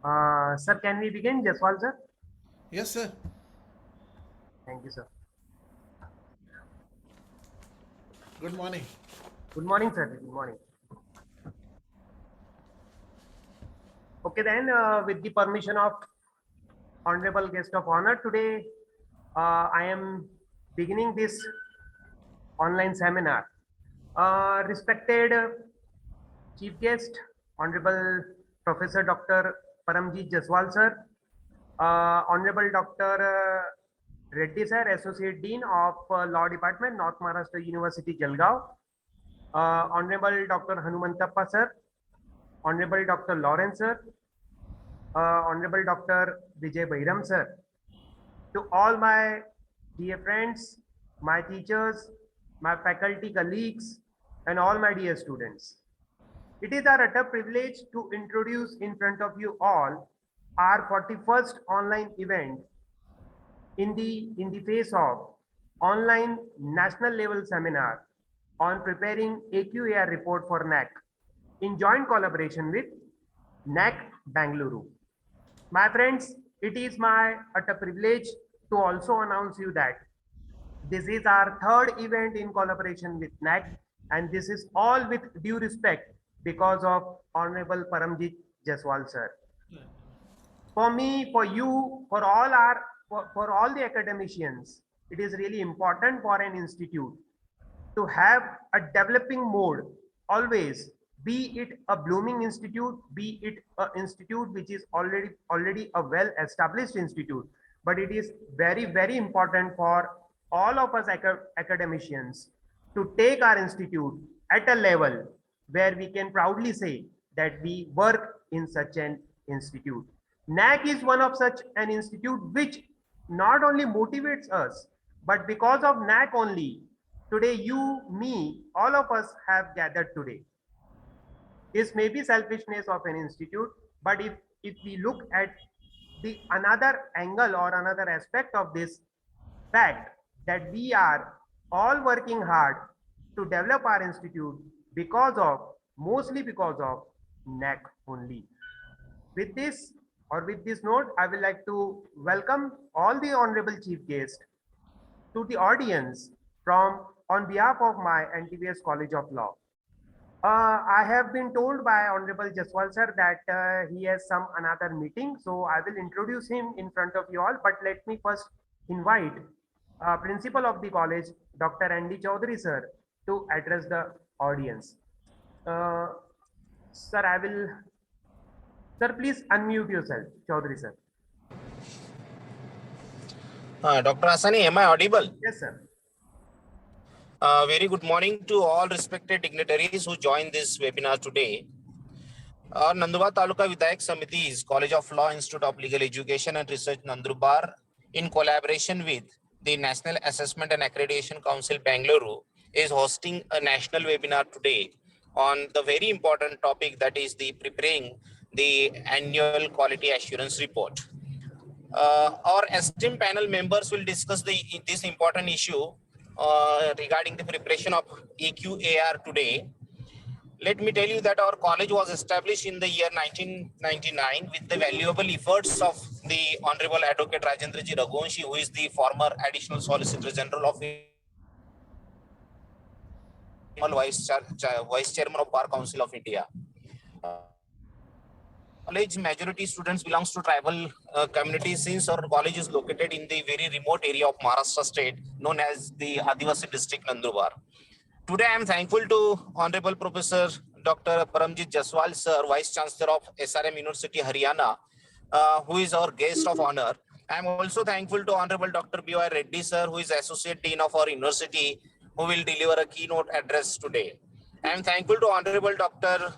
Sir, can we begin? Jaswal, sir. Yes, sir. Thank you, sir. Good morning. Good morning, sir. Good morning. Okay, then, with the permission of Honorable Guest of Honor, today I am beginning this online seminar. Respected Chief Guest, Honorable Professor Dr. Paramjit Jaswal, sir. Honorable Dr. Reddy, sir, Associate Dean of Law Department, North Maharashtra University, Jalgaon. Honorable Dr. Hanumantappa, sir. Honorable Dr. Lawrence, sir. Honorable Dr. Vijay Bairam, sir. To all my dear friends, my teachers, my faculty colleagues, and all my dear students. It is our utter privilege to introduce in front of you all our 41st online event in the face of online national level seminar on preparing AQAR report for NAAC in joint collaboration with NAAC Bangalore. My friends, it is my utter privilege to also announce you that this is our third event in collaboration with NAAC, and this is all with due respect because of Honorable Paramjit Jaswal, sir. For me, for you, for all the academicians, it is really important for an institute to have a developing mode always, be it a blooming institute, be it an institute which is already a well established institute, but it is very important for all of us academicians to take our institute at a level where we can proudly say that we work in such an institute. NAAC is one of such an institute which not only motivates us, but because of NAAC only, today you, me, all of us have gathered today. This may be selfishness of an institute, but if we look at the another angle or another aspect of this fact that we are all working hard to develop our institute mostly because of NAAC only. With this with this note, I would like to welcome all the honorable chief guests to the audience from on behalf of my NTVS College of Law. I have been told by Honorable Jaswal sir that he has some another meeting, so I will introduce him in front of you all. But let me first invite Principal of the college, Dr. Andy Chaudhary sir, to address the audience. Uh, sir, I will. Sir, please unmute yourself, Chaudhary sir. Dr. Asani, am I audible? Yes, sir. Very good morning to all respected dignitaries who joined this webinar today. Our Nandurbar Taluka Vidayak Samitis, College of Law, Institute of Legal Education and Research, Nandurbar, in collaboration with the National Assessment and Accreditation Council, Bangalore, is hosting a national webinar today on the very important topic, that is the preparing the annual quality assurance report. Our esteemed panel members will discuss this important issue regarding the preparation of AQAR today. Let me tell you that our college was established in the year 1999 with the valuable efforts of the Honorable Advocate Rajendra Ji Raghuvanshi, who is the former Additional Solicitor General of Vice Chairman of Bar Council of India. College majority students belongs to tribal community, since our college is located in the very remote area of Maharashtra state known as the Adivasi district Nandurbar. Today I am thankful to Honorable Professor Dr. Paramjit Jaswal sir, Vice Chancellor of SRM University Haryana, who is our guest of honor. I am also thankful to Honorable Dr. B.Y. Reddy sir, who is Associate Dean of our university, who will deliver a keynote address today. I am thankful to Honorable Dr.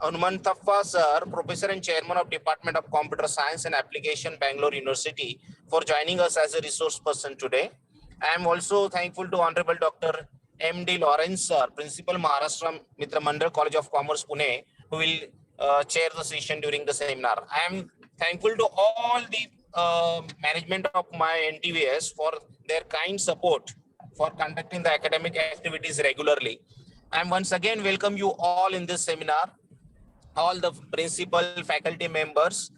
Hanumantappa sir, Professor and Chairman of Department of Computer Science and Application, Bangalore University, for joining us as a resource person today. I am also thankful to Honorable Dr. M.D. Lawrence sir, Principal, Maharashtra Mitra Mandal College of Commerce, Pune, who will chair the session during the seminar. I am thankful to all the management of my NTVS for their kind support for conducting the academic activities regularly. I am once again welcome you all in this seminar. all the principal faculty members.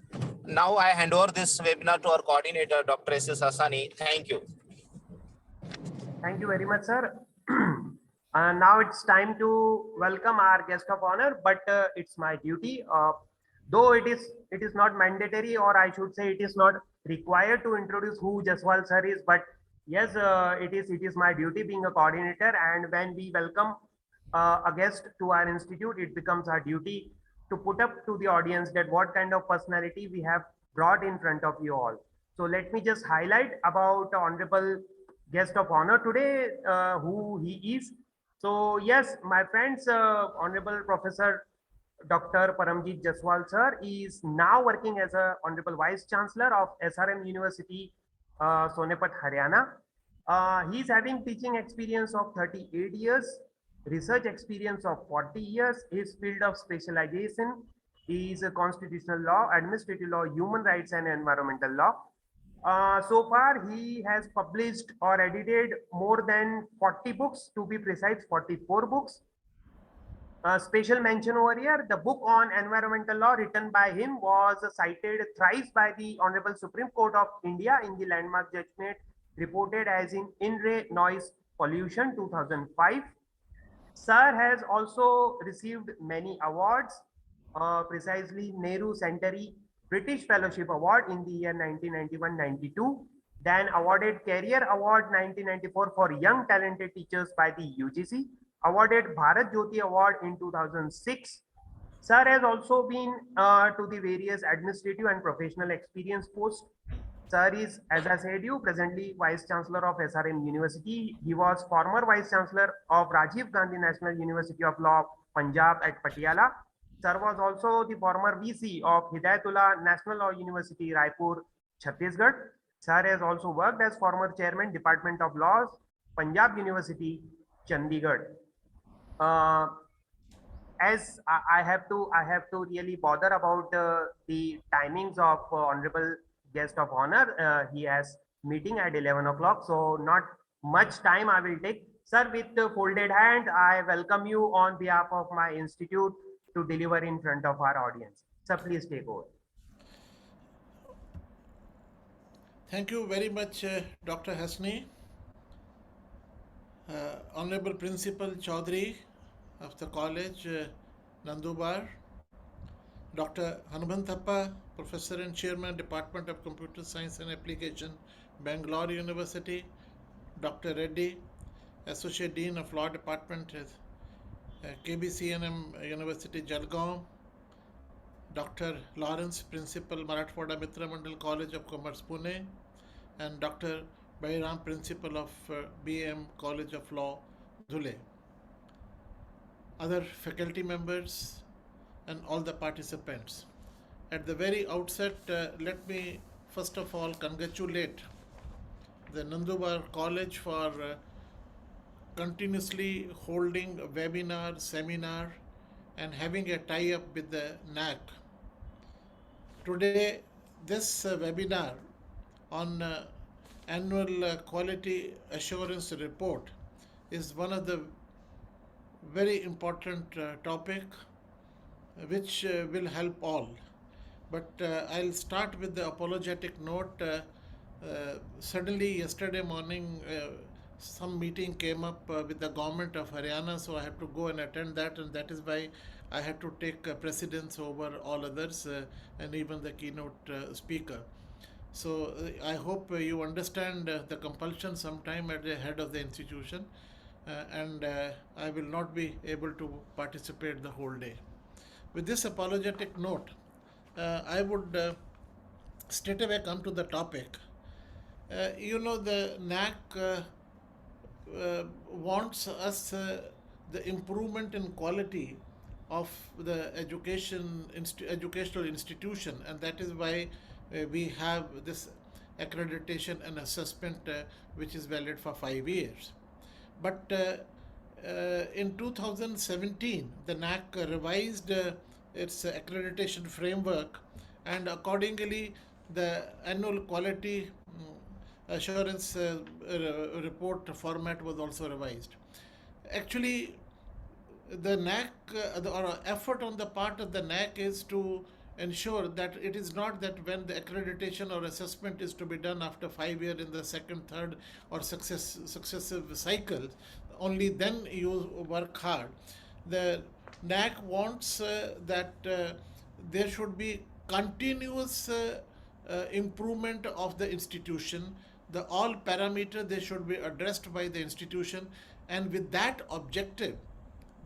Now I hand over this webinar to our coordinator, Dr. S.S. Hassani. Thank you. Thank you very much, sir. Now it's time to welcome our guest of honor, but it's my duty. Though it is not mandatory, or I should say, it is not required to introduce who Jaswal sir is. But yes, it is my duty being a coordinator, and when we welcome a guest to our institute, it becomes our duty to put up to the audience that what kind of personality we have brought in front of you all. So let me just highlight about Honorable guest of honor today, who he is. So yes, my friends, Honorable Professor Dr. Paramjit Jaswal sir is now working as a Honorable Vice Chancellor of SRM University, Sonepat, Haryana. He is having teaching experience of 38 years, research experience of 40 years. His field of specialization is constitutional law, administrative law, human rights, and environmental law. So far, he has published or edited more than 40 books, to be precise, 44 books. Special mention over here, the book on environmental law written by him was cited thrice by the Honorable Supreme Court of India in the landmark judgment reported as in re noise pollution 2005. Sir has also received many awards, precisely Nehru Centenary British Fellowship Award in the year 1991-92, then awarded Career Award 1994 for Young Talented Teachers by the UGC, awarded Bharat Jyoti Award in 2006. Sir has also been to the various administrative and professional experience posts. Sir is, as I said you, presently Vice Chancellor of SRM University. He was former Vice Chancellor of Rajiv Gandhi National University of Law, Punjab at Patiala. Sir was also the former VC of Hidayatullah National Law University, Raipur, Chhattisgarh. Sir has also worked as former Chairman, Department of Laws, Punjab University, Chandigarh. As I have to really bother about the timings of Honorable guest of honor. He has meeting at 11 o'clock, so not much time I will take. Sir, with folded hand, I welcome you on behalf of my institute to deliver in front of our audience. Sir, please take over. Thank you very much, Dr. Hasni. Honorable Principal Chaudhary of the college, Nandubar, Dr. Hanumanthappa, Professor and Chairman, Department of Computer Science and Application, Bangalore University, Dr. Reddy, Associate Dean of Law Department, KBCNM University, Jalgaon, Dr. Lawrence, Principal, Marathwada Mitra Mandal College of Commerce, Pune, and Dr. Bairam, Principal of BM College of Law, Dhule. Other faculty members and all the participants. At the very outset, let me first of all congratulate the Nandubar College for continuously holding a webinar, seminar, and having a tie-up with the NAAC. Today, this webinar on annual quality assurance report is one of the very important topic which will help all. But I'll start with the apologetic note. Suddenly yesterday morning some meeting came up with the government of Haryana, so I had to go and attend that, and that is why I had to take precedence over all others and even the keynote speaker. So I hope you understand the compulsion sometime at the head of the institution, and I will not be able to participate the whole day. With this apologetic note, I would straight away come to the topic. The NAAC wants us the improvement in quality of the educational institution, and that is why we have this accreditation and assessment which is valid for 5 years. But in 2017, the NAAC revised its accreditation framework, and accordingly the annual quality assurance report format was also revised. Actually, the NAAC or effort on the part of the NAAC is to ensure that it is not that when the accreditation or assessment is to be done after 5 years in the second, third, or successive cycles, only then you work hard. The NAAC wants that there should be continuous improvement of the institution. The all parameters they should be addressed by the institution, and with that objective,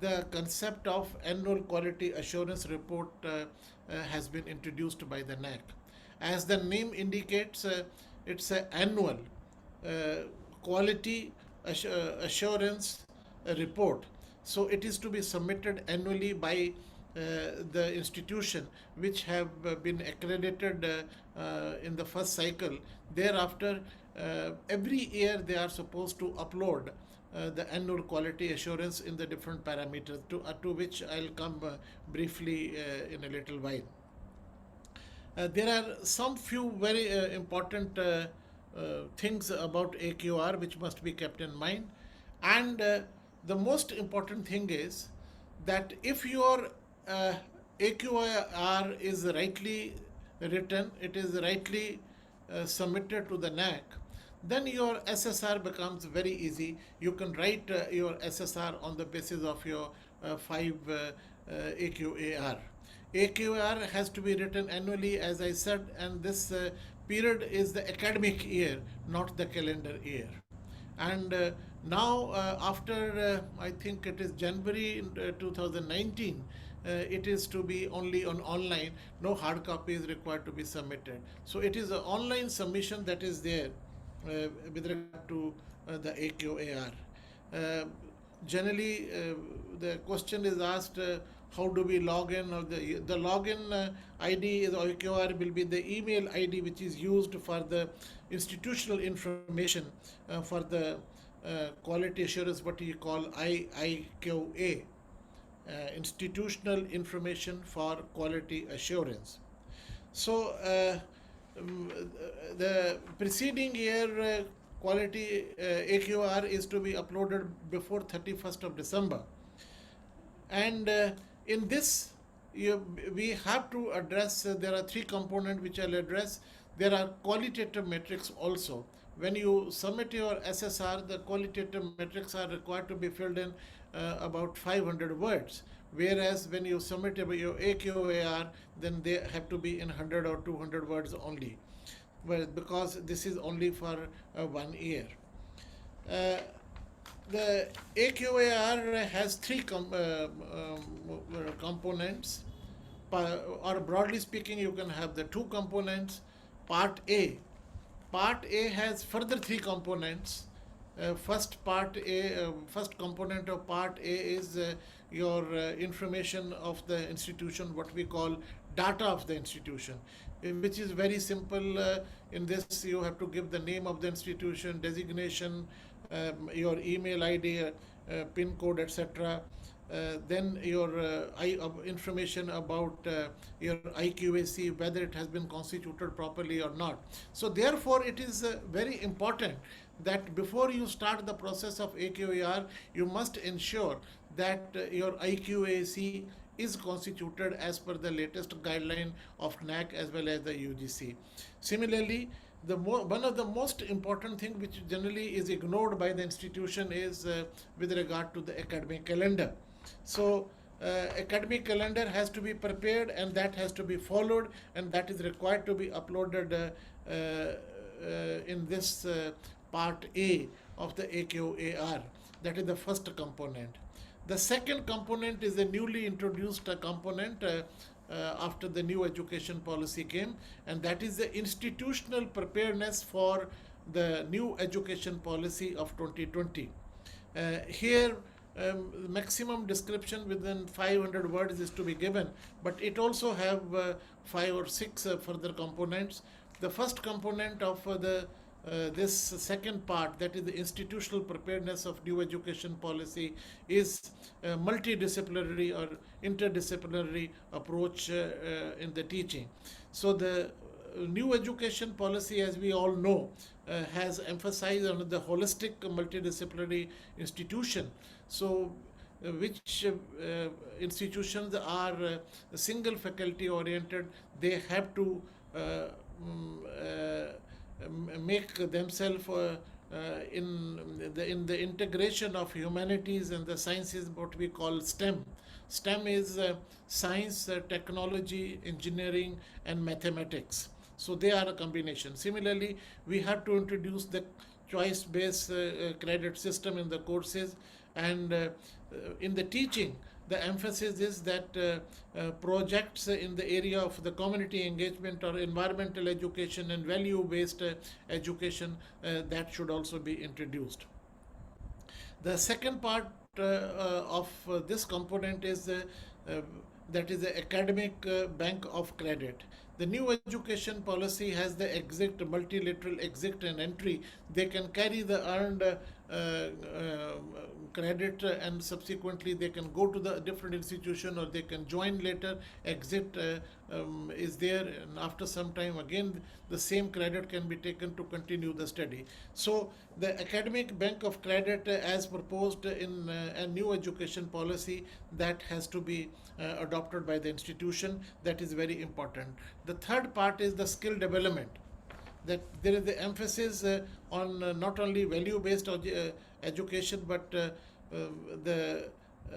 the concept of annual quality assurance report has been introduced by the NAAC. As the name indicates, it's an annual quality assurance report. So it is to be submitted annually by the institution which have been accredited in the first cycle. Thereafter, every year they are supposed to upload the annual quality assurance in the different parameters, to which I'll come briefly in a little while. There are some few very important things about AQR which must be kept in mind, and the most important thing is that if your AQR is rightly written, it is rightly submitted to the NAAC, then your SSR becomes very easy. You can write your SSR on the basis of your 5 AQAR. AQAR has to be written annually, as I said, and this period is the academic year, not the calendar year. And now, after I think it is January 2019, it is to be only on online. No hard copy is required to be submitted. So it is an online submission that is there with regard to the AQAR. Generally, the question is asked, how do we log in? Or the login ID is AQR will be the email ID which is used for the institutional information for the quality assurance, what you call IIQA, Institutional Information for Quality Assurance. So the preceding year quality AQR is to be uploaded before 31st of December. And in this, we have to address, there are 3 components which I'll address. There are qualitative metrics also. When you submit your SSR, the qualitative metrics are required to be filled in about 500 words. Whereas when you submit your AQAR, then they have to be in 100 or 200 words only, because this is only for 1 year. The AQAR has 3 components, or broadly speaking, you can have the 2 components. Part A. Part A has further 3 components. First component of Part A is your information of the institution, what we call data of the institution, which is very simple. In this, you have to give the name of the institution, designation, your email ID, PIN code, etc. Then your information about your IQAC, whether it has been constituted properly or not. So therefore, it is very important that before you start the process of AQAR, you must ensure that your IQAC is constituted as per the latest guideline of NAAC as well as the UGC. Similarly, one of the most important thing which generally is ignored by the institution is with regard to the academic calendar. So academic calendar has to be prepared, and that has to be followed, and that is required to be uploaded in this Part A of the AQAR. That is the first component. The second component is a newly introduced component after the new education policy came, and that is the institutional preparedness for the new education policy of 2020. Here, maximum description within 500 words is to be given, but it also have 5 or 6 further components. The first component of this second part, that is the institutional preparedness of new education policy, is a multidisciplinary or interdisciplinary approach in the teaching. So the new education policy, as we all know, has emphasized on the holistic multidisciplinary institution. So which institutions are single faculty oriented, they have to make themselves in the integration of humanities and the sciences, what we call STEM. STEM is science, technology, engineering, and mathematics. So they are a combination. Similarly, we have to introduce the choice-based credit system in the courses, and in the teaching, the emphasis is that projects in the area of the community engagement or environmental education and value-based education, that should also be introduced. The second part of this component is that is the academic bank of credit. The new education policy has the exit, multilateral exit and entry. They can carry the earned credit and subsequently they can go to the different institution or they can join later. Exit is there, and after some time again the same credit can be taken to continue the study. So the academic bank of credit as proposed in a new education policy, that has to be adopted by the institution. That is very important. The third part is the skill development, that there is the emphasis on not only value-based education, but the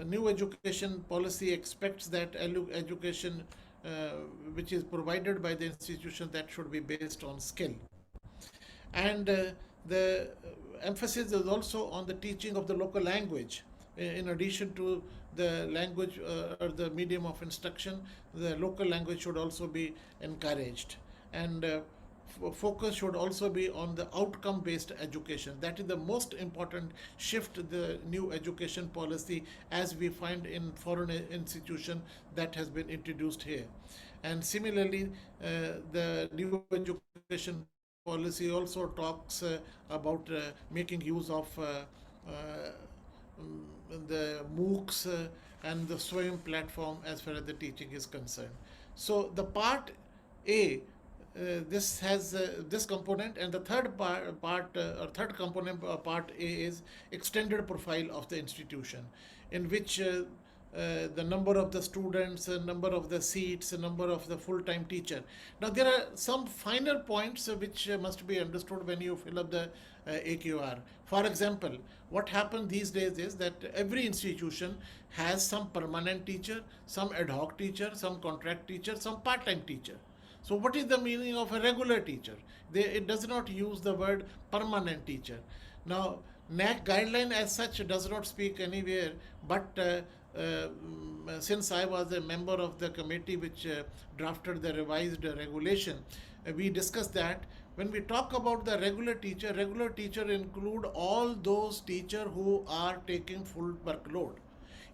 new education policy expects that education which is provided by the institution, that should be based on skill. And the emphasis is also on the teaching of the local language. In addition to the language or the medium of instruction, the local language should also be encouraged. And focus should also be on the outcome-based education. That is the most important shift the new education policy, as we find in foreign institution, that has been introduced here. And similarly, the new education policy also talks about making use of the MOOCs and the SWAYAM platform as far as the teaching is concerned. So the part A, this has this component, and the third third component, part A, is extended profile of the institution, in which the number of the students, number of the seats, number of the full-time teacher. Now there are some finer points which must be understood when you fill up the AQR. For example, what happens these days is that every institution has some permanent teacher, some ad hoc teacher, some contract teacher, some part-time teacher. So what is the meaning of a regular teacher? It does not use the word permanent teacher. Now, NAAC guideline as such does not speak anywhere, but since I was a member of the committee which drafted the revised regulation, we discussed that when we talk about the regular teacher include all those teachers who are taking full workload.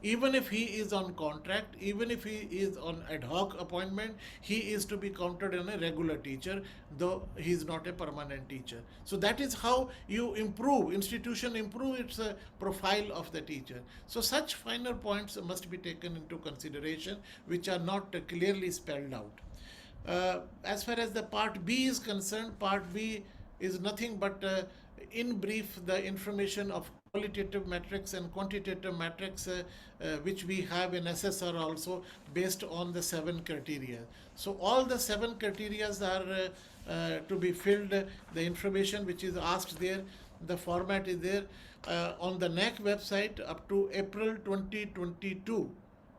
Even if he is on contract, even if he is on ad hoc appointment, he is to be counted in a regular teacher, though he is not a permanent teacher. So that is how you institution improve its profile of the teacher. So such finer points must be taken into consideration, which are not clearly spelled out. As far as the part B is concerned, part B is nothing but in brief the information of qualitative metrics and quantitative metrics which we have in SSR also, based on the 7 criteria. So all the 7 criteria are to be filled. The information which is asked there, the format is there on the NAAC website up to April 2022.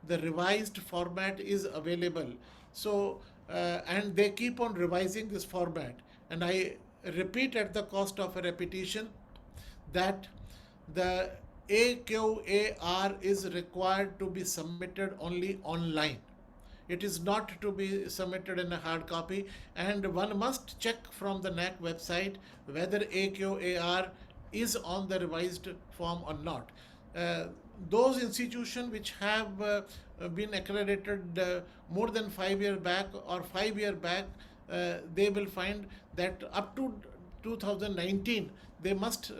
The revised format is available. So and they keep on revising this format, and I repeat at the cost of a repetition that the AQAR is required to be submitted only online. It is not to be submitted in a hard copy, and one must check from the NAAC website whether AQAR is on the revised form or not. Those institutions which have been accredited more than 5 years back or 5 years back, they will find that up to 2019 they must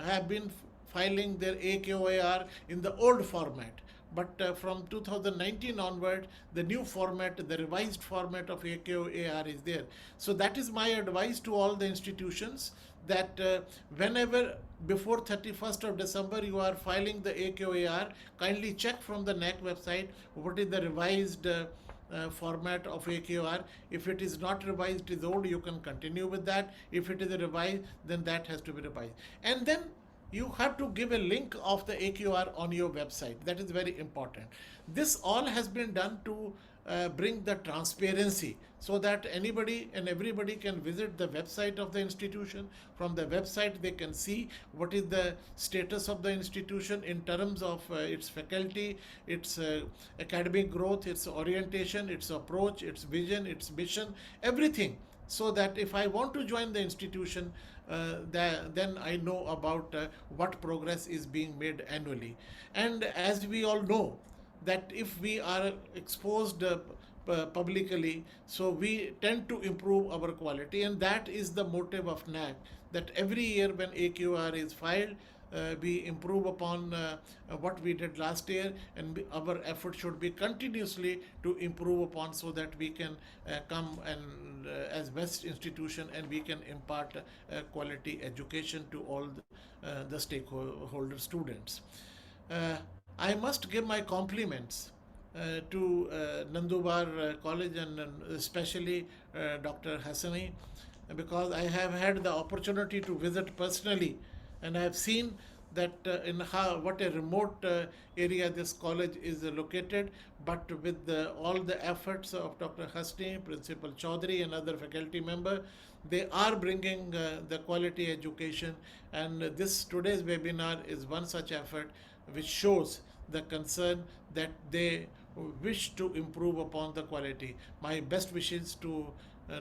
have been filing their AQAR in the old format. but from 2019 onward, the new format, the revised format of AQAR is there. So that is my advice to all the institutions, that whenever before 31st of December you are filing the AQAR, kindly check from the NAAC website what is the revised format of AQR. If it is not revised, it is old, you can continue with that. If it is revised, then that has to be revised. And then you have to give a link of the AQR on your website. That is very important. This all has been done to bring the transparency, so that anybody and everybody can visit the website of the institution. From the website, they can see what is the status of the institution in terms of its faculty, its academic growth, its orientation, its approach, its vision, its mission, everything. So that if I want to join the institution, then I know about what progress is being made annually. And as we all know, that if we are exposed publicly, so we tend to improve our quality, and that is the motive of NAAC, that every year when AQR is filed, we improve upon what we did last year, and our effort should be continuously to improve upon, so that we can come and as best institution, and we can impart quality education to all the stakeholder students. I must give my compliments to Nandubar College, and especially Dr. Hassani, because I have had the opportunity to visit personally, and I have seen that in how what a remote area this college is located, but with all the efforts of Dr. Hasni, Principal Chaudhary, and other faculty member, they are bringing the quality education, and this today's webinar is one such effort, which shows the concern that they wish to improve upon the quality. My best wishes to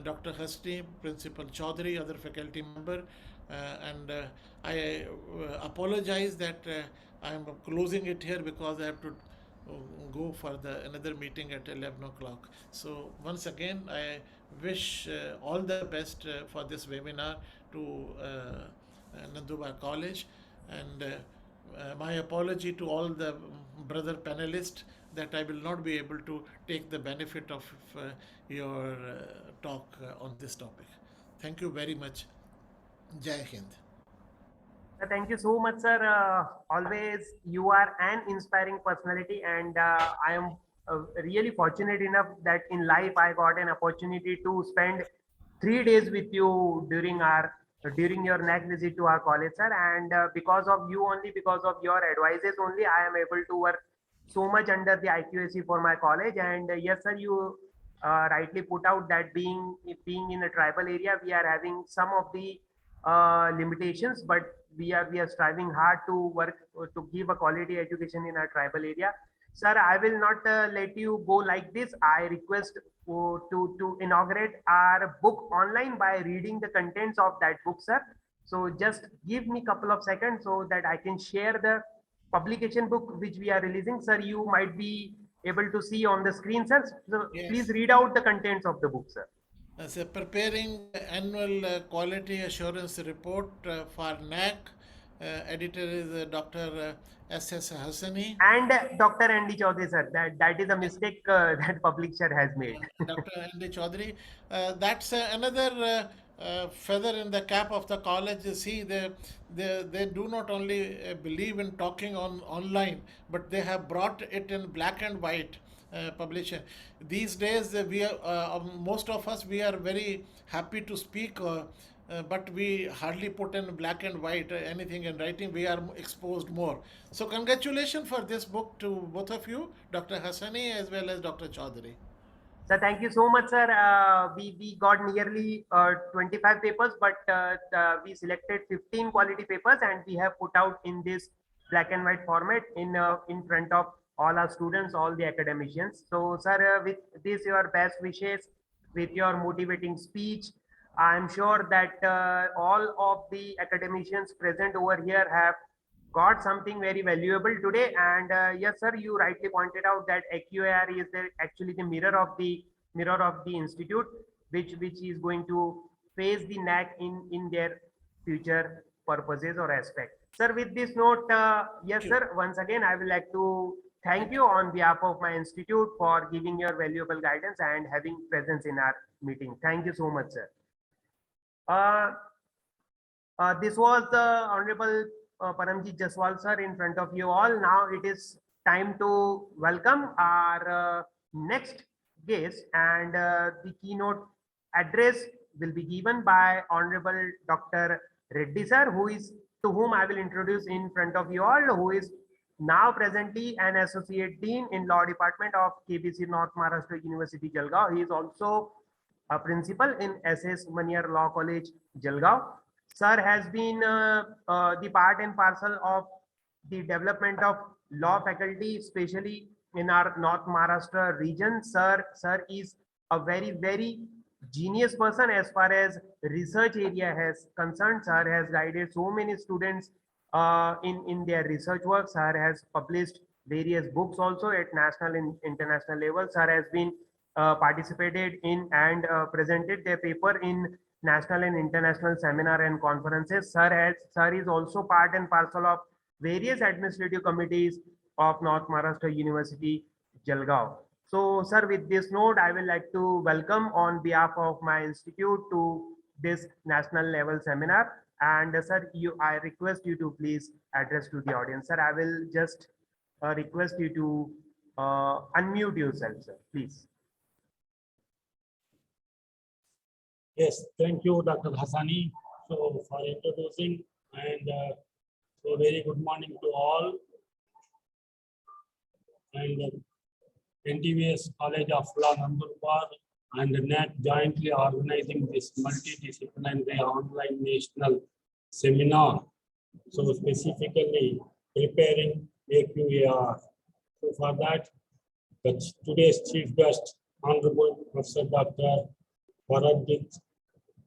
Dr. Hasni, Principal Chaudhary, other faculty member, and I apologize that I am closing it here, because I have to go for another meeting at 11 o'clock. So once again, I wish all the best for this webinar to Nandubar College, and my apology to all the brother panelists that I will not be able to take the benefit of your talk on this topic. Thank you very much. Jai Hind. Thank you so much, sir. Always you are an inspiring personality, and I am really fortunate enough that in life I got an opportunity to spend 3 days with you during your next visit to our college, sir. And because of you only, because of your advices only, I am able to work so much under the IQAC for my college. And yes, sir, you rightly put out that being in a tribal area, we are having some of the limitations, but we are striving hard to work to give a quality education in our tribal area. Sir, I will not let you go like this. I request to inaugurate our book online by reading the contents of that book, sir. So just give me couple of seconds so that I can share the publication book which we are releasing. Sir, you might be able to see on the screen, sir. So please Yes. read out the contents of the book, sir. So preparing annual quality assurance report for NAAC. Editor is Dr. S.S. Hassani. And Dr. Andy Chaudhary, sir. That is a mistake that publisher has made. Dr. Andy Chaudhary. That's another feather in the cap of the college. See, they do not only believe in talking online, but they have brought it in black and white publication. These days, we are, most of us, we are very happy to speak, but we hardly put in black and white anything in writing. We are exposed more. So congratulations for this book to both of you, Dr. Hassani as well as Dr. Chaudhary. Sir, thank you so much, sir. We got nearly 25 papers, but we selected 15 quality papers, and we have put out in this black and white format in front of all our students, all the academicians. So, sir, with this, your best wishes, with your motivating speech, I'm sure that all of the academicians present over here have got something very valuable today. And yes, sir, you rightly pointed out that AQAR is actually the mirror of the institute, which is going to face the NAAC in their future purposes or aspect. Sir, with this note, yes, sir, once again, I would like to thank you on behalf of my institute for giving your valuable guidance and having presence in our meeting. Thank you so much, sir. Uh, this was the Honorable Paramjit Jaswal sir in front of you all. Now it is time to welcome our next guest, and the keynote address will be given by Honorable Dr. Reddy sir, who is to whom I will introduce in front of you all, who is now presently an associate dean in law department of KBC North Maharashtra University Jalgaon. He is also a principal in SS Maniar Law College Jalgaon. Sir has been the part and parcel of the development of law faculty, especially in our North Maharashtra region. Sir is a very genius person as far as research area has concerned. Sir has guided so many students in their research work. Sir has published various books also at national and international level. Sir has been participated in and presented their paper in national and international seminar and conferences. Sir is also part and parcel of various administrative committees of North Maharashtra University, Jalgaon. So, sir, with this note, I will like to welcome on behalf of my institute to this national level seminar. And sir, I request you to please address to the audience. Sir, I will just request you to unmute yourself, sir, please. Yes, thank you, Dr. Hassani, so for introducing, and so very good morning to all. And NTVS College of Law Nandurbar and NAAC jointly organizing this multidisciplinary online national seminar. So specifically preparing AQAR. So for that, today's chief guest, Honorable Professor Dr. Paramjit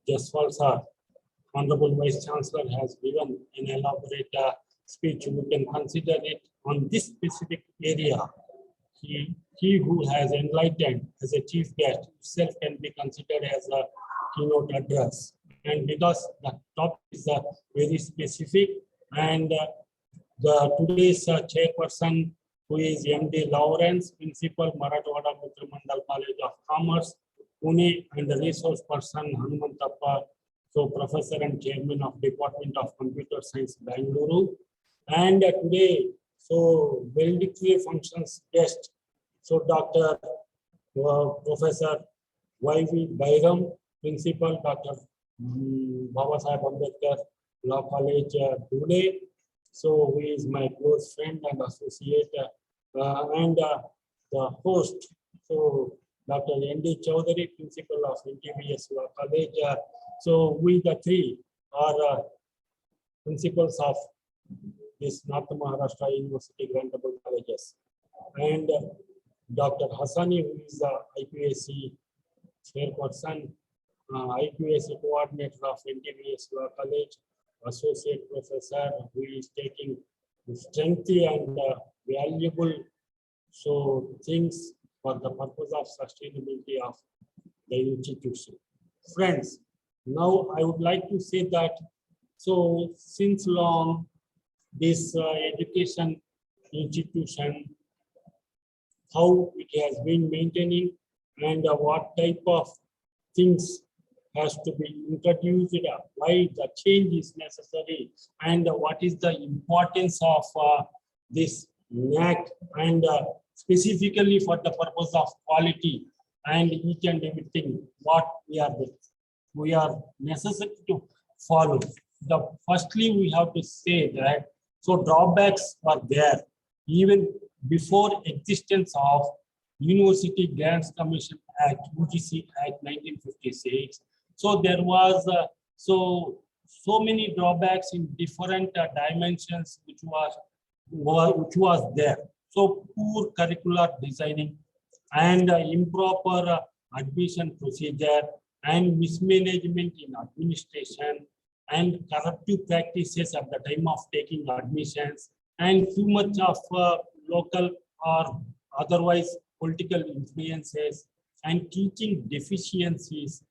Jaswal sir, Honorable Vice Chancellor, has given an elaborate speech. We can consider it on this specific area. He who has enlightened as a chief guest itself can be considered as a keynote address. And because the topic is very specific, and the today's chairperson, who is MD Lawrence, Principal, Marathwada Mitra Mandal College of Commerce, Pune, and the resource person Hanumantappa, so Professor and Chairman of Department of Computer Science, Bangalore. And today, so valedictory functions guest, so Dr. Professor Y.V. Bairam, Principal, Dr. Babasaheb Ambedkar Law College, Pune. So he is my close friend and associate, and the host, so Dr. N.D. Chaudhary, Principal of NTVS Law College. So we the three are principals of this North Maharashtra University grantable colleges. And Dr. Hassani, who is the IPAC chairperson, IPAC coordinator of NTVS Law College, associate professor, who is taking strengthy and valuable things for the purpose of sustainability of the institution. Friends, now I would like to say that, so since long, this education institution, how it has been maintaining, and what type of things has to be introduced, why the change is necessary, and what is the importance of this NAAC, and specifically for the purpose of quality and each and everything what we are necessary to follow. Firstly, we have to say that so drawbacks were there even before existence of University Grants Commission Act, UGC Act 1956. So there was so many drawbacks in different dimensions which was there. So poor curricular designing and improper admission procedure and mismanagement in administration and corruptive practices at the time of taking admissions and too much of local or otherwise political influences and teaching deficiencies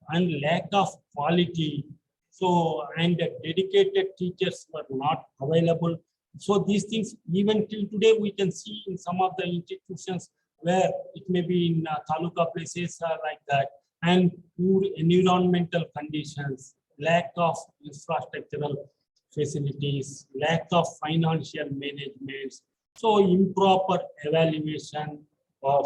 and lack of quality. So, and dedicated teachers were not available So these things, even till today, we can see in some of the institutions where it may be in taluka places like that, and poor environmental conditions, lack of infrastructural facilities, lack of financial management, so improper evaluation of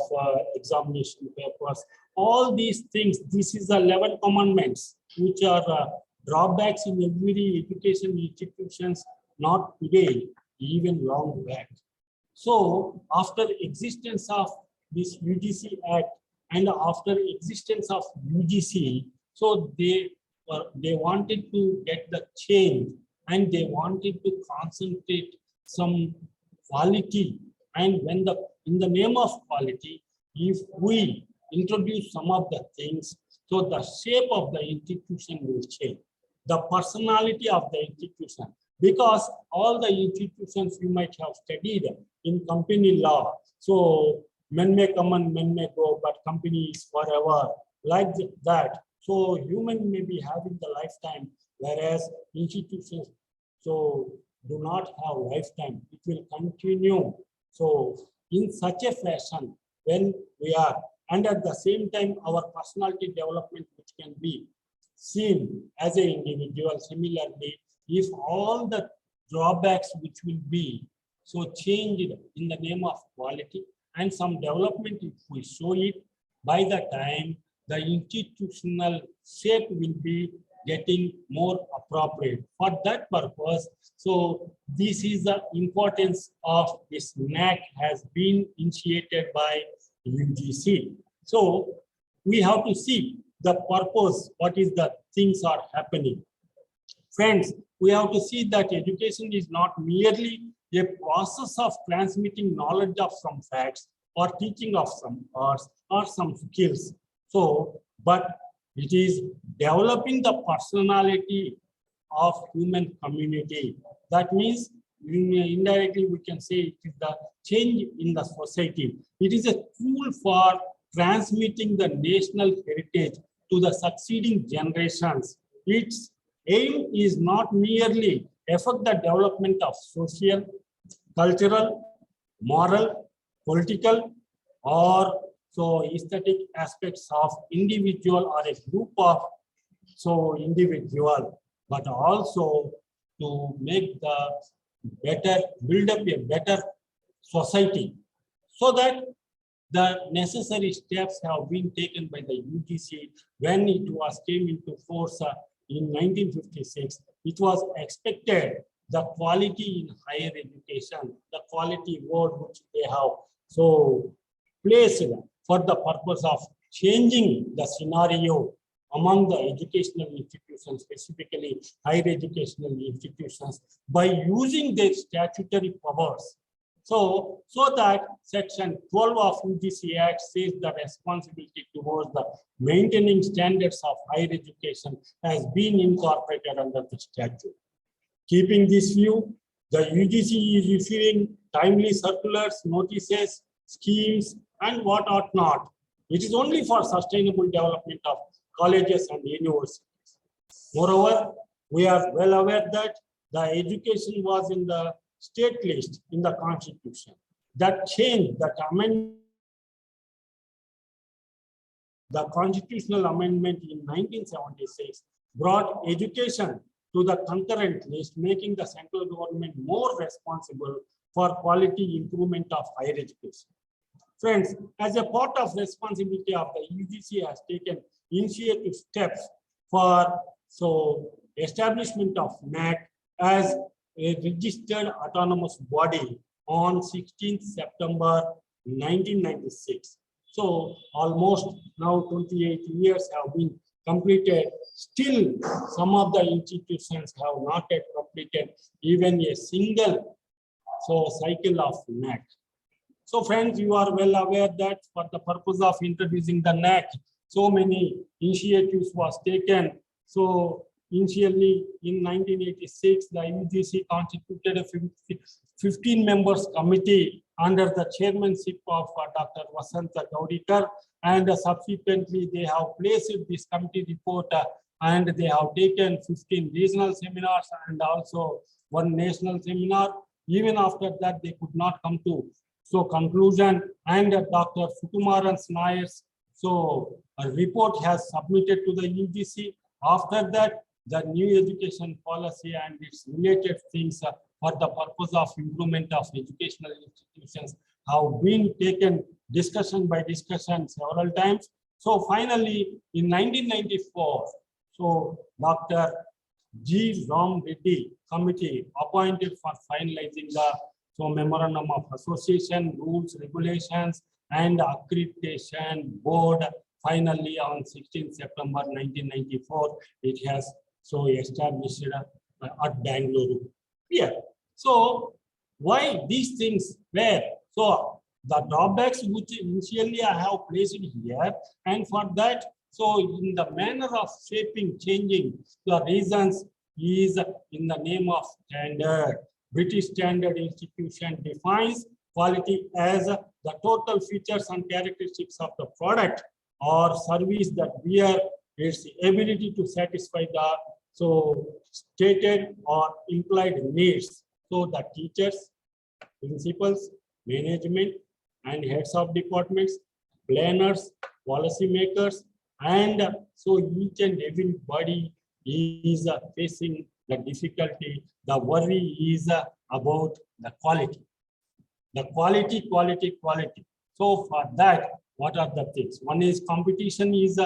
examination papers, all these things. This is the 11 commandments, which are drawbacks in every education institutions, not today, even long back. So after existence of this UGC Act and after existence of UGC, so they wanted to get the change, and they wanted to concentrate some quality. And when in the name of quality, if we introduce some of the things, so the shape of the institution will change, the personality of the institution, because all the institutions you might have studied in company law. So men may come and men may go, but company is forever, like that. So human may be having the lifetime, whereas institutions so do not have lifetime. It will continue. So in such a fashion, when we are, and at the same time, our personality development, which can be seen as an individual. Similarly, if all the drawbacks which will be so changed in the name of quality and some development, if we show it, by the time the institutional shape will be getting more appropriate. For that purpose, so this is the importance of this NAAC has been initiated by UGC. So we have to see the purpose, what is the things are happening. Friends, we have to see that education is not merely a process of transmitting knowledge of some facts or teaching of some arts or some skills. So, but it is developing the personality of human community. That means indirectly we can say it is the change in the society. It is a tool for transmitting the national heritage to the succeeding generations. Its aim is not merely affect the development of social, cultural, moral, political, or so aesthetic aspects of individual or a group of so individual, but also to make the better, build up a better society, so that the necessary steps have been taken by the UGC when it was came into force in 1956. It was expected the quality in higher education, the quality word which they have so placed for the purpose of changing the scenario among the educational institutions, specifically higher educational institutions, by using their statutory powers. So that section 12 of UGC Act says the responsibility towards the maintaining standards of higher education has been incorporated under the statute. Keeping this view, the UGC is issuing timely circulars, notices, schemes, and what ought not. It is only for sustainable development of colleges and universities. Moreover, we are well aware that the education was in the state list in the Constitution. That changed, that amendment, the constitutional amendment in 1976 brought education to the concurrent list, making the central government more responsible for quality improvement of higher education. Friends, as a part of responsibility of the UGC has taken initiative steps for establishment of NAAC as a registered autonomous body on 16th September 1996. So almost now 28 years have been completed. Still, some of the institutions have not yet completed even a single cycle of NAAC. So friends, you are well aware that for the purpose of introducing the NAAC, so many initiatives was taken. So initially in 1986, the UGC constituted a 15 members committee under the chairmanship of Dr. Vasanta Gaudikar, and subsequently they have placed this committee report and they have taken 15 regional seminars and also one national seminar. Even after that, they could not come to conclusion. And Dr. Sukumaran Nayer's a report has submitted to the UGC. After that, the new education policy and its related things for the purpose of improvement of educational institutions have been taken discussion by discussion several times. So finally, in 1994, Dr. G. Ram Reddy committee appointed for finalizing the memorandum of association, rules, regulations, and accreditation board. Finally, on 16 September 1994, it has established at Bangalore. Here, so why these things were the drawbacks which initially I have placed here, and for that, in the manner of shaping, changing the reasons is in the name of standard. British Standard Institution defines quality as the total features and characteristics of the product or service that bear its ability to satisfy the stated or implied needs. So the teachers, principals, management, and heads of departments, planners, policymakers, and each and everybody is facing the difficulty. The worry is about the quality. The quality. So for that, what are the things? One is competition is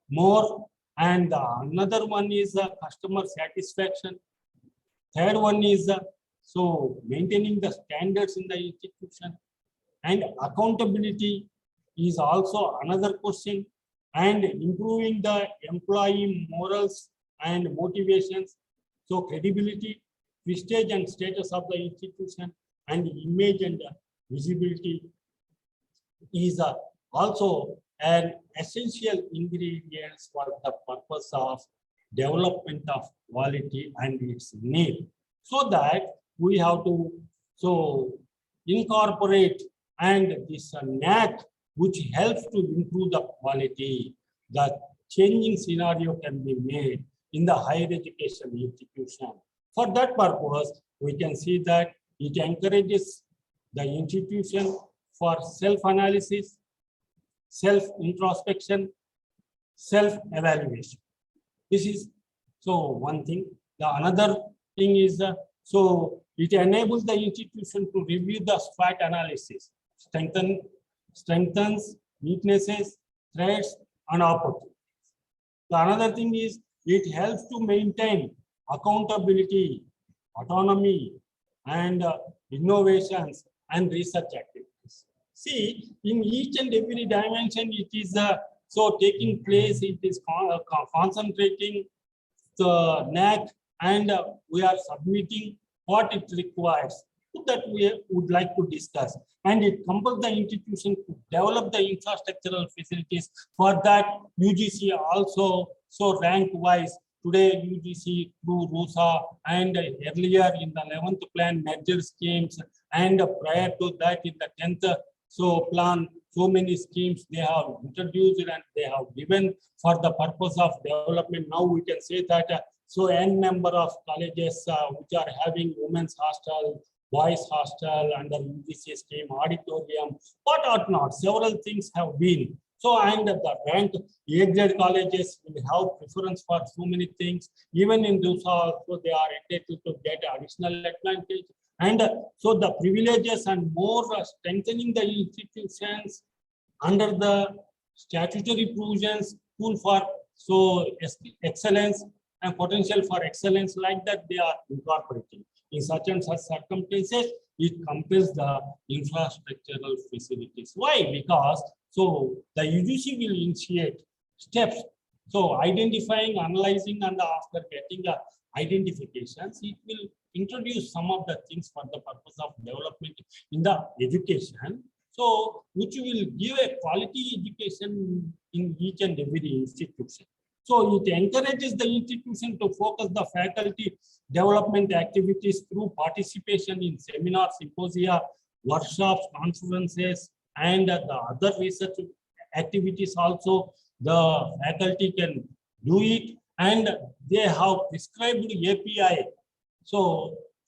more, and another one is customer satisfaction. Third one is maintaining the standards in the institution, and accountability is also another question, and improving the employee morals and motivations. So credibility, prestige and status of the institution, and image and visibility is also an essential ingredient for the purpose of development of quality and its need. So that we have to incorporate, and this NAAC, which helps to improve the quality. The changing scenario can be made in the higher education institution. For that purpose, we can see that it encourages the institution for self-analysis, self-introspection, self-evaluation. This is one thing. The another thing is it enables the institution to review the SWOT analysis, strengthens weaknesses, threats, and opportunities. The another thing is it helps to maintain accountability, autonomy, and innovations and research activities. See, in each and every dimension, it is taking place. It is concentrating the NAAC, and we are submitting what it requires that we would like to discuss. And it compels the institution to develop the infrastructural facilities. For that, UGC also rank wise. Today, UGC through RUSA, and earlier in the 11th plan merger schemes, and prior to that in the 10th plan, many schemes they have introduced and they have given for the purpose of development. Now we can say that n number of colleges which are having women's hostel, boys hostel under UGC scheme, auditorium, what or not, several things have been. And the rank A-grade colleges will have preference for so many things. Even in RUSA, they are entitled to get additional advantage. And the privileges and more strengthening the institutions under the statutory provisions, pool for excellence and potential for excellence, like that they are incorporating. In such and such circumstances, it compels the infrastructural facilities. Why? Because the UGC will initiate steps. Identifying, analyzing, and after getting the identifications, it will introduce some of the things for the purpose of development in the education. Which will give a quality education in each and every institution. It encourages the institution to focus the faculty development activities through participation in seminars, symposia, workshops, conferences, and the other research activities also. The faculty can do it, and they have prescribed API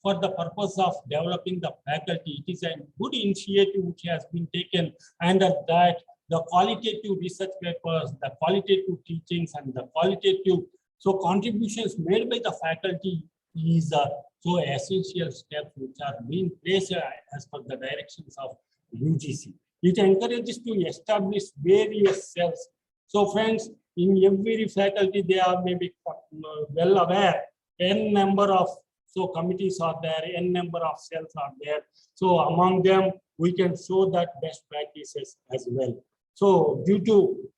for the purpose of developing the faculty. It is a good initiative which has been taken, and that the qualitative research papers, the qualitative teachings, and the qualitative contributions made by the faculty is essential steps which are being placed as per the directions of UGC. It encourages to establish various cells. So friends, in every faculty, they are maybe well aware, n number of committees are there, n number of cells are there. So among them, we can show that best practices as well. So due to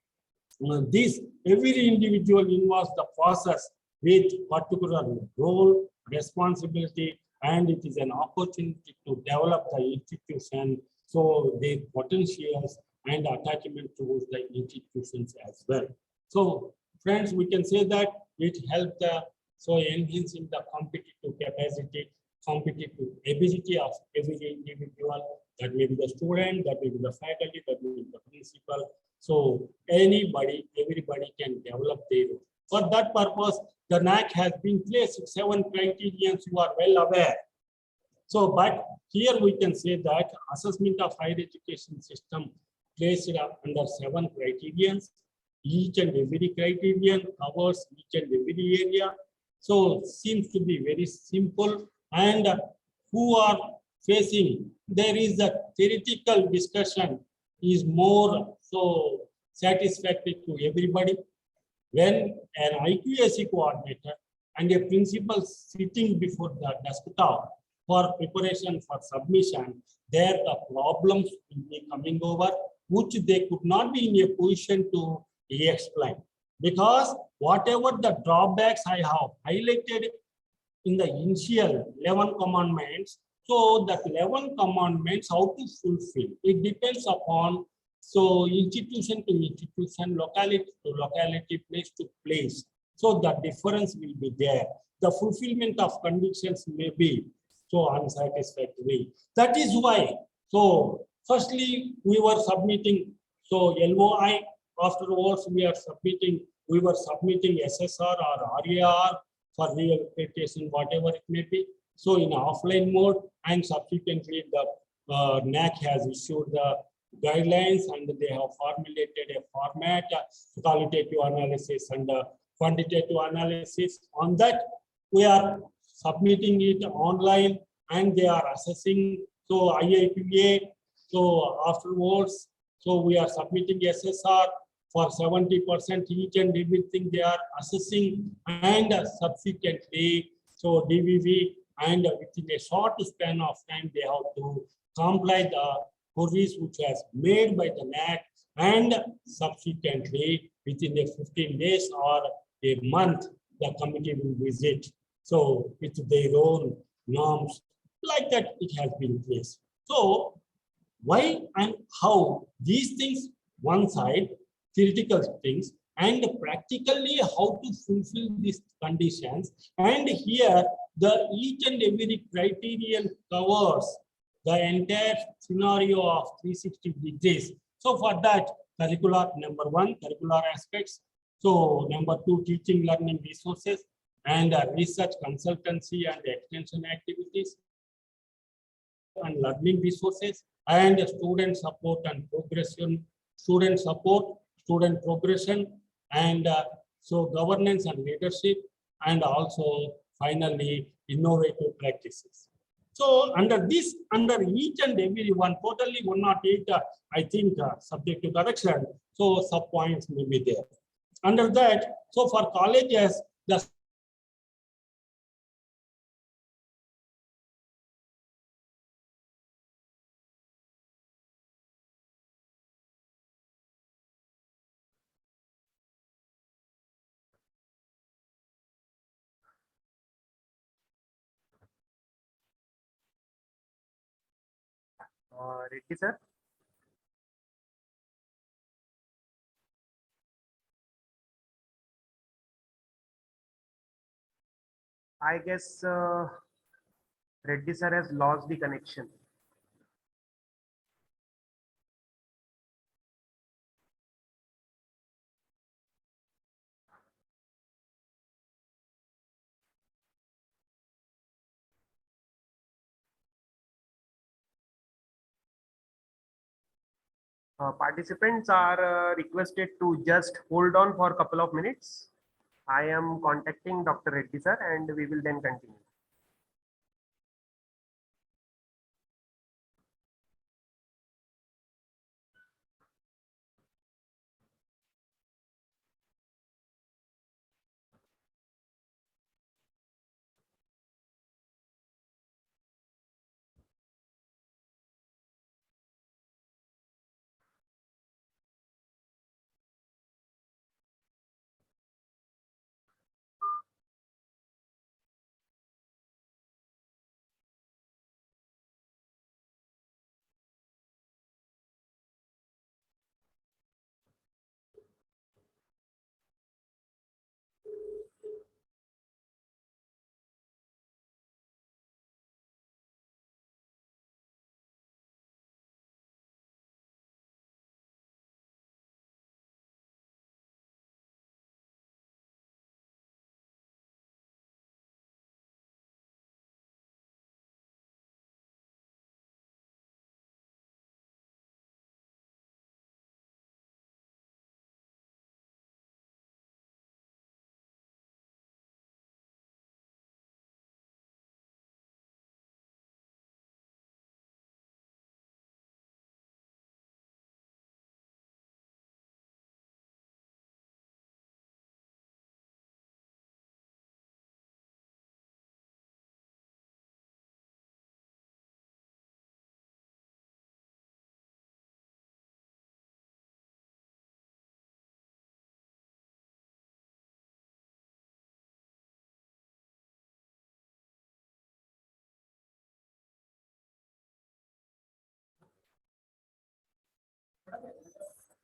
this, every individual involves the process with particular role, responsibility, and it is an opportunity to develop the institution, so the potentials and attachment towards the institutions as well. So friends, we can say that it helped enhancing the competitive capacity, competitive ability of every individual, that may be the student, that may be the faculty, that may be the principal. So everybody can develop their role. For that purpose, the NAAC has been placed 7 criteria, you are well aware. So, but here we can say that assessment of higher education system placed under 7 criteria. Each and every criterion covers each and every area. So seems to be very simple, and who are facing, there is a theoretical discussion is more satisfactory to everybody. When an IQAC coordinator and a principal sitting before the desktop for preparation for submission, there the problems will be coming over, which they could not be in a position to explain. Because whatever the drawbacks I have highlighted in the initial 11 commandments, so that 11 commandments, how to fulfill, it depends upon institution to institution, locality to locality, place to place. So the difference will be there. The fulfillment of conditions may be unsatisfactory. That is why. So firstly, we were submitting LOI. Afterwards, we were submitting SSR or RAR for rehabilitation, whatever it may be. So in offline mode, and subsequently the NAAC has issued the guidelines, and they have formulated a format, qualitative analysis and quantitative analysis. On that, we are submitting it online, and they are assessing. So IIPA. So afterwards, we are submitting SSR for 70% each and everything they are assessing, and subsequently DVV, and within a short span of time they have to comply the queries which has made by the NAAC, and subsequently within a 15 days or a month the committee will visit. So with their own norms, like that it has been placed. So why and how these things, one side theoretical things, and practically how to fulfill these conditions, and here the each and every criterion covers the entire scenario of 360 degrees. So for that, curricular, number 1, curricular aspects. So number 2, teaching learning resources and research consultancy and extension activities and learning resources, and student support and progression, student support, student progression, and governance and leadership, and also finally innovative practices. So under this, under each and every one, totally 108, I think subject to correction. So sub points may be there. Under that, so for colleges, the Reddy sir. I guess Reddy sir has lost the connection. Participants are requested to just hold on for a couple of minutes. I am contacting Dr. Reddy sir and we will then continue.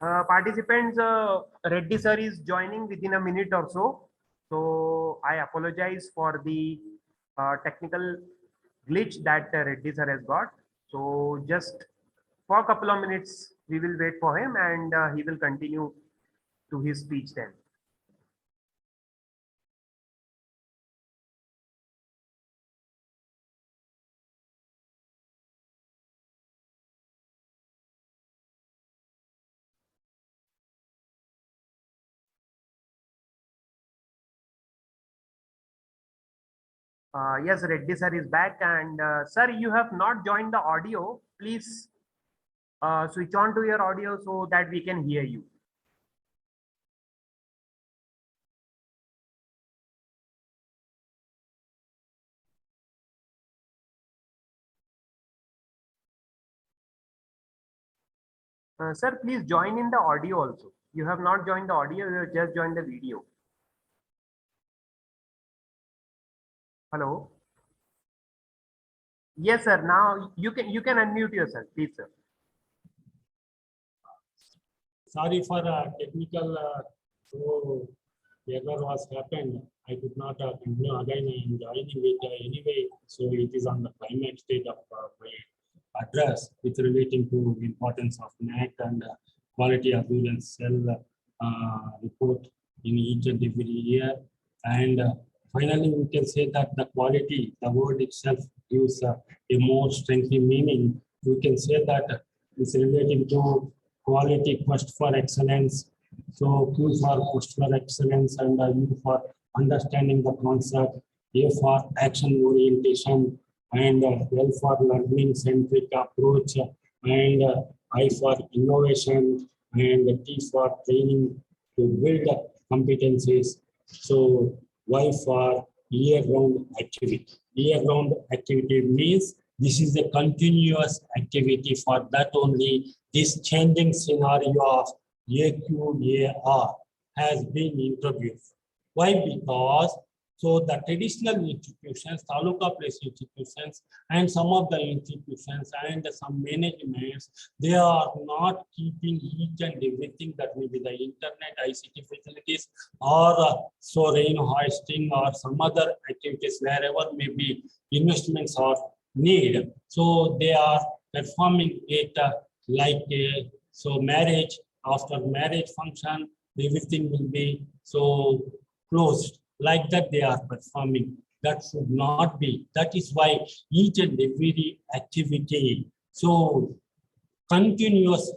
Participants, Reddy sir is joining within a minute or so. So I apologize for the technical glitch that Reddy sir has got. So just for a couple of minutes, we will wait for him and he will continue to his speech then. Yes, Reddy sir is back and sir, you have not joined the audio. Please switch on to your audio so that we can hear you. Sir, please join in the audio also. You have not joined the audio, you have just joined the video. Hello. Yes, sir. Now you can unmute yourself, please, sir. Sorry for technical so error was happened. I could not continue again. I am joining it anyway. So it is on the climate stage of my address, which relating to importance of NAAC and quality assurance cell report in each and every year. And finally, we can say that the quality, the word itself gives a more strengthening meaning. We can say that it's relating to quality, quest for excellence. So Q for quest for excellence and U for understanding the concept, A for action orientation, and L for learning centric approach, and I for innovation, and T for training to build competencies. So Y for year-round activity. Year-round activity means this is a continuous activity for that only this changing scenario of AQAR has been introduced. Why? Because so the traditional institutions, taluka place institutions, and some of the institutions and some managements, they are not keeping each and everything that may be the internet, ICT facilities, or so rain hoisting or some other activities wherever maybe investments are need. So they are performing it like a, so marriage, after marriage function, everything will be so closed. Like that they are performing. That should not be. That is why each and every activity, so continuous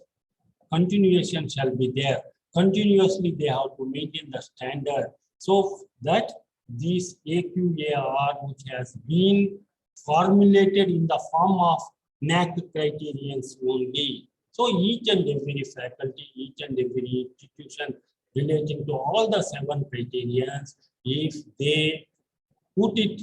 continuation shall be there. Continuously, they have to maintain the standard so that this AQAR, which has been formulated in the form of NAAC criterions only. So each and every faculty, each and every institution relating to all the 7 criterions, if they put it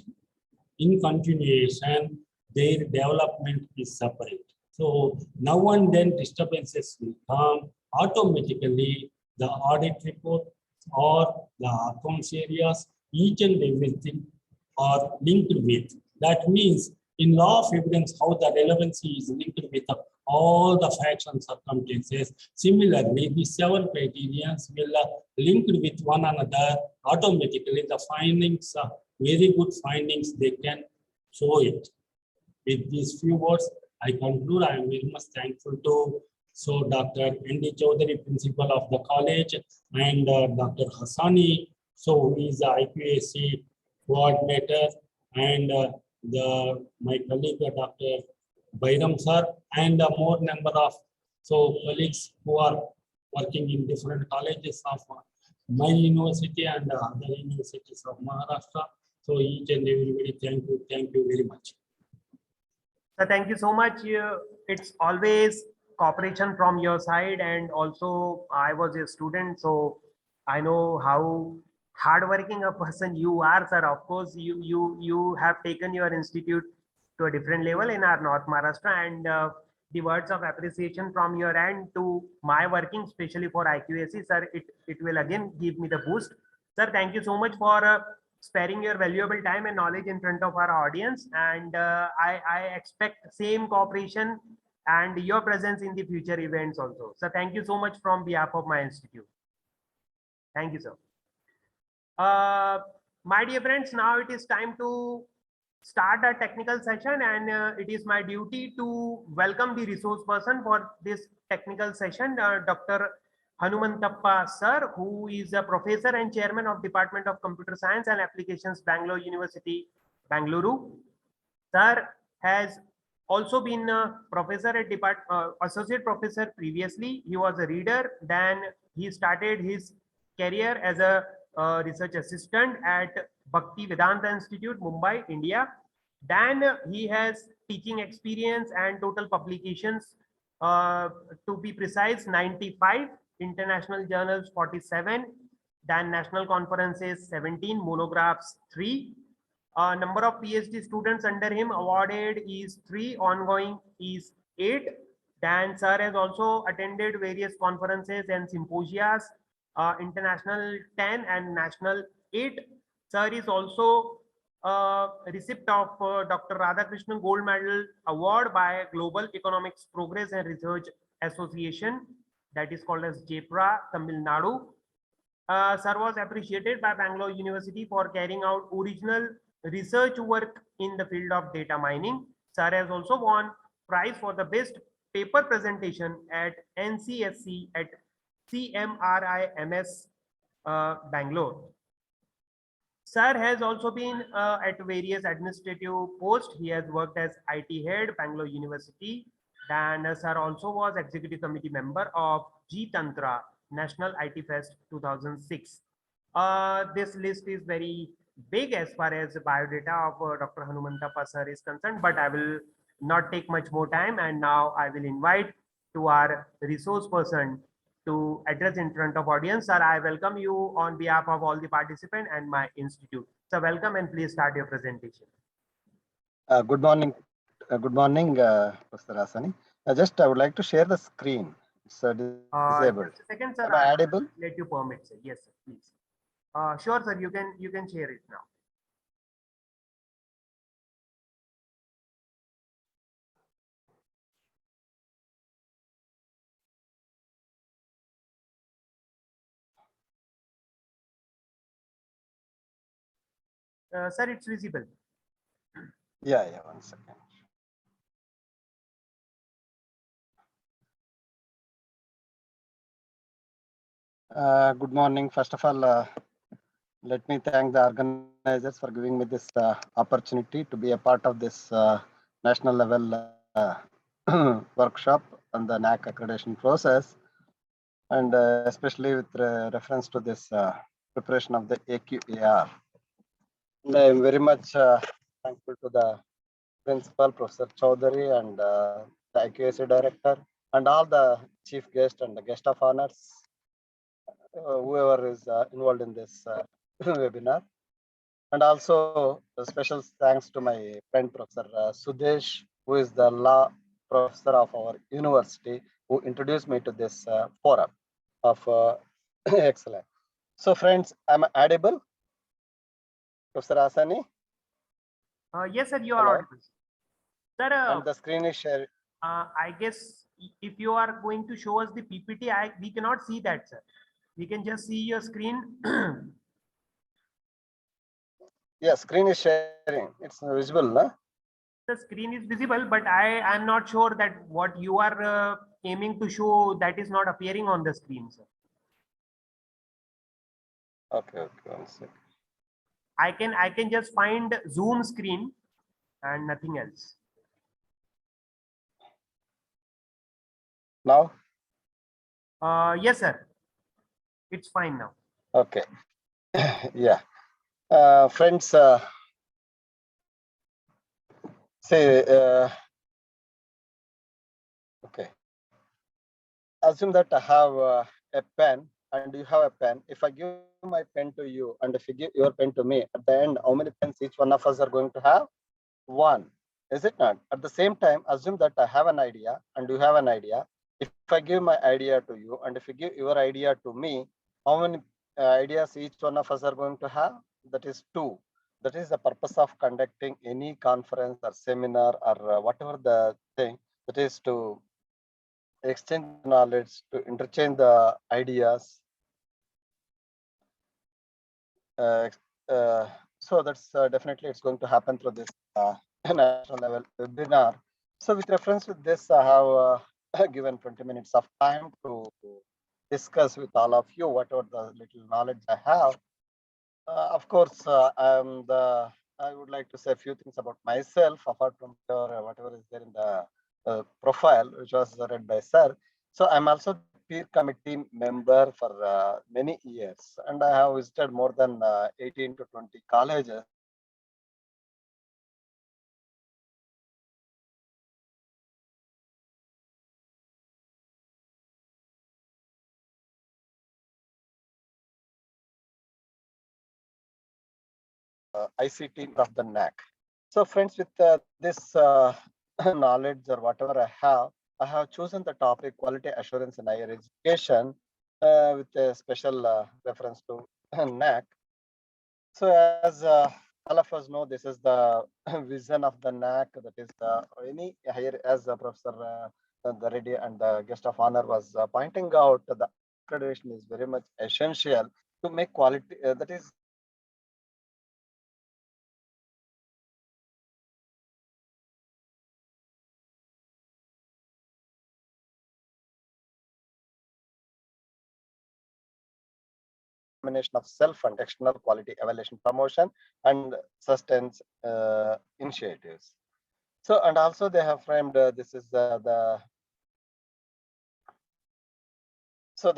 in continuation, their development is separate. So now and then disturbances will come automatically. The audit report or the accounts areas, each and everything are linked with. That means in law of evidence, how the relevancy is linked with all the facts and circumstances. Similarly, the 7 criterions will linked with one another automatically. The findings, very good findings, they can show it. With these few words, I conclude. I am very much thankful to Dr. N.D. Chaudhary, principal of the college, and Dr. Hassani, who is the IQAC coordinator, and my colleague Dr. Bairam sir, and more number of colleagues who are working in different colleges of my university and other universities of Maharashtra. So each and everybody, thank you very much. So thank you so much. It's always cooperation from your side, and also I was a student, so I know how hardworking a person you are, sir. Of course, you have taken your institute to a different level in our North Maharashtra, and the words of appreciation from your end to my working, especially for IQAC, sir, it will again give me the boost. Sir, thank you so much for sparing your valuable time and knowledge in front of our audience, and I expect same cooperation and your presence in the future events also. So thank you so much from behalf of my institute. Thank you, sir. My dear friends, now it is time to start a technical session, and it is my duty to welcome the resource person for this technical session, Dr. Hanumantappa sir, who is a professor and chairman of Department of Computer Science and Applications, Bangalore University, Bangalore. Sir has also been a professor at associate professor previously. He was a reader. Then he started his career as a research assistant at Bhakti Vedanta Institute, Mumbai, India. Then he has teaching experience and total publications, to be precise, 95, international journals 47, then national conferences 17, monographs 3. Number of PhD students under him awarded is 3, ongoing is 8. Dan sir has also attended various conferences and symposias, international 10 and national 8. Sir is also recipient of Dr. Radhakrishnan Gold Medal Award by Global Economics Progress and Research Association, that is called as JEPRA, Tamil Nadu. Sir was appreciated by Bangalore University for carrying out original research work in the field of data mining. Sir has also won prize for the best paper presentation at NCSC at CMRIMS Bangalore. Sir has also been at various administrative posts. He has worked as IT head, Bangalore University. Then sir also was executive committee member of G Tantra National IT Fest 2006. This list is very big as far as biodata of Dr. Hanumantappa sir is concerned, but I will not take much more time, and now I will invite to our resource person to address in front of audience. Sir, I welcome you on behalf of all the participants and my institute. So welcome, and please start your presentation. Good morning, Professor Hassani. I would like to share the screen. It's disabled. Just a second, sir. Am I audible? Let you permit, sir. Yes, sir, please. Sure, sir. You can share it now. Sir, it's visible. Yeah, 1 second. Good morning. First of all, let me thank the organizers for giving me this opportunity to be a part of this national level workshop on the NAAC accreditation process. and especially with reference to this preparation of the AQAR. And I am very much thankful to the principal, Professor Chaudhary, and the IQAC director, and all the chief guests and the guest of honors, whoever is involved in this webinar. And also a special thanks to my friend, Professor Sudesh, who is the law professor of our university, who introduced me to this forum of excellence. So friends, am I audible? Professor Asani? Yes, sir, you are Hello. audible. Sir, And the screen is shared. I guess if you are going to show us the PPT, we cannot see that, sir. We can just see your screen. Yeah, screen is sharing. It's visible, no? The screen is visible, but I am not sure that what you are aiming to show, that is not appearing on the screen, sir. Okay, 1 second. I can just find Zoom screen and nothing else. Now? Yes, sir. It's fine now. Okay. Yeah. Friends, say, okay. Assume that I have a pen and you have a pen. If I give my pen to you and if you give your pen to me, at the end, how many pens each one of us are going to have? One. Is it not? At the same time, assume that I have an idea and you have an idea. If I give my idea to you and if you give your idea to me, how many ideas each one of us are going to have? That is two. That is the purpose of conducting any conference or seminar or whatever the thing, that is to exchange knowledge, to interchange the ideas. Uh, uh, so that's definitely it's going to happen through this national level webinar. So with reference to this, I have given 20 minutes of time to discuss with all of you whatever the little knowledge I have. Of course, I would like to say a few things about myself apart from whatever is there in the profile, which was read by sir. So I'm also the peer committee member for many years, and I have visited more than 18 to 20 colleges. ICT of the NAAC. So friends, with this knowledge or whatever I have chosen the topic quality assurance in higher education with a special reference to NAAC. So as all of us know, this is the vision of the NAAC, that is any higher, as Professor the Reddy and the guest of honor was pointing out, the accreditation is very much essential to make quality, that is combination of self and external quality evaluation, promotion, and sustains initiatives. So, and also they have framed this is the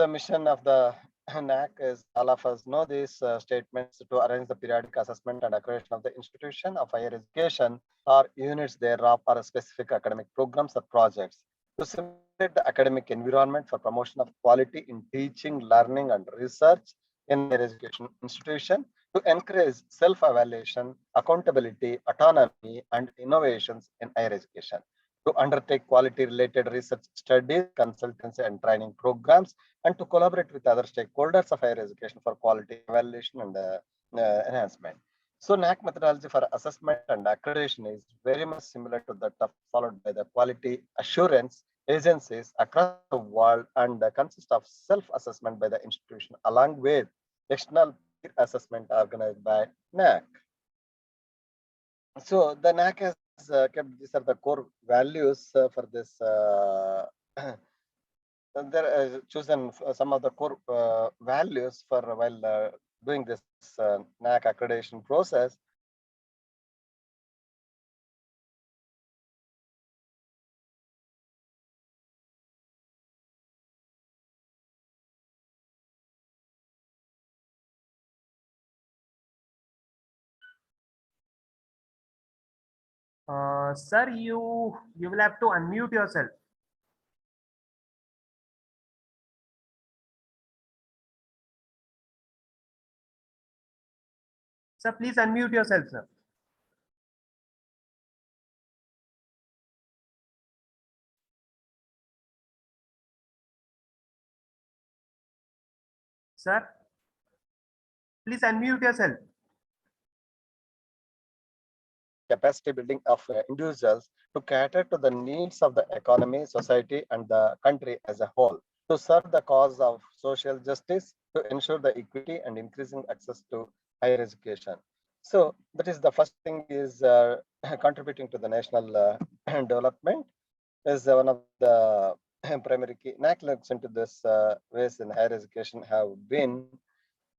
mission of the NAAC is, all of us know these statements, to arrange the periodic assessment and accreditation of the institution of higher education or units thereof or specific academic programs or projects, to simulate the academic environment for promotion of quality in teaching, learning, and research in higher education institution, to encourage self-evaluation, accountability, autonomy, and innovations in higher education, to undertake quality-related research studies, consultancy, and training programs, and to collaborate with other stakeholders of higher education for quality evaluation and enhancement. So NAAC methodology for assessment and accreditation is very much similar to that of followed by the quality assurance agencies across the world, and consists of self-assessment by the institution along with external peer assessment organized by NAAC. So the NAAC has kept, these are the core values for this. And there chosen some of the core values for while doing this NAAC accreditation process. Sir, you will have to unmute yourself. Sir, please unmute yourself, sir. Sir, please unmute yourself. Capacity building of individuals to cater to the needs of the economy, society, and the country as a whole, to serve the cause of social justice, to ensure the equity and increasing access to higher education. So that is the first thing is contributing to the national development is one of the primary key. NAAC looks into this ways in higher education have been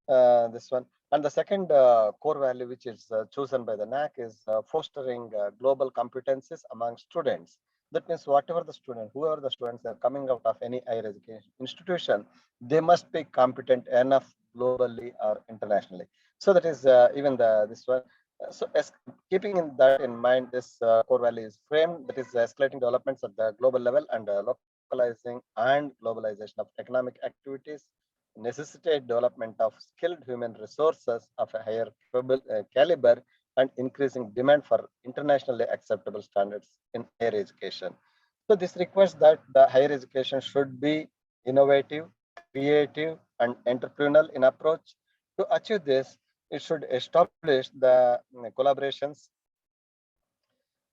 this one. And the second core value, which is chosen by the NAAC, is fostering global competencies among students. That means whatever the student, whoever the students are coming out of any higher education institution, they must be competent enough globally or internationally. So that is even this one. So as keeping in that in mind, this core value is framed that is escalating developments at the global level and localizing and globalization of economic activities necessitate development of skilled human resources of a higher caliber and increasing demand for internationally acceptable standards in higher education. So this requires that the higher education should be innovative, creative, and entrepreneurial in approach. To achieve this, it should establish the collaboration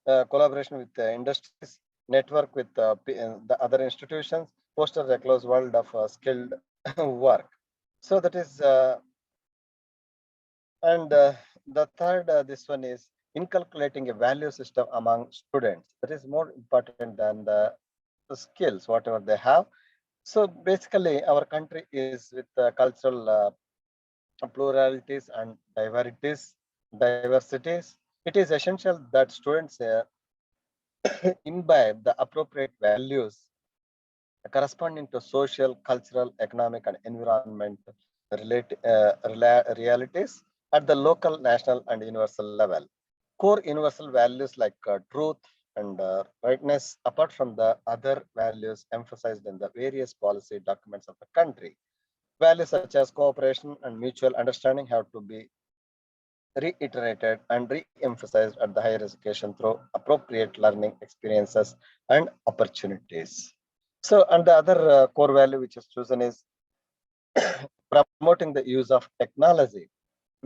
with the industries, network with the other institutions, foster a close world of skilled work. So that is, and the third, this one is inculcating a value system among students. That is more important than the skills, whatever they have. So basically, our country is with cultural pluralities and diversities. It is essential that students imbibe the appropriate values corresponding to social, cultural, economic, and environment realities at the local, national, and universal level. Core universal values like truth and rightness, apart from the other values emphasized in the various policy documents of the country. Values such as cooperation and mutual understanding have to be reiterated and re-emphasized at the higher education through appropriate learning experiences and opportunities. So, and the other core value which is chosen is promoting the use of technology.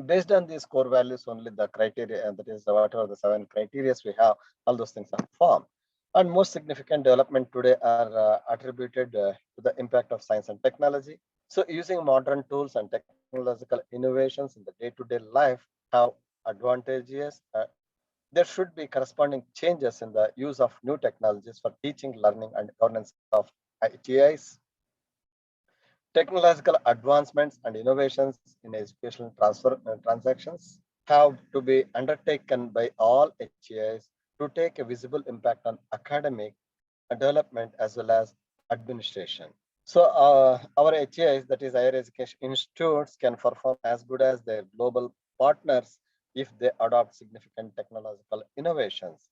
Based on these core values, only the criteria, and that is whatever the 7 criteria we have, all those things are formed. And most significant development today are attributed to the impact of science and technology. So using modern tools and technological innovations in the day-to-day life have advantages. There should be corresponding changes in the use of new technologies for teaching, learning, and governance of ITIs. Technological advancements and innovations in educational transactions have to be undertaken by all HEIs to take a visible impact on academic development as well as administration. So our HEIs, that is higher education institutes, can perform as good as their global partners if they adopt significant technological innovations.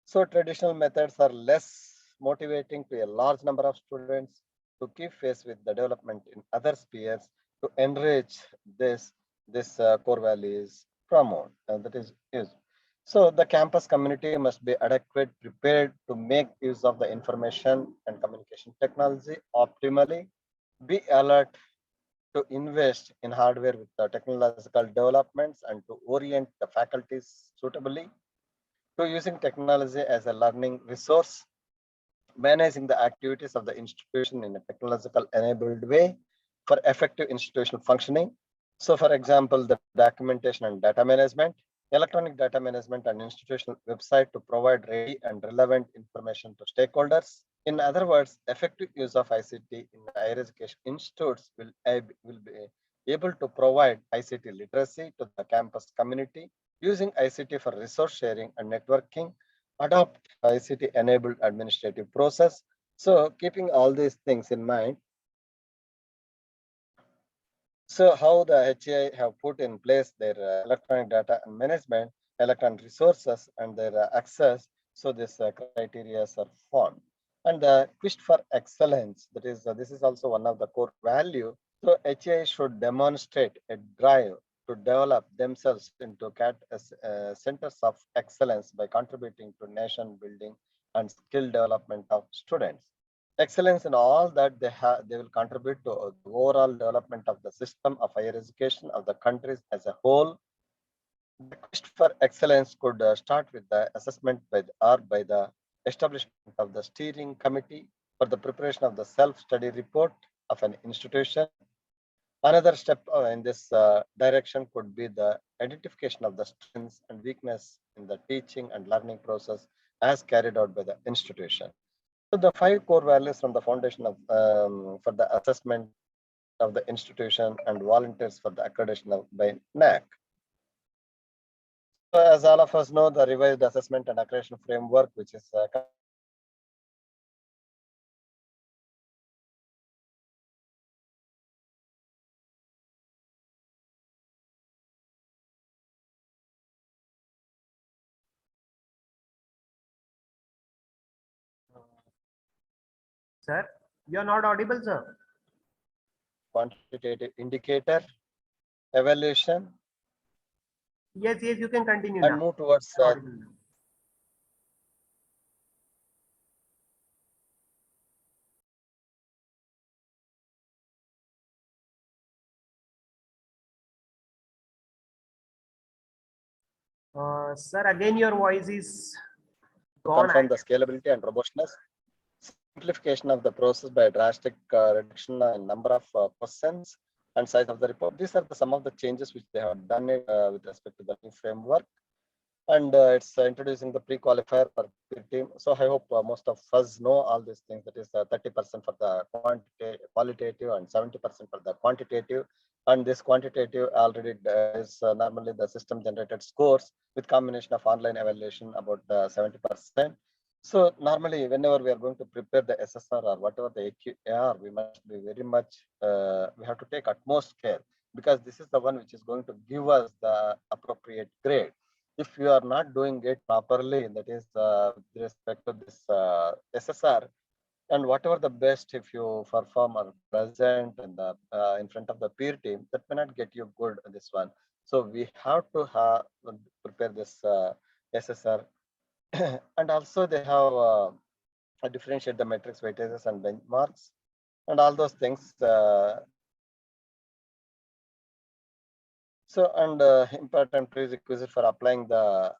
So traditional methods are less motivating to a large number of students to keep pace with the development in other spheres to enrich this core values promote, and that is used. So the campus community must be adequate prepared to make use of the information and communication technology optimally, be alert to invest in hardware with the technological developments and to orient the faculties suitably to using technology as a learning resource, managing the activities of the institution in a technological enabled way for effective institutional functioning. So for example, the documentation and data management, electronic data management and institutional website to provide ready and relevant information to stakeholders. In other words, effective use of ICT in higher education institutes will be able to provide ICT literacy to the campus community using ICT for resource sharing and networking, adopt ICT enabled administrative process. So keeping all these things in mind, so how the HAI have put in place their electronic data and management. electronic resources and their access. So this criteria are formed. And the quest for excellence, that is, this is also one of the core value. So HAI should demonstrate a drive to develop themselves into centers of excellence by contributing to nation building and skill development of students. Excellence in all that they will contribute to the overall development of the system of higher education of the countries as a whole. The quest for excellence could start with the assessment by the establishment of the steering committee for the preparation of the self-study report of an institution. Another step in this direction could be the identification of the strengths and weakness in the teaching and learning process as carried out by the institution. So the 5 core values from the foundation of for the assessment of the institution and volunteers for the accreditation by NAAC. So as all of us know, the revised assessment and accreditation framework, which is Sir, you are not audible, sir. quantitative indicator, evaluation, Yes, you can continue and now. move towards You are audible now. Sir, again your voice is to gone. confirm the scalability and robustness, simplification of the process by a drastic reduction in number of questions and size of the report. These are some of the changes which they have done it with respect to the new framework. And it's introducing the pre-qualifier for the team. So I hope most of us know all these things. That is 30% for the qualitative and 70% for the quantitative. And this quantitative already is normally the system generated scores with combination of online evaluation about 70%. So normally whenever we are going to prepare the SSR or whatever the AQAR, we must be very much, we have to take utmost care, because this is the one which is going to give us the appropriate grade. If you are not doing it properly, that is with respect to this SSR, and whatever the best, if you perform or present in the in front of the peer team, that may not get you good in this one. So we have to prepare this SSR, and also they have differentiate the metrics, weightages, and benchmarks, and all those things. So, and important prerequisite for applying the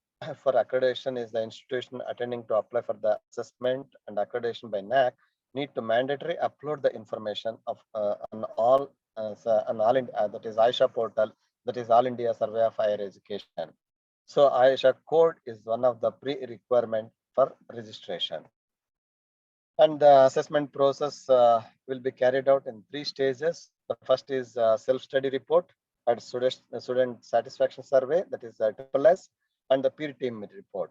for accreditation is the institution attending to apply for the assessment and accreditation by NAAC need to mandatory upload the information of on all that is Aisha portal, that is All India Survey of Higher Education. So Aisha code is one of the pre-requirement for registration. And the assessment process will be carried out in 3 stages. The first is self-study report and student satisfaction survey, that is SSS, and the peer team report.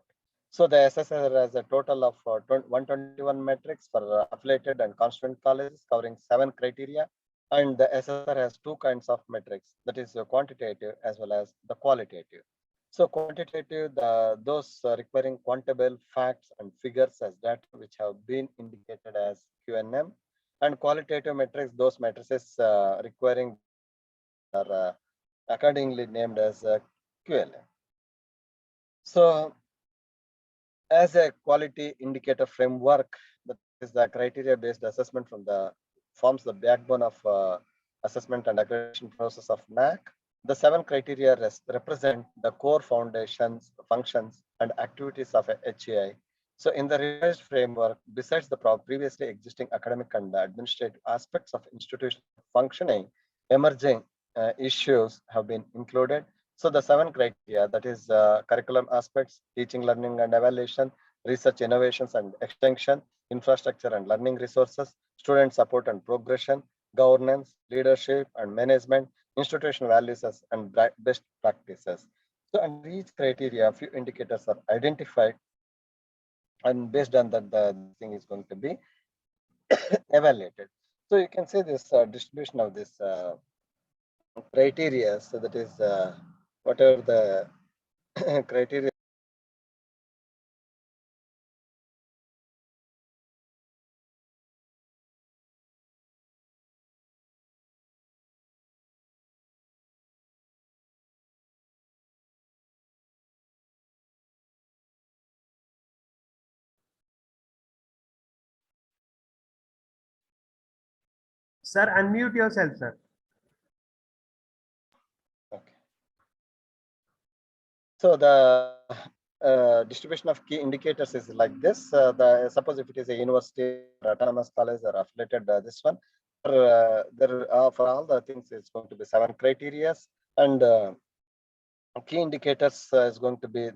So the assessor has a total of 121 metrics for affiliated and constituent colleges covering 7 criteria. And the assessor has 2 kinds of metrics, that is quantitative as well as the qualitative. So quantitative, those requiring quantable facts and figures as data which have been indicated as QNM, and qualitative metrics, those matrices requiring are accordingly named as QLM. So as a quality indicator framework, that is the criteria-based assessment from the forms the backbone of assessment and accreditation process of NAAC. The 7 criteria represent the core foundations, functions, and activities of a HAI. So in the revised framework, besides the previously existing academic and administrative aspects of institutional functioning, emerging issues have been included. So the 7 criteria, that is curriculum aspects, teaching, learning, and evaluation, research, innovations, and extension, infrastructure and learning resources, student support and progression, governance, leadership, and management, institutional values and best practices. So under each criteria, a few indicators are identified, and based on that, the thing is going to be evaluated. So you can see this distribution of this criteria. So that is whatever the criteria. Sir, unmute yourself, sir. Okay. So the distribution of key indicators is like this. Suppose if it is a university or autonomous college or affiliated, this one, for all the things, it's going to be 7 criteria, and key indicators is going to be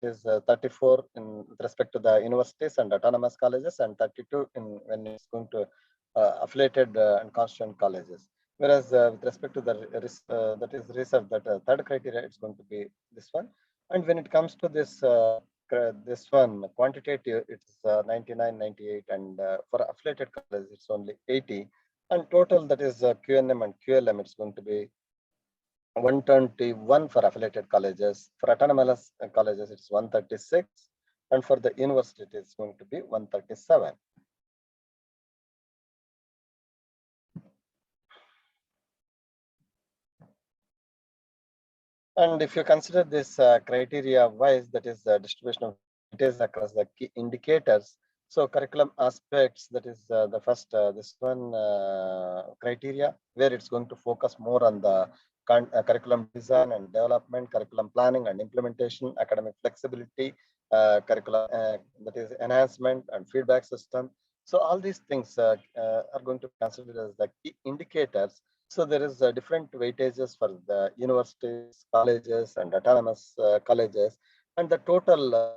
34 in with respect to the universities and autonomous colleges, and 32 in when it's going to affiliated and constituent colleges. Whereas with respect to the that is reserved, that third criteria, it's going to be this one. And when it comes to this one quantitative, it's 99, 98, and for affiliated colleges, it's only 80. And total, that is QNM and QLM, it's going to be 121 for affiliated colleges. For autonomous colleges, it's 136. And for the university, it's going to be 137. And if you consider this criteria wise, that is the distribution of it is across the key indicators. So curriculum aspects, that is the first, this one criteria, where it's going to focus more on the curriculum design and development, curriculum planning and implementation, academic flexibility, curriculum that is enhancement and feedback system. So all these things are going to be considered as the key indicators. So there is different weightages for the universities, colleges, and autonomous colleges, and the total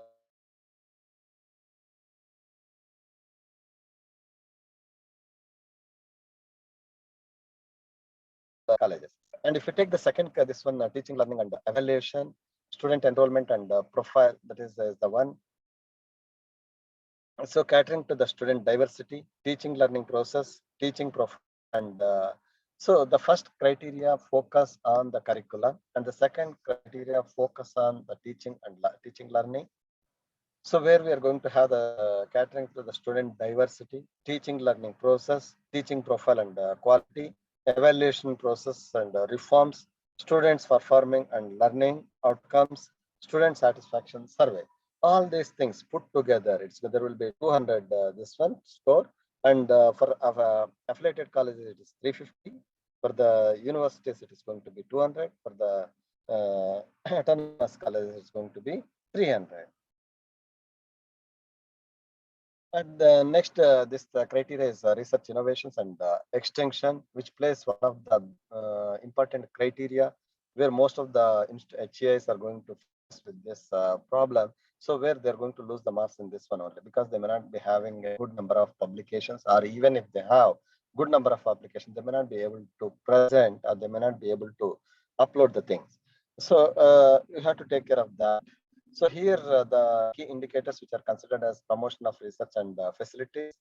colleges. And if you take the second, this one, teaching, learning, and evaluation, student enrollment and profile, that is the one. So catering to the student diversity, teaching, learning process, teaching profile, and so the first criteria focus on the curriculum, and the second criteria focus on the teaching and teaching learning. So where we are going to have the catering to the student diversity, teaching learning process, teaching profile and quality, evaluation process and reforms, students performing and learning outcomes, student satisfaction survey. All these things put together, there will be 200 this one score, and for affiliated colleges it is 350. For the universities it is going to be 200. For the autonomous colleges it's going to be 300. And next, this criteria is research innovations and extension, which plays one of the important criteria where most of the HEIs are going to face with this problem. So where they're going to lose the marks in this one only, because they may not be having a good number of publications, or even if they have good number of applications, they may not be able to present, or they may not be able to upload the things. So you have to take care of that. So here the key indicators which are considered as promotion of research and facilities,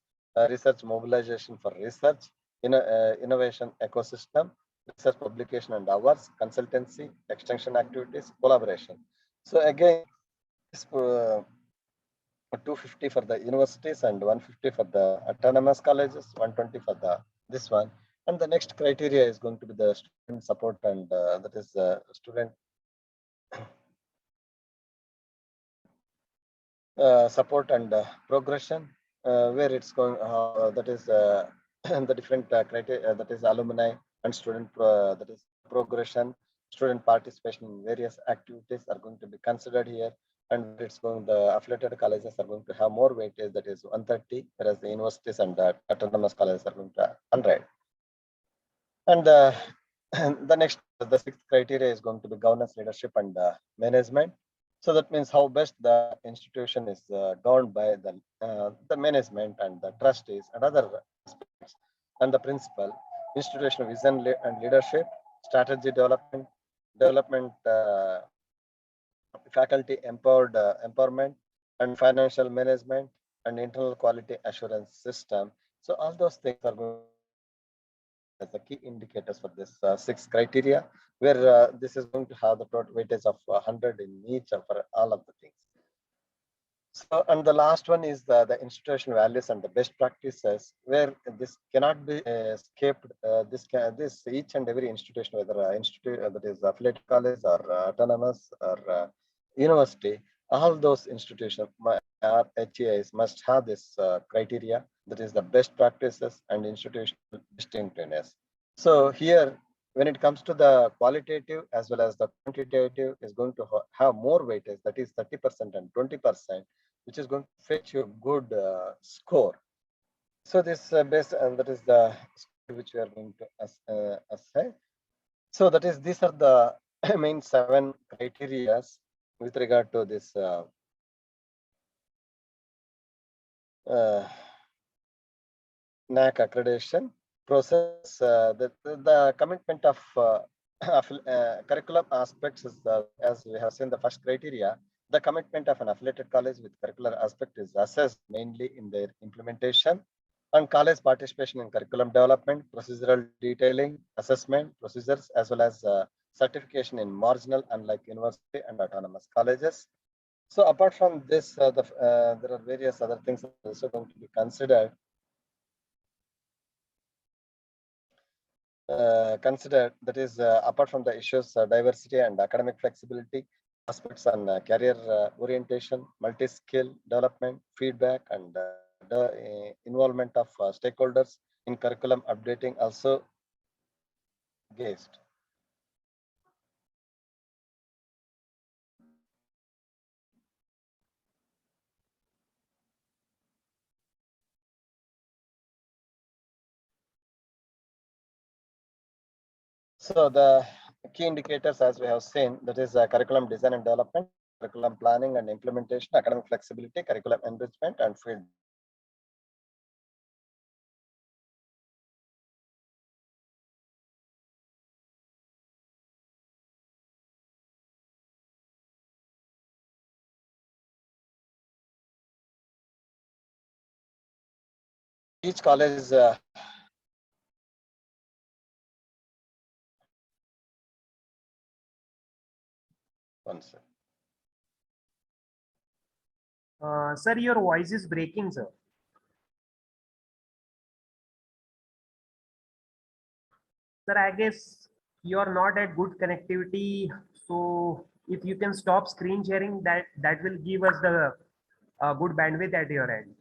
research mobilization for research, innovation ecosystem, research publication and hours, consultancy, extension activities, collaboration. So again, 250 for the universities and 150 for the autonomous colleges, 120 for the this one. And the next criteria is going to be the student support, and that is student support and progression, where it's going, that is the different criteria, that is alumni and student, that is progression, student participation in various activities are going to be considered here. And it's going, the affiliated colleges are going to have more weightage, that is 130, whereas the universities and autonomous colleges are going to have 100. And the next, the sixth criteria is going to be governance, leadership, and management. So that means how best the institution is governed by the management and the trustees and other aspects, and the principal, institutional vision and leadership, strategy development, faculty empowerment, and financial management, and internal quality assurance system. So all those things are going as the key indicators for this 6 criteria. where this is going to have the total weightage of 100 in each for all of the things. So, and the last one is the institutional values and the best practices, where this cannot be escaped. This each and every institution, whether institute that is affiliated college or autonomous or university, all those institutions or HEIs must have this criteria, that is the best practices and institutional distinctiveness. So here, when it comes to the qualitative as well as the quantitative, is going to have more weightage, that is 30% and 20%, which is going to fetch you a good score. So this base, and that is the score which we are going to assess. So that is, these are the main 7 criteria with regard to this NAAC accreditation process. The commitment of curriculum aspects is, as we have seen the first criteria, the commitment of an affiliated college with curricular aspect is assessed mainly in their implementation and college participation in curriculum development, procedural detailing, assessment, procedures, as well as certification in marginal, unlike university and autonomous colleges. So apart from this, there are various other things also going to be considered. That is, apart from the issues diversity and academic flexibility, aspects on career orientation, multi-skill development, feedback, and the involvement of stakeholders in curriculum updating also gauged. So the key indicators, as we have seen, that is curriculum design and development, curriculum planning and implementation, academic flexibility, curriculum enrichment, and feedback. Each college is one second. Sir, your voice is breaking, sir. Sir, I guess you are not at good connectivity. So if you can stop screen sharing, that will give us the good bandwidth at your end.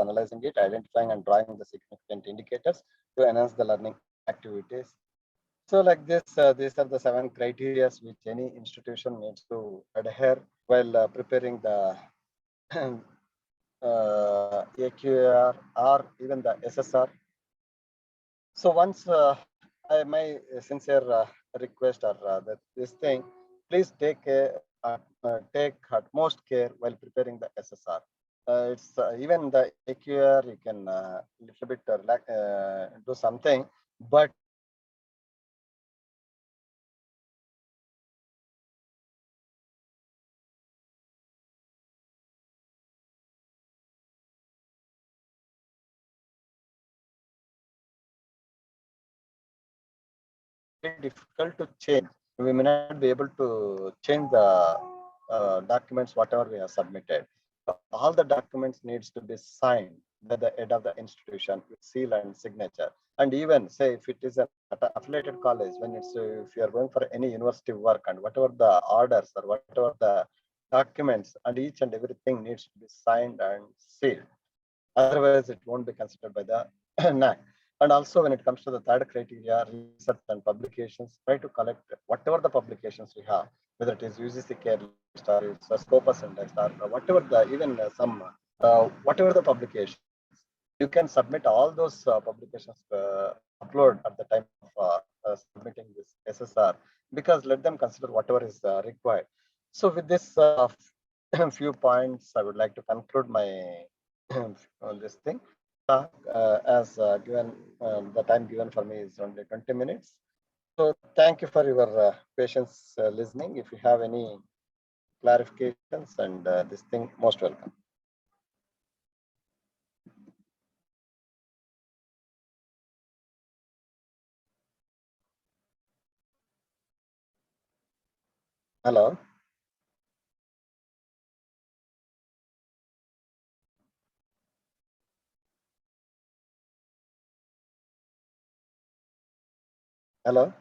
Analyzing it, identifying and drawing the significant indicators to enhance the learning activities. So like this, these are the 7 criteria which any institution needs to adhere while preparing the AQAR or even the SSR. So once my sincere request or that this thing, please take utmost care while preparing the SSR. It's even the AQR, you can little bit do something, but very difficult to change. We may not be able to change the documents whatever we have submitted. All the documents needs to be signed by the head of the institution with seal and signature. And even say if it is an affiliated college, when it's if you are going for any university work and whatever the orders or whatever the documents and each and everything needs to be signed and sealed. Otherwise, it won't be considered by the NAAC. And also, when it comes to the third criteria, research and publications, try to collect whatever the publications we have, whether it is UGC care list or it's a Scopus index or whatever the even some whatever the publication, you can submit all those publications upload at the time of submitting this SSR, because let them consider whatever is required. So with this few points, I would like to conclude my on this thing. As given, the time given for me is only 20 minutes. So thank you for your patience listening. If you have any clarifications and this thing, most welcome. Hello. Hello.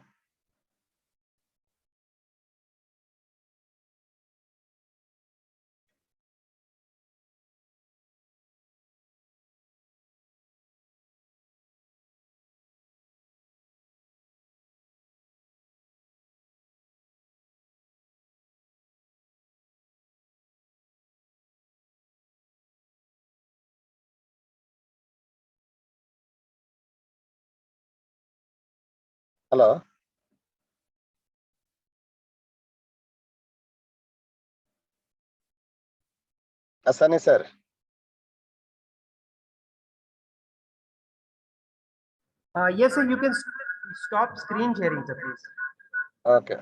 Hello. Asani sir. Yes, sir, you can stop screen sharing, sir, please. Okay.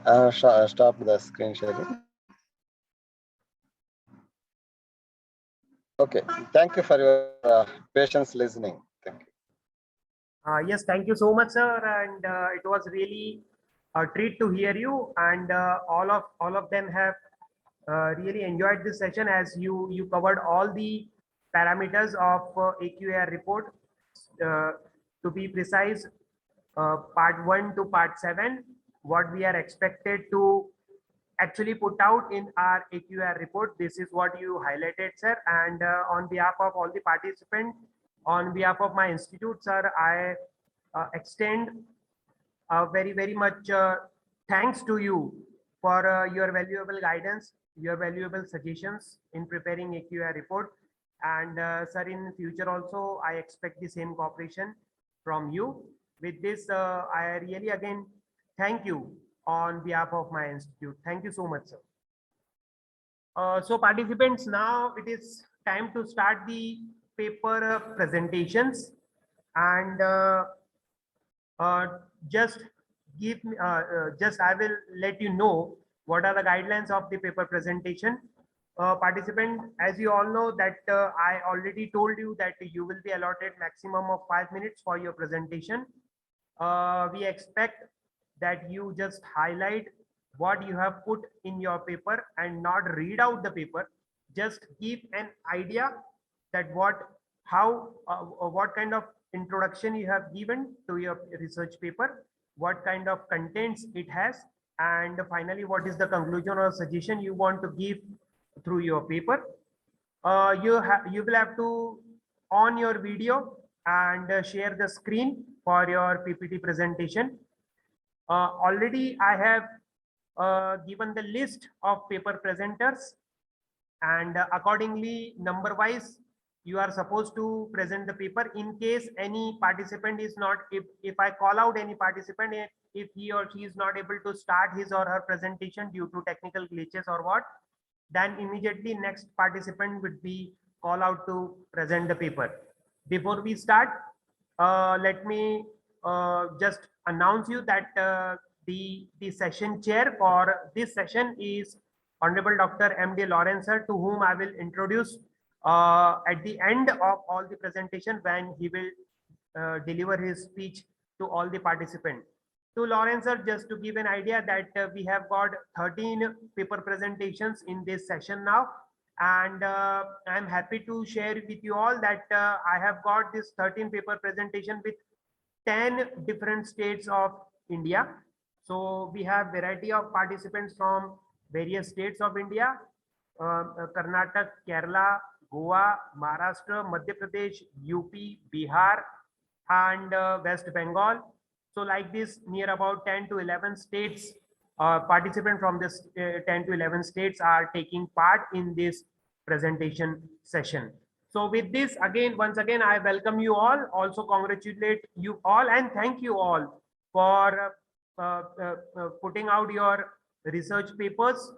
Stop the screen sharing. Okay. Thank you for your patience listening. Thank you. Yes, thank you so much, sir. And it was really a treat to hear you. And all of them have really enjoyed this session as you covered all the parameters of AQAR report. Uh, to be precise, part 1 to part 7, what we are expected to actually put out in our AQR report. This is what you highlighted, sir. And on behalf of all the participants, on behalf of my institute, sir, I extend very much thanks to you for your valuable guidance, your valuable suggestions in preparing AQR report. And sir, in future also, I expect the same cooperation from you. With this, I really again thank you on behalf of my institute. Thank you so much, sir. So participants, now it is time to start the paper presentations. And uh, just just I will let you know what are the guidelines of the paper presentation. Participant, as you all know that I already told you that you will be allotted maximum of 5 minutes for your presentation. We expect that you just highlight what you have put in your paper and not read out the paper. Just give an idea that what kind of introduction you have given to your research paper, what kind of contents it has, and finally what is the conclusion or suggestion you want to give through your paper. You will have to on your video and share the screen for your PPT presentation. Already I have given the list of paper presenters, and accordingly number wise you are supposed to present the paper. In case any participant is not, if I call out any participant, if he or she is not able to start his or her presentation due to technical glitches or what, then immediately next participant would be call out to present the paper. Before we start, let me just announce you that the session chair for this session is Honorable Dr. M.D. Lawrence, sir, to whom I will introduce at the end of all the presentation when he will deliver his speech to all the participants. To Lawrence, sir, just to give an idea that we have got 13 paper presentations in this session now. And I'm happy to share with you all that I have got this 13 paper presentation with 10 different states of India. So we have variety of participants from various states of India, Karnataka, Kerala, Goa, Maharashtra, Madhya Pradesh, UP, Bihar, and West Bengal. So like this, near about 10 to 11 states, participants from this 10 to 11 states are taking part in this presentation session. So with this, again, once again, I welcome you all, also congratulate you all, and thank you all for putting out your research papers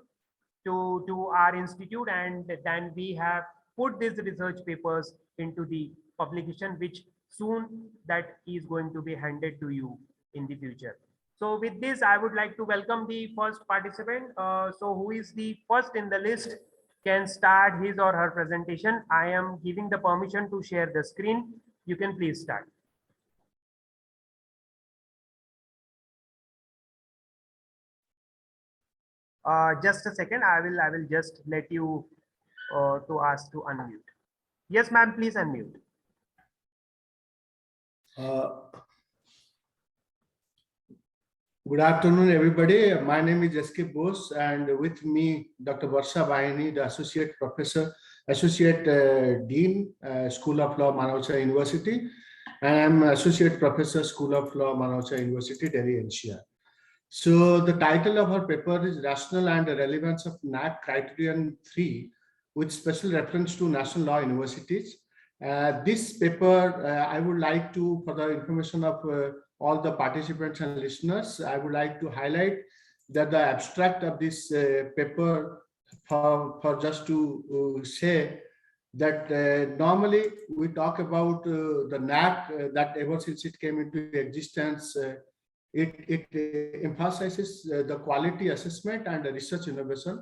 to our institute, and then we have put these research papers into the publication, which soon that is going to be handed to you in the future. So with this, I would like to welcome the first participant. So who is the first in the list can start his or her presentation. I am giving the permission to share the screen. You can please start. Just a second. I will just let you to ask to unmute. Yes, ma'am. Please unmute. Good afternoon, everybody. My name is S.K. Bose, and with me, Dr. Varsha Bahini, the Associate Dean, School of Law, Manavcha University, and I'm Associate Professor, School of Law, Manavcha University, Delhi, NCR. So the title of our paper is Rationale and Relevance of NAAC Criterion 3, with special reference to national law universities. This paper, I would like to, for the information of all the participants and listeners, I would like to highlight that the abstract of this paper, for just to say that normally we talk about the NAAC that ever since it came into existence, it emphasizes the quality assessment and the research innovation.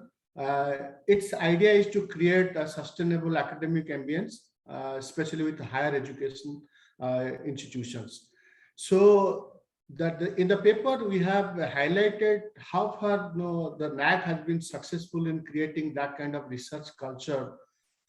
Its idea is to create a sustainable academic ambience, especially with higher education institutions. So that in the paper we have highlighted how far the NAAC has been successful in creating that kind of research culture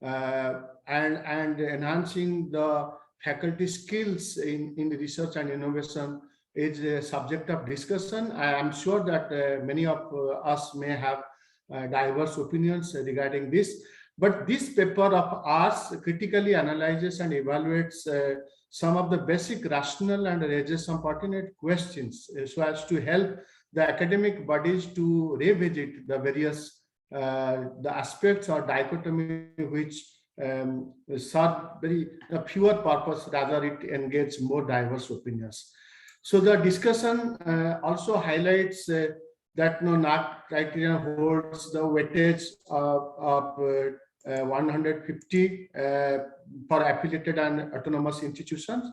and enhancing the faculty skills in research and innovation is a subject of discussion. I am sure that many of us may have diverse opinions regarding this, but this paper of ours critically analyzes and evaluates some of the basic rationale and raises some pertinent questions so as to help the academic bodies to revisit the various the aspects or dichotomy which serve very fewer purpose, rather it engages more diverse opinions. So the discussion also highlights that NAAC criterion holds the weightage of 150 for affiliated and autonomous institutions,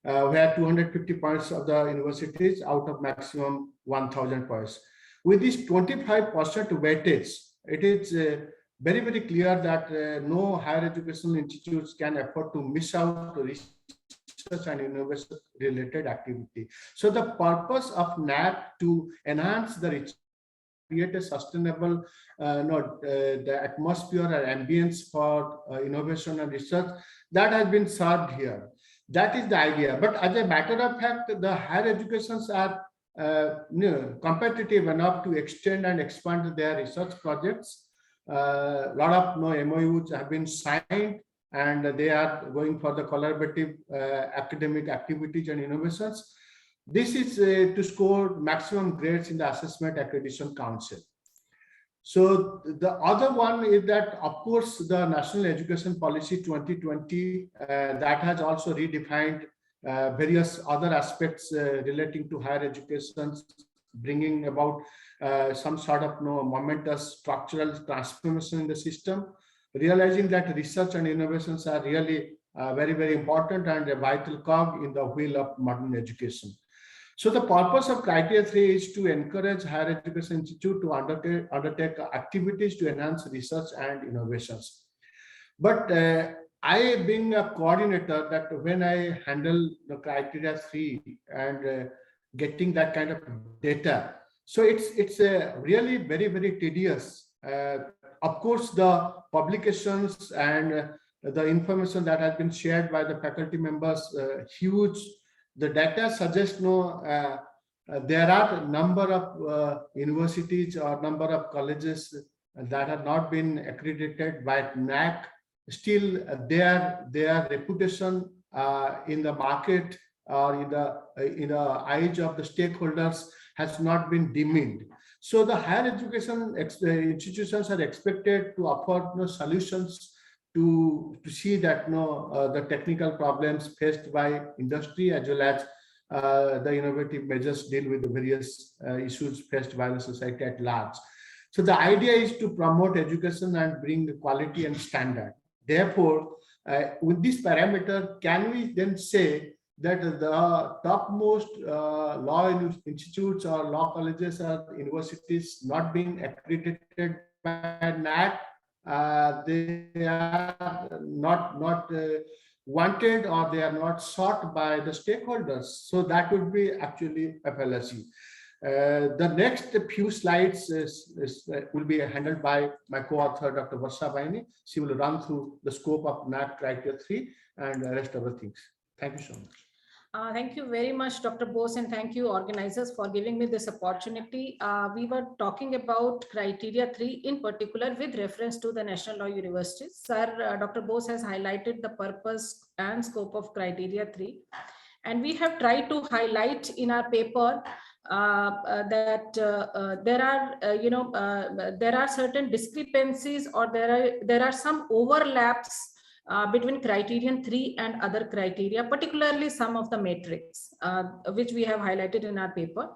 where 250 points of the universities out of maximum 1,000 points. With this 25% weightage, it is very, very clear that no higher educational institutes can afford to miss out research and innovation related activity. So the purpose of NAAC to enhance the research, create a sustainable the atmosphere or ambience for innovation and research, that has been served here. That is the idea. But as a matter of fact, the higher educations are competitive enough to extend and expand their research projects. A lot of MOUs have been signed, and they are going for the collaborative academic activities and innovations. This is to score maximum grades in the Assessment Accreditation Council. So the other one is that, of course, the National Education Policy 2020 that has also redefined various other aspects relating to higher education, bringing about some sort of momentous structural transformation in the system, realizing that research and innovations are really very, very important and a vital cog in the wheel of modern education. So the purpose of Criteria 3 is to encourage higher education institute to undertake activities to enhance research and innovations. But I, being a coordinator, that when I handle the Criteria 3 and getting that kind of data, so it's really very, very tedious. Of course, the publications and the information that has been shared by the faculty members, huge. The data suggests there are a number of universities or number of colleges that have not been accredited by NAAC. Still, their reputation in the market or in the eyes of the stakeholders has not been demeaned. So the higher education institutions are expected to offer solutions to see that the technical problems faced by industry as well as the innovative measures deal with the various issues faced by the society at large. So the idea is to promote education and bring the quality and standard. Therefore, with this parameter, can we then say that the topmost law institutes or law colleges or universities not being accredited by NAAC, they are not wanted or they are not sought by the stakeholders? So that would be actually a fallacy. The next few slides will be handled by my co-author, Dr. Varsha Baini. She will run through the scope of NAAC Criteria 3 and the rest of the things. Thank you so much. Thank you very much, Dr. Bose, and thank you organizers for giving me this opportunity. We were talking about criteria 3 in particular with reference to the National Law Universities. Sir, Dr. Bose has highlighted the purpose and scope of criteria 3. And we have tried to highlight in our paper that there are certain discrepancies, or there are some overlaps between criterion 3 and other criteria, particularly some of the metrics, which we have highlighted in our paper.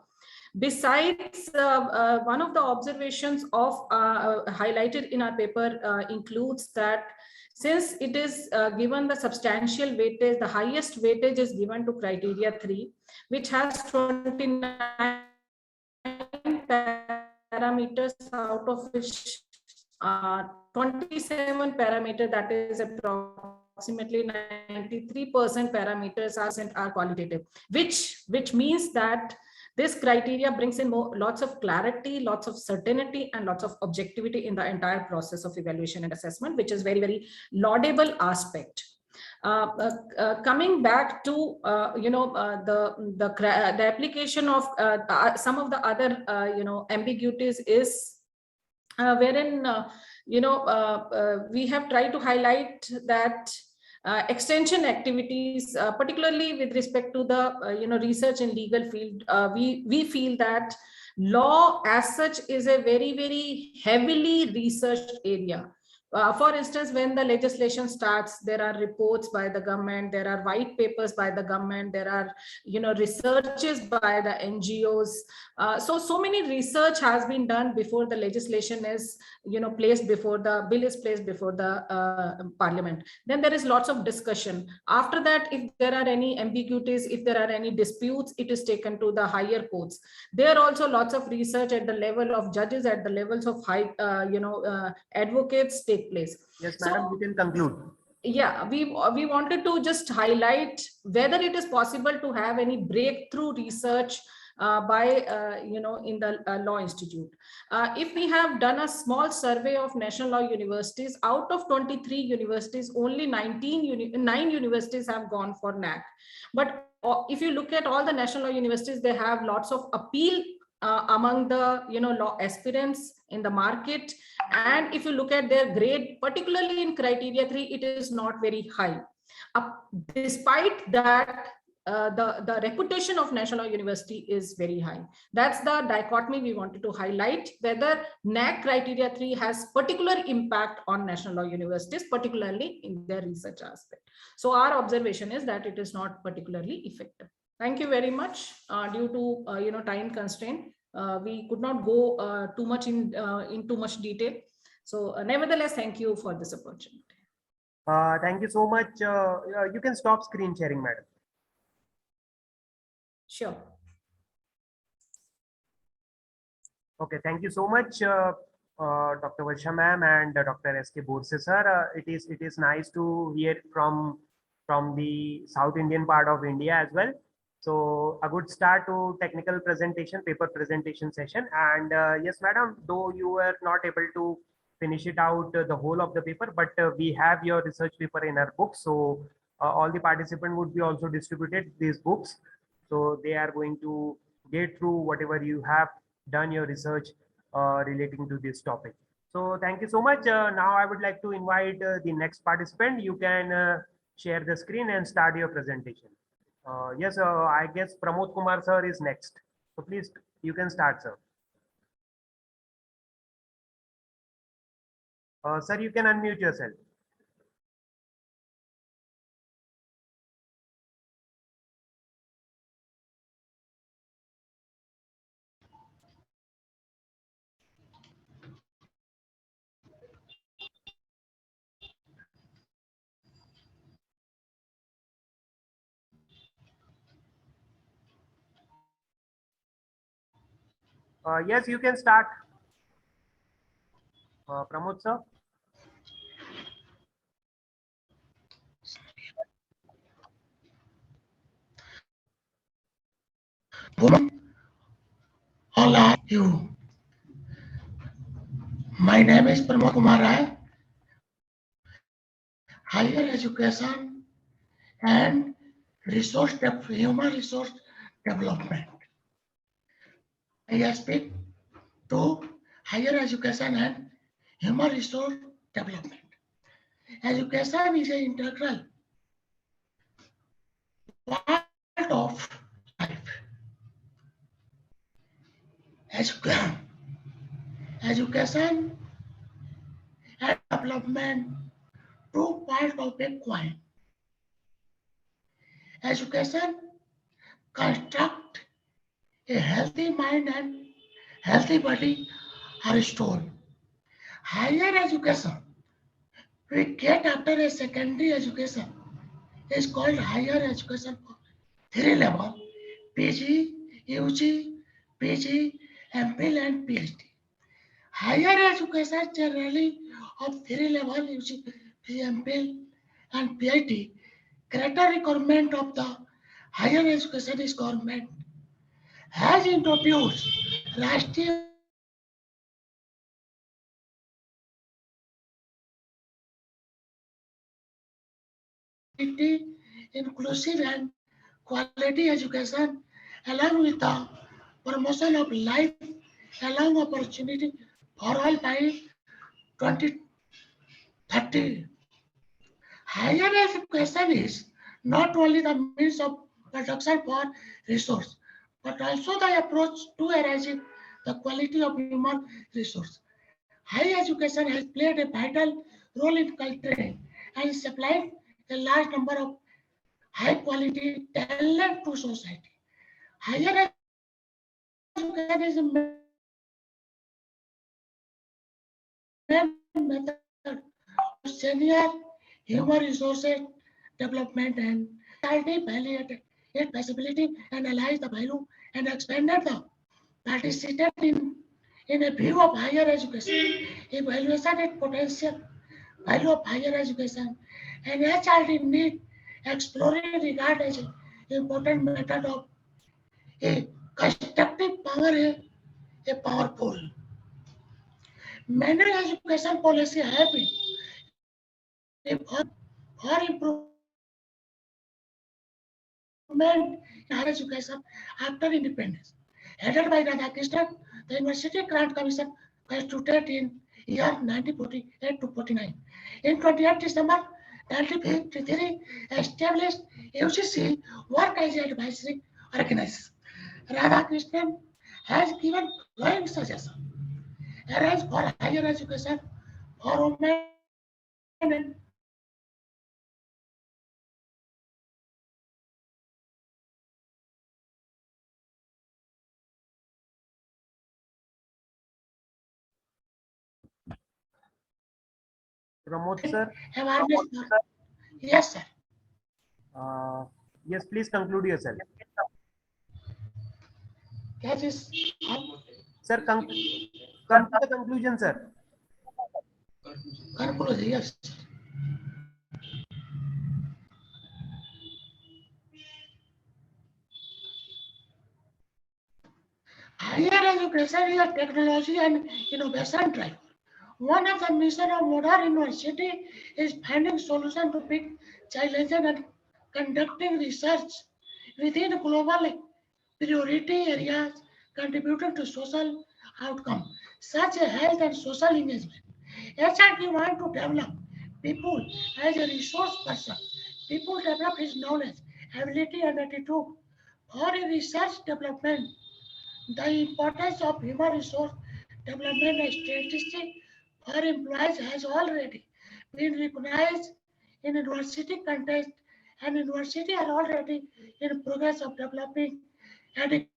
Besides, one of the observations of highlighted in our paper includes that since it is given the substantial weightage, the highest weightage is given to criteria 3, which has 29 parameters, out of which 27 parameters, that is approximately 93% parameters are qualitative, which means that this criteria brings in lots of clarity, lots of certainty, and lots of objectivity in the entire process of evaluation and assessment, which is very, very laudable aspect. Coming back to the application of some of the other ambiguities is wherein we have tried to highlight that extension activities, particularly with respect to the research in legal field, we feel that law as such is a very, very heavily researched area. For instance, when the legislation starts, there are reports by the government, there are white papers by the government, there are researches by the NGOs. So many research has been done before the legislation is placed before the bill is placed before the parliament. Then there is lots of discussion. After that, if there are any ambiguities, if there are any disputes, it is taken to the higher courts. There are also lots of research at the level of judges, at the levels of high advocates take place. Yes, madam, you can conclude. Yeah, we wanted to just highlight whether it is possible to have any breakthrough research in the Law Institute. If we have done a small survey of national law universities, out of 23 universities, only 9 universities have gone for NAAC. But if you look at all the national law universities, they have lots of appeal among the law aspirants in the market. And if you look at their grade, particularly in criteria 3, it is not very high. Despite that, the reputation of National Law University is very high. That's the dichotomy we wanted to highlight, whether NAAC criteria 3 has particular impact on National Law Universities, particularly in their research aspect. So our observation is that it is not particularly effective. Thank you very much. Due to time constraint, we could not go too much in too much detail. So nevertheless, thank you for this opportunity. Thank you so much. You can stop screen sharing, madam. Sure. Okay, thank you so much, Dr. Varsha ma'am and Dr. S.K. Borse sir. It is nice to hear from the South Indian part of India as well. So a good start to technical presentation, paper presentation session. And yes, madam, though you were not able to finish it out the whole of the paper, but we have your research paper in our books. So all the participants would be also distributed these books. So they are going to get through whatever you have done your research relating to this topic. So thank you so much. Now I would like to invite the next participant. You can share the screen and start your presentation. Yes, I guess Pramod Kumar sir is next. So please, you can start, sir. Sir, you can unmute yourself. Yes, you can start. Pramod sir. you. My name is Pramod Kumar Rai, Higher Education and Human Resource Development. I speak to higher education and human resource development. Education is an integral part of life. Education and development, two parts of a coin. Education construct a healthy mind and healthy body are stored. Higher education we get after a secondary education is called higher education for three level PG, UG, PG, MPhil and PhD. Higher education generally of three level UG, MPhil and PhD. Greater requirement of the higher education is government has introduced Rashtriya inclusive and quality education along with the promotion of life along opportunity for all by 2030. Higher education is not only the means of production for resource, but also the approach to arising the quality of human resource. Higher education has played a vital role in cultivating and supplying a large number of high quality talent to society. Higher education is a method of senior human resources development and society evaluated its feasibility, analyzed the value and expanded the participant in a view of higher education, evaluation and potential value of higher education, and HRD need exploring regard as an important method of a constructive power, a powerful. Many education policy have been for improvement in higher education after independence. Headed by Radhakrishnan, the University Grant Commission constituted in year 1948 to 49. In 28 December 1953, established UCC work as an advisory organization. Radhakrishnan has given flowing suggestions arise for higher education for women and Pramod sir, awareness. Yes, sir. uh, yes, please conclude yourself. That is Sir, come to the conclusion, sir. conclusion. Yes. Higher education is a technology and innovation drive. One of the mission of modern university is finding solution to big challenges and conducting research within global priority areas contributing to social outcome, such as health and social engagement. HRD want to develop people as a resource person. People develop his knowledge, ability, and attitude for a research development. The importance of human resource development and statistics for employees has already been recognized in university context, and universities are already in progress of developing adequate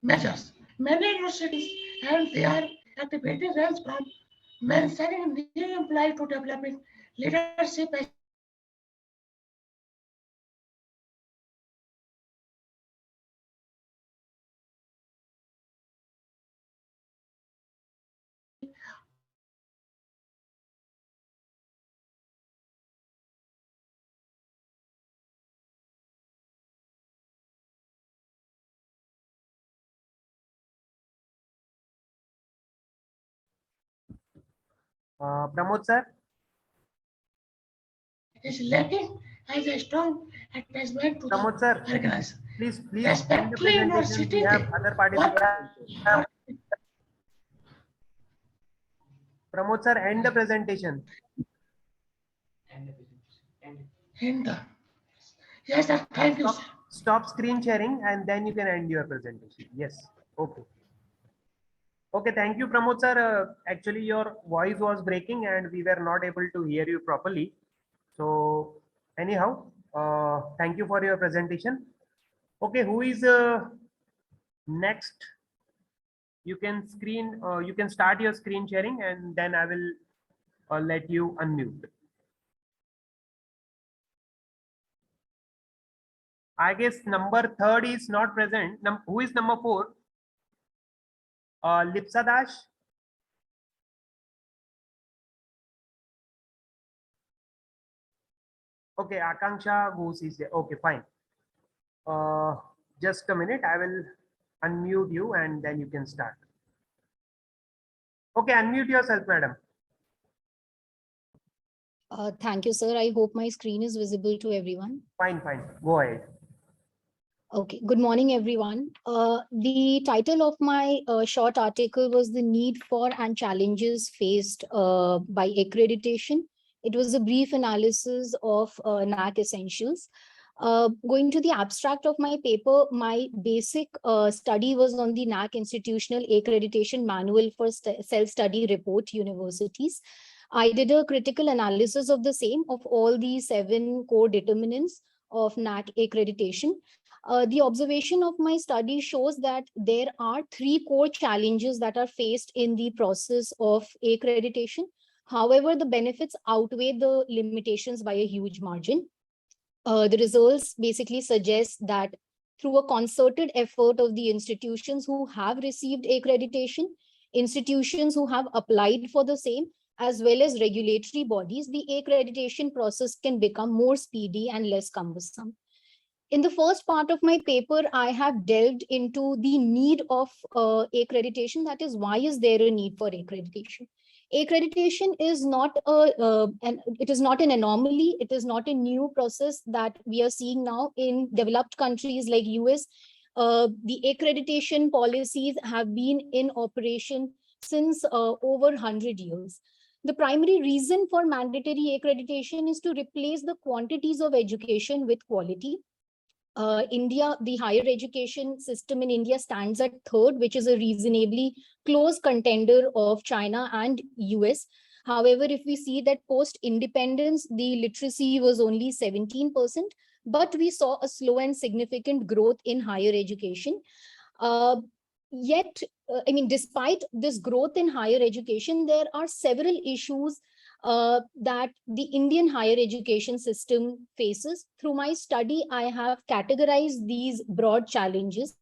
measures. Many universities and their activity range from mentoring new employees to developing leadership Pramod sir, Is lacking as a strong attachment to the Pramod sir, organization. please end the Respectfully, presentation. We University, have other what participants. Pramod sir, end the presentation. in the yes, sir. Thank you, sir. Stop screen sharing and then you can end your presentation. Yes. Okay. Okay. Thank you, Pramod sir. Actually, your voice was breaking and we were not able to hear you properly. So anyhow, thank you for your presentation. Okay. Who is next? You can you can start your screen sharing and then I will let you unmute. I guess number 3 is not present. Who is number 4? Lipsa Dash. Okay, Akanksha Ghosh is there. Okay, fine. Just a minute. I will unmute you and then you can start. Okay, unmute yourself, madam. Thank you, sir. I hope my screen is visible to everyone. Fine, fine. Go ahead. Okay, good morning, everyone. The title of my short article was The Need for and Challenges Faced by Accreditation. It was a brief analysis of NAAC essentials. Going to the abstract of my paper, my basic study was on the NAAC Institutional Accreditation Manual for Self-Study Report Universities. I did a critical analysis of the same of all the 7 core determinants of NAAC accreditation. The observation of my study shows that there are 3 core challenges that are faced in the process of accreditation. However, the benefits outweigh the limitations by a huge margin. The results basically suggest that through a concerted effort of the institutions who have received accreditation, institutions who have applied for the same, as well as regulatory bodies, the accreditation process can become more speedy and less cumbersome. In the first part of my paper, I have delved into the need of accreditation. That is, why is there a need for accreditation? Accreditation is not it is not an anomaly. It is not a new process that we are seeing now in developed countries like US. The accreditation policies have been in operation since over 100 years. The primary reason for mandatory accreditation is to replace the quantities of education with quality. India, the higher education system in India stands at 3rd, which is a reasonably close contender of China and US. However, if we see that post-independence, the literacy was only 17%, but we saw a slow and significant growth in higher education. Despite this growth in higher education, there are several issues that the Indian higher education system faces. Through my study, I have categorized these broad challenges.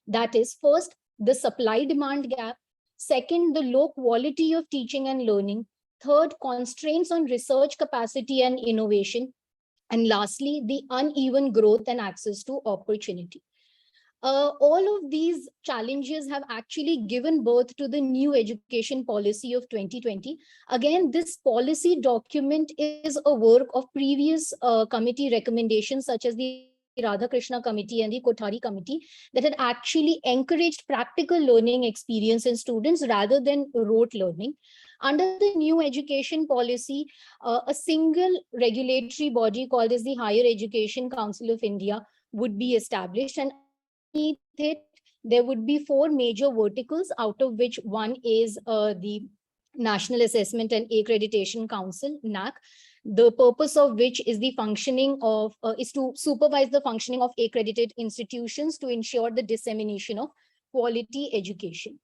That is, first, the supply-demand gap. Second, the low quality of teaching and learning. Third, constraints on research capacity and innovation. And lastly, the uneven growth and access to opportunity. All of these challenges have actually given birth to the new education policy of 2020. Again, this policy document is a work of previous committee recommendations, such as the Radhakrishna Committee and the Kothari Committee, that had actually encouraged practical learning experience in students rather than rote learning. Under the new education policy, a single regulatory body called as the Higher Education Council of India would be established, and underneath it, there would be 4 major verticals, out of which one is the National Assessment and Accreditation Council, NAAC, the purpose of which is the functioning of, is to supervise the functioning of accredited institutions to ensure the dissemination of quality education.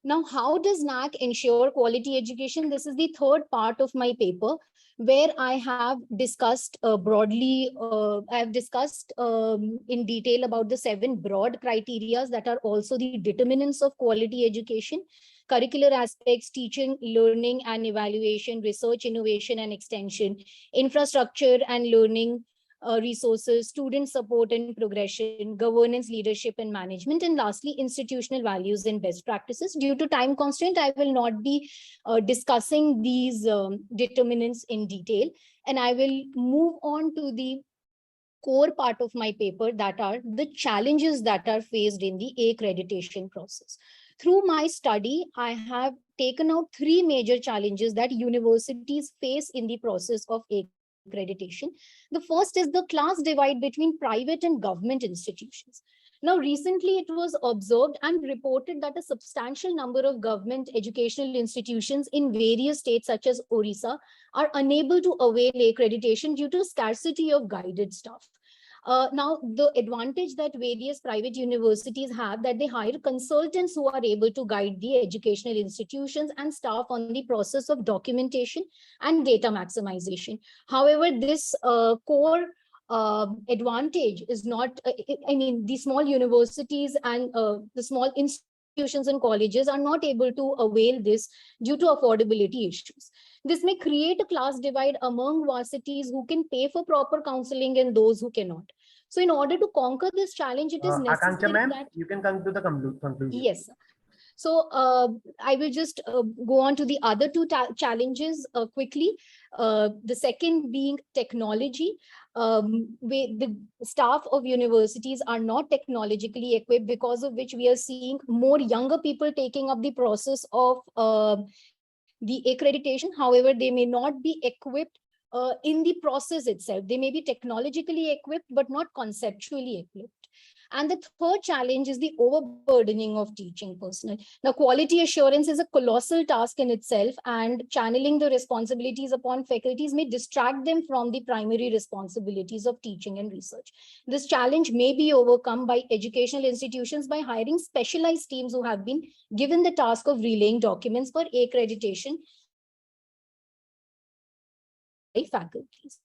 Now, how does NAAC ensure quality education? This is the 3rd part of my paper, where I have discussed broadly, I have discussed in detail about the 7 broad criteria that are also the determinants of quality education: curricular aspects, teaching, learning and evaluation, research, innovation and extension, infrastructure and learning, resources, student support and progression, governance, leadership and management, and lastly, institutional values and best practices. Due to time constraint, I will not be discussing these determinants in detail, and I will move on to the core part of my paper, that are the challenges that are faced in the accreditation process. Through my study, I have taken out 3 major challenges that universities face in the process of accreditation. The first is the class divide between private and government institutions. Now, recently it was observed and reported that a substantial number of government educational institutions in various states such as Orissa are unable to avail accreditation due to scarcity of guided staff. Now, the advantage that various private universities have, that they hire consultants who are able to guide the educational institutions and staff on the process of documentation and data maximization. However, this core advantage is not, I mean, the small universities and the small institutions and colleges are not able to avail this due to affordability issues. This may create a class divide among varsities who can pay for proper counseling and those who cannot. So in order to conquer this challenge, it is necessary Akanksha ma'am, that... you can come to the conclusion. Yes. So I will just go on to the other 2 challenges quickly. The second being technology. The staff of universities are not technologically equipped, because of which we are seeing more younger people taking up the process of the accreditation. However, they may not be equipped in the process itself. They may be technologically equipped, but not conceptually equipped. And the third challenge is the overburdening of teaching personnel. Now, quality assurance is a colossal task in itself, and channeling the responsibilities upon faculties may distract them from the primary responsibilities of teaching and research. This challenge may be overcome by educational institutions by hiring specialized teams who have been given the task of relaying documents for accreditation by faculties.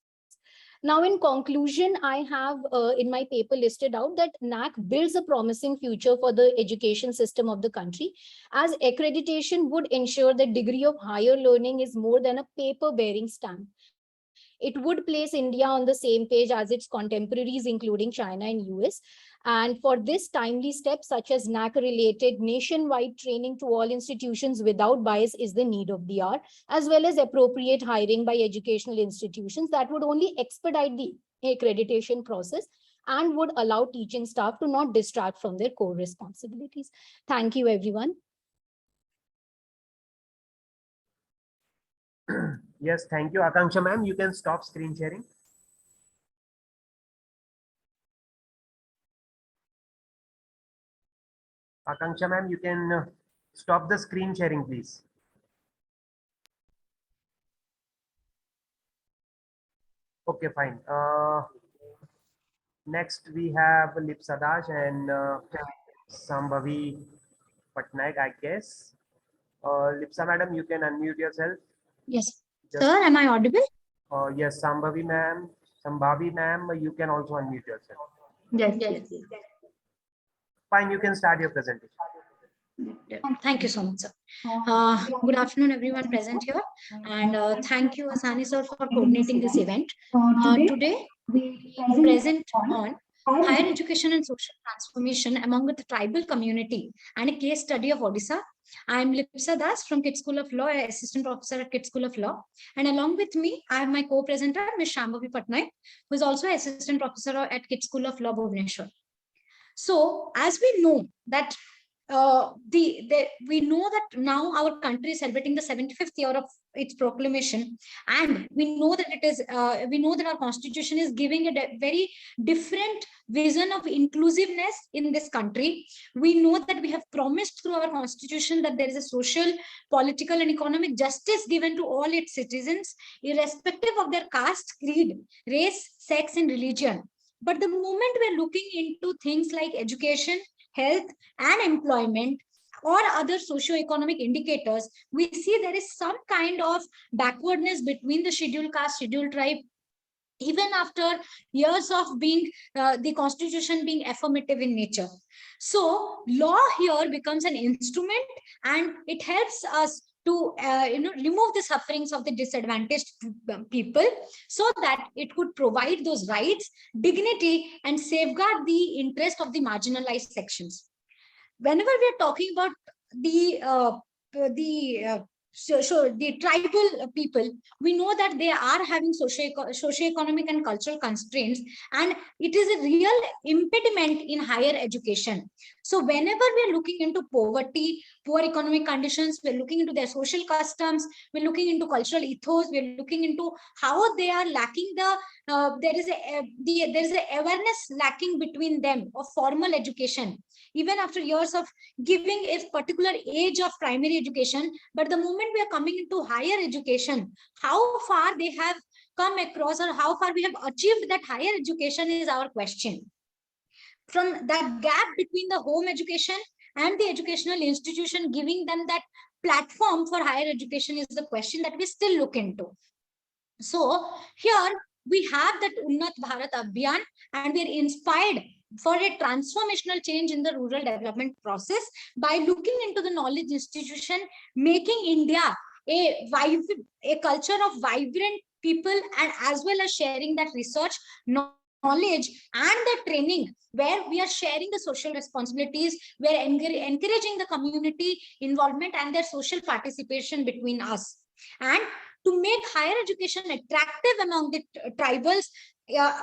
Now, in conclusion, I have in my paper listed out that NAAC builds a promising future for the education system of the country, as accreditation would ensure the degree of higher learning is more than a paper-bearing stamp. It would place India on the same page as its contemporaries, including China and US. And for this, timely step, such as NAAC-related nationwide training to all institutions without bias, is the need of the hour, as well as appropriate hiring by educational institutions that would only expedite the accreditation process and would allow teaching staff to not distract from their core responsibilities. Thank you, everyone. Yes, thank you, Akanksha ma'am. You can stop screen sharing. Akanksha ma'am, you can stop the screen sharing, please. Okay, fine. Next we have Lipsadash and Sambhavi Patnaik, I guess. Lipsa madam, you can unmute yourself. Yes. Just, Sir, am I audible? yes, Sambhavi ma'am, you can also unmute yourself. Yes. Fine, you can start your presentation. Thank you so much, sir. Good afternoon, everyone present here. And thank you, Asani sir, for coordinating this event. Today, we present on higher education and social transformation among the tribal community and a case study of Odisha. I am Lipsa Das from Kit School of Law, assistant professor at Kit School of Law. And along with me, I have my co-presenter, Ms. Shambhavi Patnaik, who is also assistant professor at Kit School of Law, Bhubaneswar. So, as we know that we know that now our country is celebrating the 75th year of its proclamation, and we know that it is we know that our constitution is giving a very different vision of inclusiveness in this country. We know that we have promised through our constitution that there is a social, political and economic justice given to all its citizens, irrespective of their caste, creed, race, sex and religion. But the moment we're looking into things like education, health and employment or other socio-economic indicators, we see there is some kind of backwardness between the scheduled caste, scheduled tribe, even after years of being the constitution being affirmative in nature. So law here becomes an instrument, and it helps us to remove the sufferings of the disadvantaged people, so that it could provide those rights, dignity, and safeguard the interest of the marginalized sections. Whenever we are talking about the tribal people, we know that they are having socio-economic and cultural constraints, and it is a real impediment in higher education. So whenever we are looking into poverty, poor economic conditions, we're looking into their social customs, we're looking into cultural ethos, we're looking into how they are lacking there is a awareness lacking between them of formal education, even after years of giving a particular age of primary education. But the moment we are coming into higher education, how far they have come across, or how far we have achieved that higher education, is our question. From that gap between the home education and the educational institution giving them that platform for higher education is the question that we still look into. So here we have that Unnat Bharat Abhiyan, and we are inspired for a transformational change in the rural development process by looking into the knowledge institution, making India a culture of vibrant people, and as well as sharing that research, knowledge, and the training, where we are sharing the social responsibilities, we are encouraging the community involvement and their social participation between us. And to make higher education attractive among the tribals,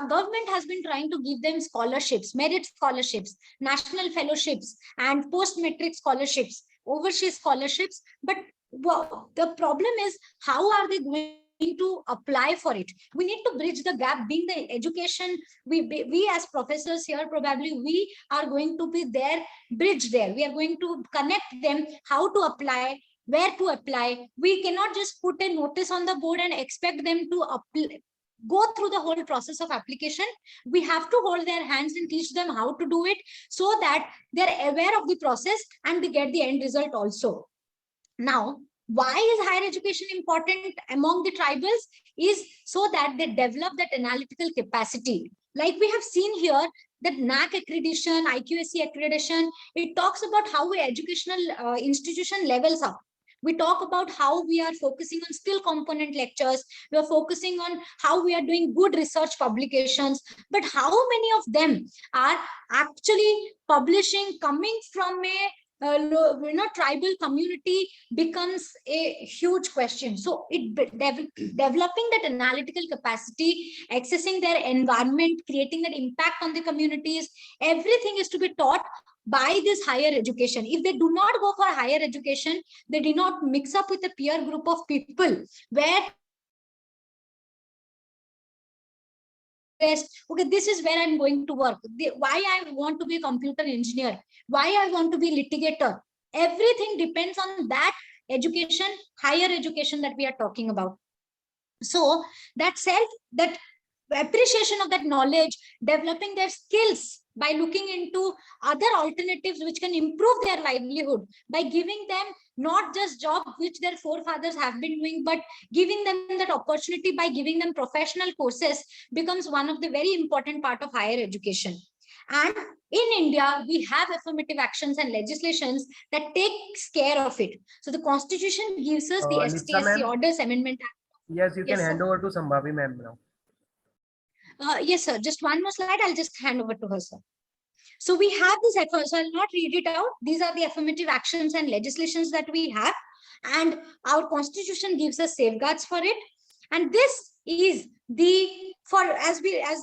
government has been trying to give them scholarships, merit scholarships, national fellowships, and post-matric scholarships, overseas scholarships. But the problem is, how are they going to apply for it? We need to bridge the gap. Being the education, we as professors here, probably we are going to be their bridge there. We are going to connect them how to apply, where to apply. We cannot just put a notice on the board and expect them to go through the whole process of application. We have to hold their hands and teach them how to do it, so that they're aware of the process and they get the end result also. Now, why is higher education important among the tribals? Is so that they develop that analytical capacity. Like we have seen here, that NAAC accreditation, IQAC accreditation, it talks about how an educational institution levels up. We talk about how we are focusing on skill component lectures. We are focusing on how we are doing good research publications. But how many of them are actually publishing, coming from a tribal community, becomes a huge question. So developing that analytical capacity, accessing their environment, creating that impact on the communities, everything is to be taught by this higher education. If they do not go for higher education, they do not mix up with a peer group of people where, okay, this is where I'm going to work, why I want to be a computer engineer, why I want to be a litigator. Everything depends on that education, higher education that we are talking about. So that appreciation of that knowledge, developing their skills by looking into other alternatives which can improve their livelihood, by giving them not just job which their forefathers have been doing, but giving them that opportunity by giving them professional courses, becomes one of the very important part of higher education. And in India, we have affirmative actions and legislations that takes care of it. So the Constitution gives us the STSC Orders Amendment Act. Yes, you can hand over to Sambhavi ma'am now. Yes, sir. Just one more slide. I'll just hand over to her, sir. So we have this effort. So I'll not read it out. These are the affirmative actions and legislations that we have, and our Constitution gives us safeguards for it. And this is as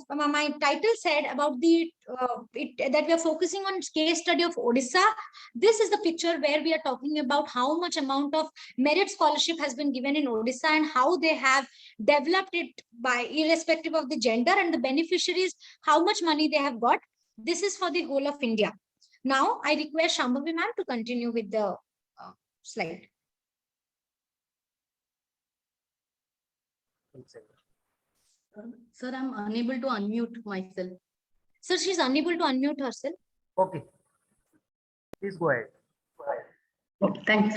my title said about that we are focusing on case study of Odisha. This is the picture where we are talking about how much amount of merit scholarship has been given in Odisha, and how they have developed it by irrespective of the gender, and the beneficiaries, how much money they have got. This is for the whole of India. Now I request Shambhavi ma'am to continue with the slide. Sir, I'm unable to unmute myself. Sir, she's unable to unmute herself. Okay. Please go ahead. Okay, thanks.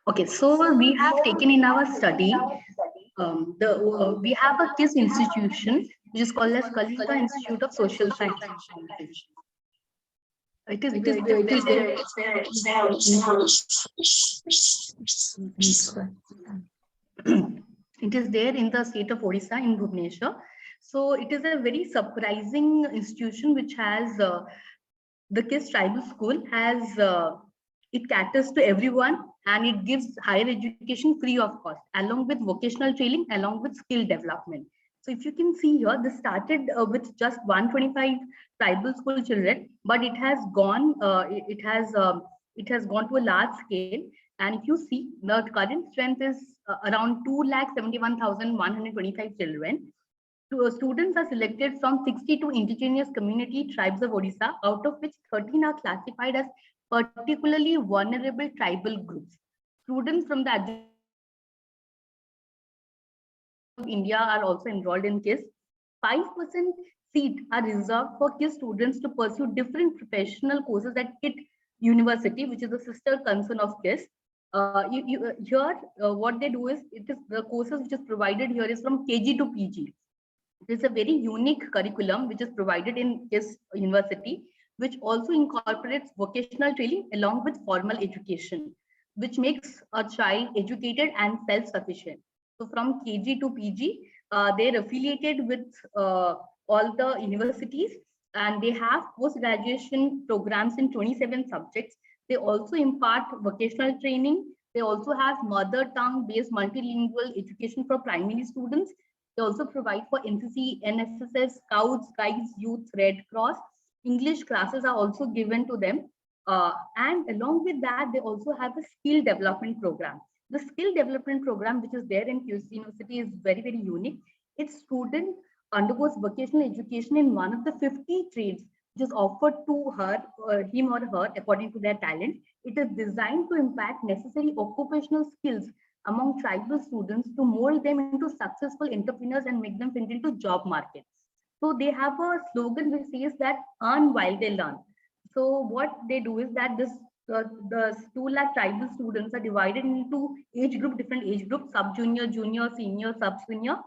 Okay, so we have taken in our study, we have a KISS institution, which is called as Kalinga Institute of Social Science. It is it is there in the state of Odisha in Bhubaneswar. So it is a very surprising institution which has the KISS Tribal School has it caters to everyone and it gives higher education free of cost along with vocational training along with skill development. So if you can see here, this started with just 125 tribal school children, but it has gone it has gone to a large scale. And if you see, the current strength is around 2,71,125 children. Students are selected from 62 indigenous community tribes of Odisha, out of which 13 are classified as particularly vulnerable tribal groups. Students from the of India are also enrolled in KISS. 5% seats are reserved for KISS students to pursue different professional courses at KIT University, which is a sister concern of KISS. What they do is, it is the courses which is provided here is from KG to PG. It is a very unique curriculum which is provided in KISS University, which also incorporates vocational training along with formal education, which makes a child educated and self-sufficient. So from KG to PG, they're affiliated with all the universities, and they have post-graduation programs in 27 subjects. They also impart vocational training. They also have mother tongue-based multilingual education for primary students. They also provide for NCC, NSSS, Scouts, Guides, Youth, Red Cross. English classes are also given to them. And along with that, they also have a skill development program. The skill development program, which is there in QC University, is very, very unique. Its student undergoes vocational education in one of the 50 trades, which is offered to her, him or her, according to their talent. It is designed to impact necessary occupational skills among tribal students to mold them into successful entrepreneurs and make them fit into job markets. So they have a slogan which says that earn while they learn. So what they do is that the 2 lakh tribal students are divided into different age groups, sub-junior, junior, senior, sub-senior.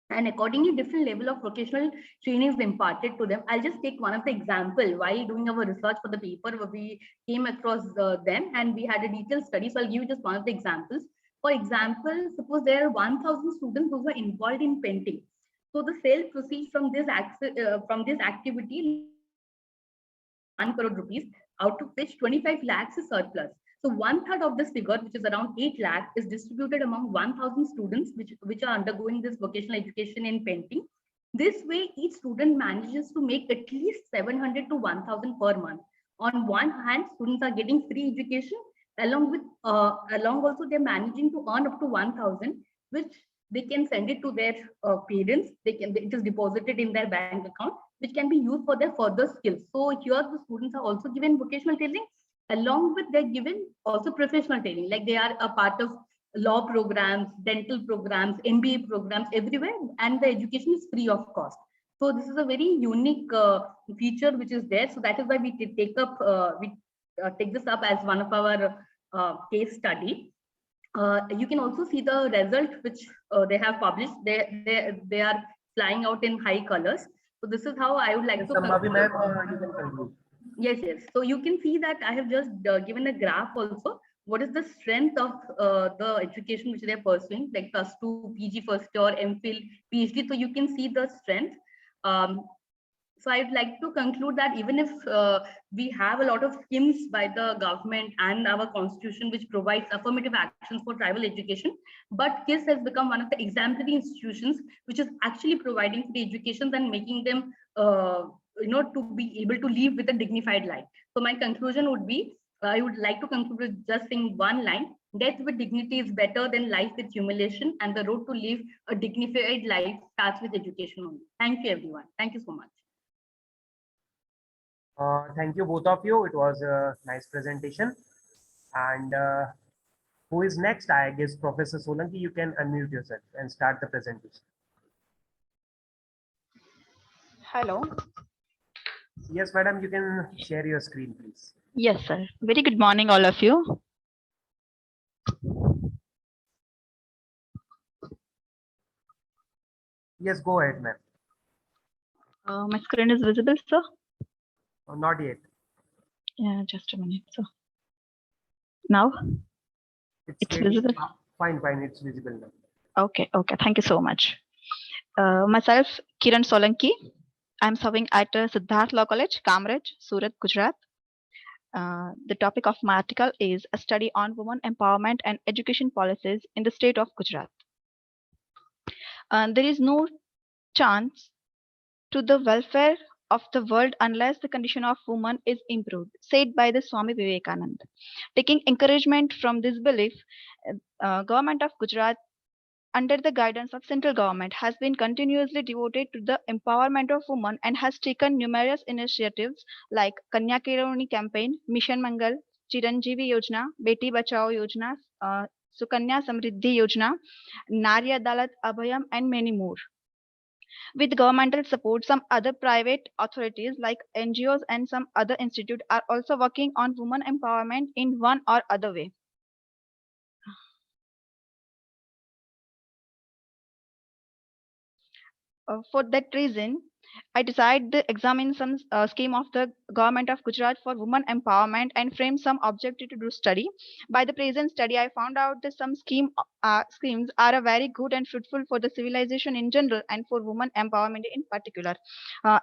And accordingly, different level of vocational training is imparted to them. I'll just take one of the example. While doing our research for the paper, we came across them and we had a detailed study. So I'll give you just one of the examples. For example, suppose there are 1,000 students who are involved in painting. So the sale proceeds from this activity 1 crore rupees, out of which 25 lakhs is surplus. So 1/3 of this figure, which is around 8 lakh, is distributed among 1,000 students which are undergoing this vocational education in painting. This way, each student manages to make at least 700 to 1,000 per month. On one hand, students are getting free education, along also they're managing to earn up to 1,000, which they can send it to their parents. It is deposited in their bank account, which can be used for their further skills. So here the students are also given vocational training, along with they're given also professional training, like they are a part of law programs, dental programs, MBA programs everywhere, and the education is free of cost. So this is a very unique feature which is there. So that is why we take this up as one of our case study. You can also see the result which they have published. They are flying out in high colors. So this is how I would like to conclude. Yes. So you can see that I have just given a graph also. What is the strength of the education which they are pursuing, like +2, PG first year, MPhil, PhD. So you can see the strength. So I'd like to conclude that even if we have a lot of schemes by the government and our constitution which provides affirmative actions for tribal education, but KISS has become one of the exemplary institutions which is actually providing free education and making them to be able to live with a dignified life. So my conclusion would be, I would like to conclude with just saying one line: death with dignity is better than life with humiliation, and the road to live a dignified life starts with education only. Thank you, everyone. Thank you so much. Thank you, both of you. It was a nice presentation. And who is next? I guess Professor Solanki, you can unmute yourself and start the presentation. Hello. Yes, madam, you can share your screen, please. Yes, sir. Very good morning, all of you. Yes, go ahead, ma'am. My screen is visible, sir? Not yet. Yeah, just a minute. So now it's getting, visible. Fine, it's visible now. Okay, thank you so much. Myself, Kiran Solanki. I'm serving at Siddharth Law College, Kamraj, Surat, Gujarat. The topic of my article is a study on women empowerment and education policies in the state of Gujarat. There is no chance to the welfare of the world unless the condition of women is improved, said by the Swami Vivekananda. Taking encouragement from this belief, government of Gujarat under the guidance of central government has been continuously devoted to the empowerment of women and has taken numerous initiatives like Kanya Keroni campaign, Mission Mangal, Chiranjeevi Yojana, Beti Bachao Yojana, Sukanya Samriddhi Yojana, Nari Adalat Abhayam, and many more. With governmental support, some other private authorities like NGOs and some other institutes are also working on women empowerment in one or other way. For that reason, I decided to examine some scheme of the government of Gujarat for women empowerment and frame some objective to do study. By the present study, I found out that some schemes are a very good and fruitful for the civilization in general and for women empowerment in particular.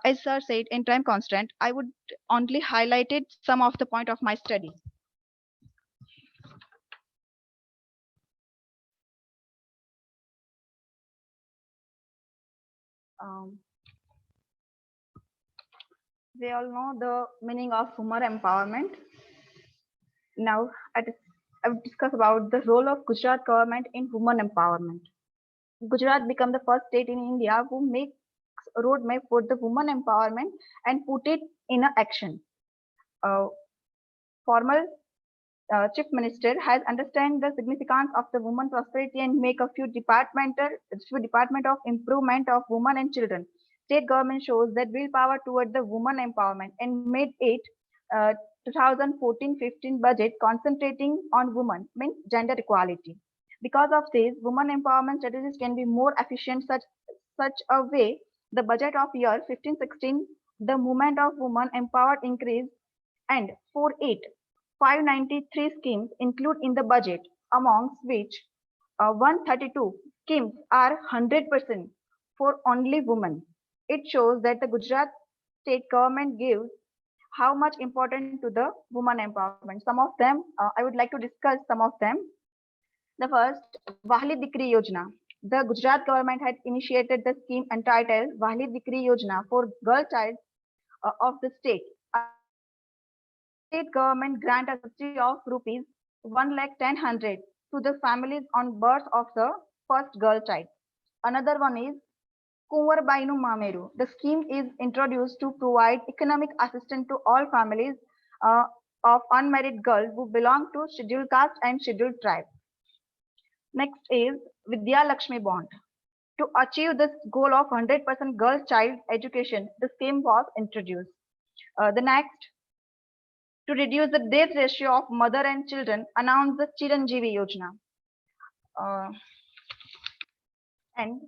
As sir said, in time constant, I would only highlighted some of the point of my study. We all know the meaning of women empowerment. Now, I will discuss about the role of Gujarat government in women empowerment. Gujarat became the first state in India who makes a roadmap for the women empowerment and put it in action. Former Chief Minister has understand the significance of the women prosperity and make a few department of improvement of women and children. State government shows that willpower toward the women empowerment and made it 2014-15 budget concentrating on women, means gender equality. Because of this, women empowerment strategies can be more efficient such a way. The budget of year 15-16, the movement of women empowered increased, and 593 schemes include in the budget, amongst which 132 schemes are 100% for only women. It shows that the Gujarat state government gives how much important to the women empowerment. Some of them, I would like to discuss some of them. The first, Wahli Dikri Yojana. The Gujarat government had initiated the scheme entitled Wahli Dikri Yojana for girl child of the state. State government grant a subsidy of rupees 1,10,000 to the families on birth of the first girl child. Another one is Kunwar Bainu Mameru. The scheme is introduced to provide economic assistance to all families of unmarried girls who belong to scheduled caste and scheduled tribe. Next is Vidya Lakshmi Bond. To achieve this goal of 100% girl child education, the scheme was introduced. The next, to reduce the death ratio of mother and children, announced the Chiranjeevi Yojana. And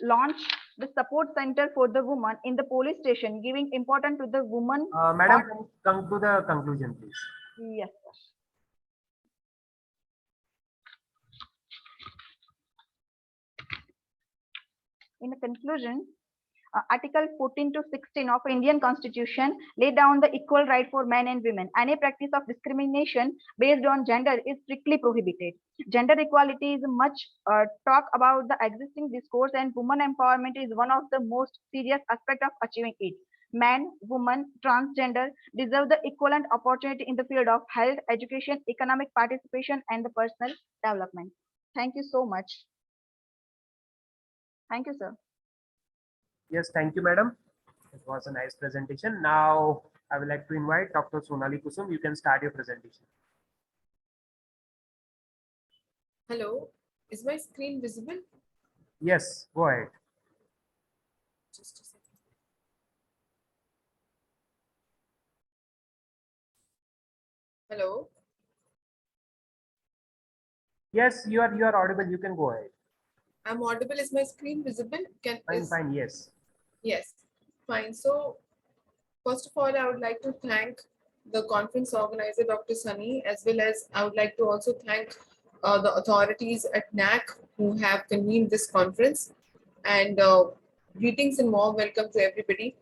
launch the support center for the woman in the police station, giving importance to the woman. Madam, come to the conclusion, please. Yes, sir. In the conclusion, Article 14 to 16 of Indian Constitution lay down the equal right for men and women. Any practice of discrimination based on gender is strictly prohibited. Gender equality is much talk about the existing discourse, and women empowerment is one of the most serious aspects of achieving it. Men, women, transgender deserve the equivalent opportunity in the field of health, education, economic participation, and the personal development. Thank you so much. Thank you, sir. Yes, thank you, madam. It was a nice presentation. Now, I would like to invite Dr. Sonali Kusum. You can start your presentation. Hello, is my screen visible? Yes, go ahead. Just a second. Hello. Yes, you are audible. You can go ahead. I'm audible. Is my screen visible? Fine, yes. Yes, fine. So First of all, I would like to thank the conference organizer, Dr. Sunny, as well as I would like to also thank the authorities at NAAC who have convened this conference. And greetings and warm welcome to everybody.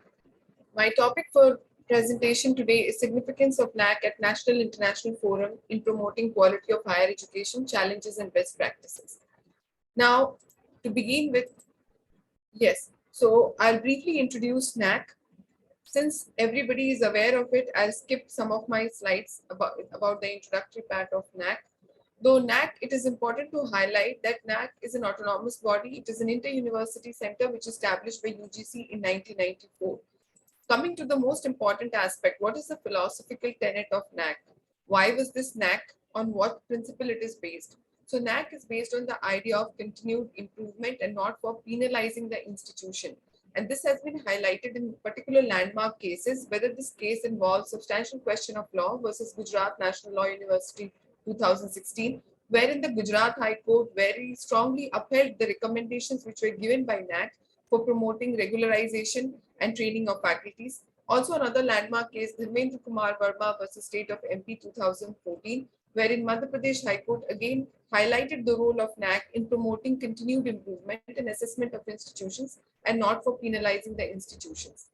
My topic for presentation today is significance of NAAC at National International Forum in promoting quality of higher education, challenges and best practices. Now, to begin with, yes, so I'll briefly introduce NAAC. Since everybody is aware of it, I'll skip some of my slides about the introductory part of NAAC. Though NAAC, it is important to highlight that NAAC is an autonomous body. It is an inter-university center which established by UGC in 1994. Coming to the most important aspect, what is the philosophical tenet of NAAC? Why was this NAAC? On what principle it is based? So NAAC is based on the idea of continued improvement and not for penalizing the institution. And this has been highlighted in particular landmark cases, whether this case involves substantial question of law versus Gujarat National Law University 2016, wherein the Gujarat High Court very strongly upheld the recommendations which were given by NAAC for promoting regularization and training of faculties. Also another landmark case, Dharmendra Kumar Verma versus State of MP 2014, wherein Madhya Pradesh High Court again highlighted the role of NAAC in promoting continued improvement and assessment of institutions and not for penalizing the institutions.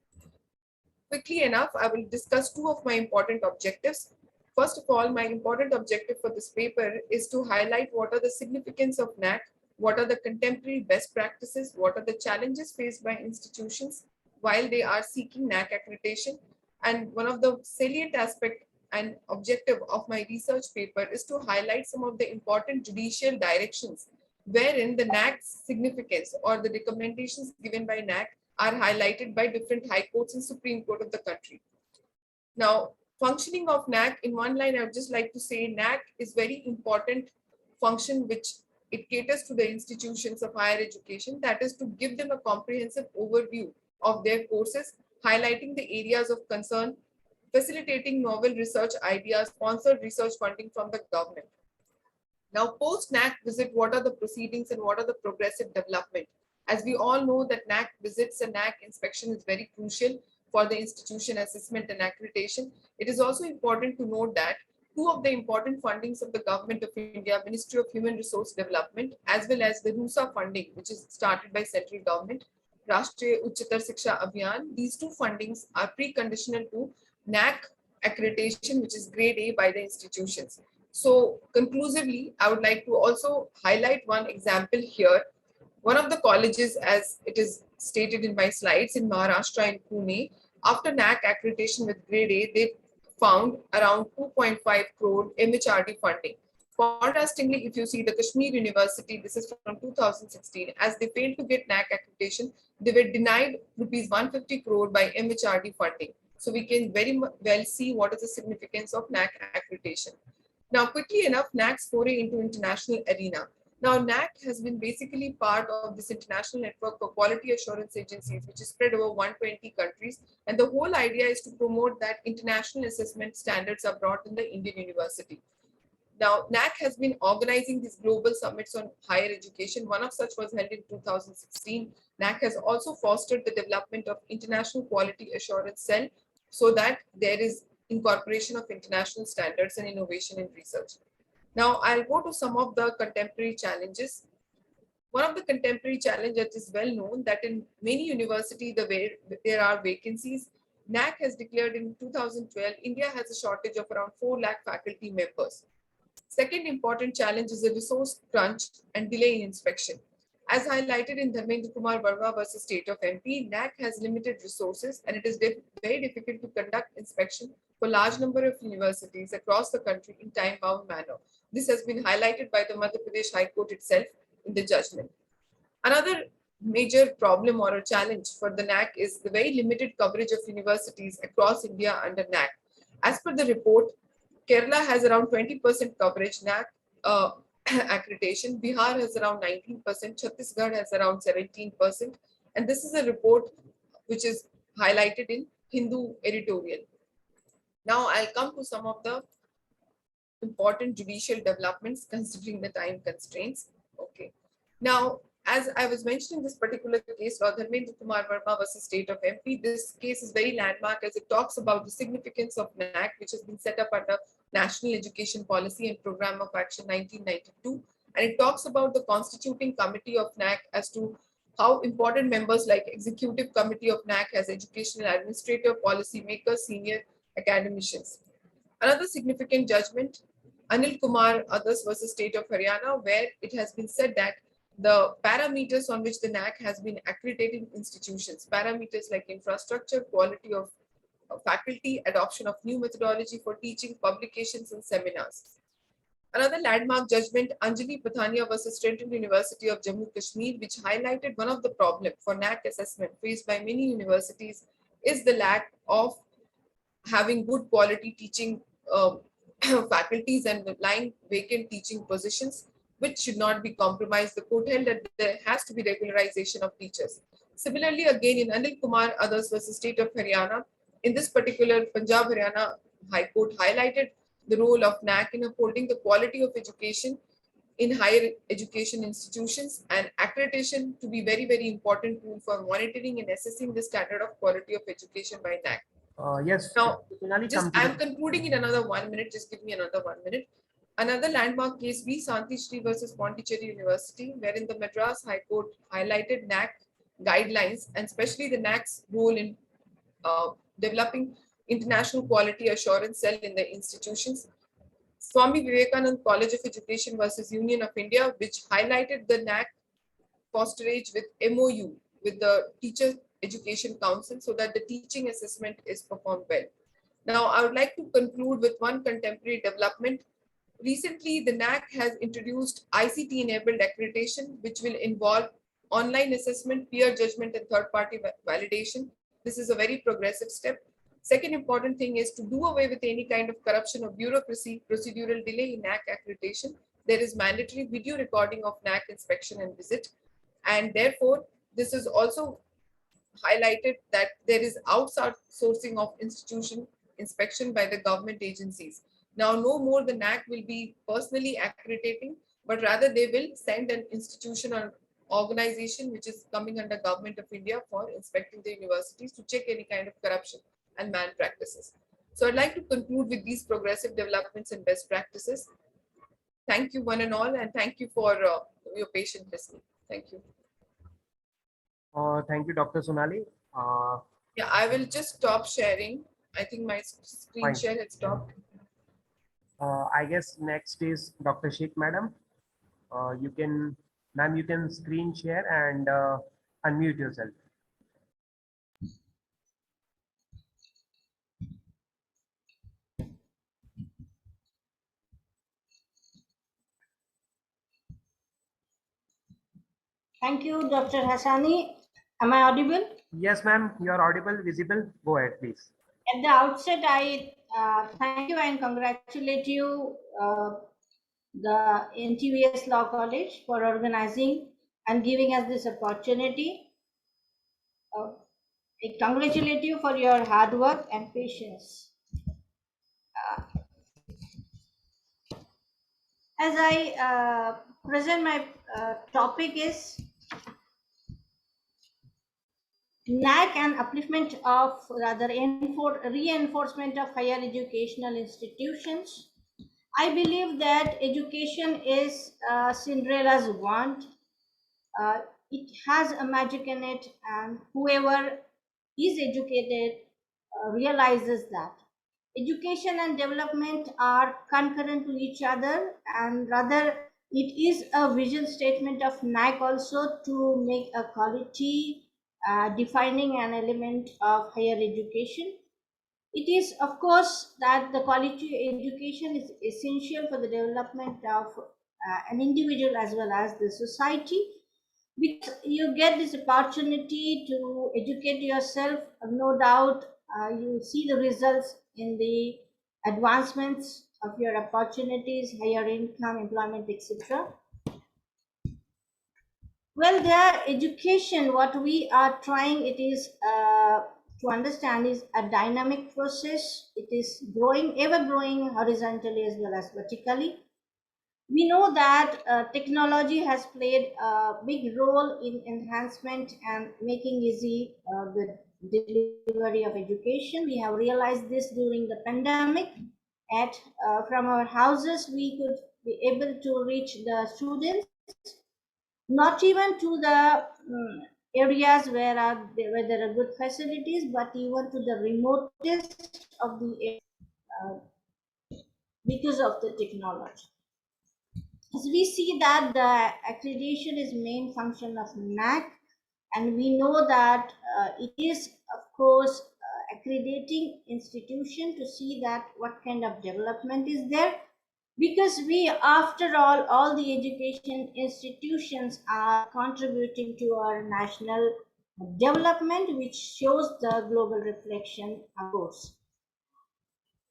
Quickly enough, I will discuss two of my important objectives. First of all, my important objective for this paper is to highlight what are the significance of NAAC, what are the contemporary best practices, what are the challenges faced by institutions while they are seeking NAAC accreditation. And one of the salient aspect and objective of my research paper is to highlight some of the important judicial directions wherein the NAAC's significance or the recommendations given by NAAC are highlighted by different high courts and Supreme Court of the country. Now, functioning of NAAC, in one line, I would just like to say NAAC is very important function which it caters to the institutions of higher education, that is to give them a comprehensive overview of their courses, highlighting the areas of concern, facilitating novel research ideas, sponsored research funding from the government. Now, post NAAC visit, what are the proceedings and what are the progressive development? As we all know that NAAC visits and NAAC inspection is very crucial for the institution assessment and accreditation. It is also important to note that two of the important fundings of the Government of India, Ministry of Human Resource Development, as well as the RUSA funding, which is started by central government, Rashtriya Uchchatar Shiksha Abhiyan, these two fundings are preconditional to NAAC accreditation, which is grade A by the institutions. So conclusively, I would like to also highlight one example here. One of the colleges, as it is stated in my slides, in Maharashtra in Pune, after NAAC accreditation with grade A, they found around 2.5 crore MHRD funding. Contrastingly, if you see the Kashmir University, this is from 2016, as they failed to get NAAC accreditation, they were denied rupees 150 crore by MHRD funding. So we can very well see what is the significance of NAAC accreditation. Now, quickly enough, NAAC's foray into international arena. Now, NAAC has been basically part of this international network for quality assurance agencies, which is spread over 120 countries. And the whole idea is to promote that international assessment standards are brought in the Indian university. Now, NAAC has been organizing these global summits on higher education. One of such was held in 2016. NAAC has also fostered the development of International Quality Assurance Cell so that there is incorporation of international standards and innovation in research. Now, I'll go to some of the contemporary challenges. One of the contemporary challenges that is well known that in many universities there are vacancies. NAAC has declared in 2012, India has a shortage of around 4 lakh faculty members. Second important challenge is the resource crunch and delay in inspection. As highlighted in Dharmendra Kumar Verma versus State of MP, NAAC has limited resources and it is very difficult to conduct inspection for large number of universities across the country in time-bound manner. This has been highlighted by the Madhya Pradesh High Court itself in the judgment. Another major problem or a challenge for the NAAC is the very limited coverage of universities across India under NAAC. As per the report, Kerala has around 20% coverage NAAC accreditation, Bihar has around 19%, Chhattisgarh has around 17%, and this is a report which is highlighted in Hindu editorial. Now I'll come to some of the important judicial developments considering the time constraints. Okay. Now, as I was mentioning this particular case, Dharmendra Kumar Verma versus State of MP, this case is very landmark as it talks about the significance of NAAC, which has been set up under National Education Policy and Program of Action 1992. And it talks about the constituting committee of NAAC as to how important members like Executive Committee of NAAC as educational administrator, policy makers, senior academicians. Another significant judgment, Anil Kumar others versus State of Haryana, where it has been said that the parameters on which the NAAC has been accrediting institutions, parameters like infrastructure, quality of faculty, adoption of new methodology for teaching, publications, and seminars. Another landmark judgment, Anjali Pathania versus Trent University of Jammu Kashmir, which highlighted one of the problems for NAAC assessment faced by many universities is the lack of having good quality teaching faculties and lying vacant teaching positions, which should not be compromised. The court held that there has to be regularization of teachers. Similarly, again in Anil Kumar others versus State of Haryana, in this particular Punjab Haryana High Court highlighted the role of NAAC in upholding the quality of education in higher education institutions, and accreditation to be very, very important tool for monitoring and assessing the standard of quality of education by NAAC. Yes. Now, Sonali, just come to I'm the- concluding in another 1 minute. Just give me another 1 minute. Another landmark case, V. Santi Shri versus Pondicherry University, wherein the Madras High Court highlighted NAAC guidelines and especially the NAAC's role in developing international quality assurance cell in the institutions. Swami Vivekanand College of Education versus Union of India, which highlighted the NAAC fosterage with MOU with the Teacher Education Council so that the teaching assessment is performed well. Now, I would like to conclude with one contemporary development. Recently, the NAAC has introduced ICT-enabled accreditation, which will involve online assessment, peer judgment, and third-party validation. This is a very progressive step. Second important thing is to do away with any kind of corruption or bureaucracy, procedural delay in NAAC accreditation. There is mandatory video recording of NAAC inspection and visit. And therefore, this is also highlighted that there is outsourcing of institution inspection by the government agencies. Now, no more the NAAC will be personally accrediting, but rather they will send an institution or organization which is coming under Government of India for inspecting the universities to check any kind of corruption and malpractices. So I'd like to conclude with these progressive developments and best practices. Thank you one and all, and thank you for your patient listening. Thank you. Thank you, Dr. Sonali. Yeah, I will just stop sharing. I think my screen Fine. share had stopped. I guess next is Dr. Sheikh, madam. You can, ma'am, you can screen share and unmute yourself. Thank you, Dr. Hassani. Am I audible? Yes, ma'am, you are audible, visible. Go ahead, please. At the outset, I thank you and congratulate you, the NTVS Law College, for organizing and giving us this opportunity. I congratulate you for your hard work and patience. As I present my topic is NAAC and upliftment of rather reinforcement of higher educational institutions. I believe that education is Cinderella's wand. It has a magic in it, and whoever is educated realizes that. Education and development are concurrent to each other, and rather it is a vision statement of NAAC also to make a quality defining an element of higher education. It is, of course, that the quality education is essential for the development of an individual as well as the society, because you get this opportunity to educate yourself. No doubt you see the results in the advancements of your opportunities, higher income, employment, etc. Well, their education, what we are trying, it is to understand is a dynamic process. It is growing, ever growing horizontally as well as vertically. We know that technology has played a big role in enhancement and making easy the delivery of education. We have realized this during the pandemic. From our houses, we could be able to reach the students, not even to the areas where there are good facilities, but even to the remotest of the areas because of the technology. As we see that the accreditation is main function of NAAC, and we know that it is, of course, accrediting institution to see that what kind of development is there, because we, after all the education institutions are contributing to our national development, which shows the global reflection, of course.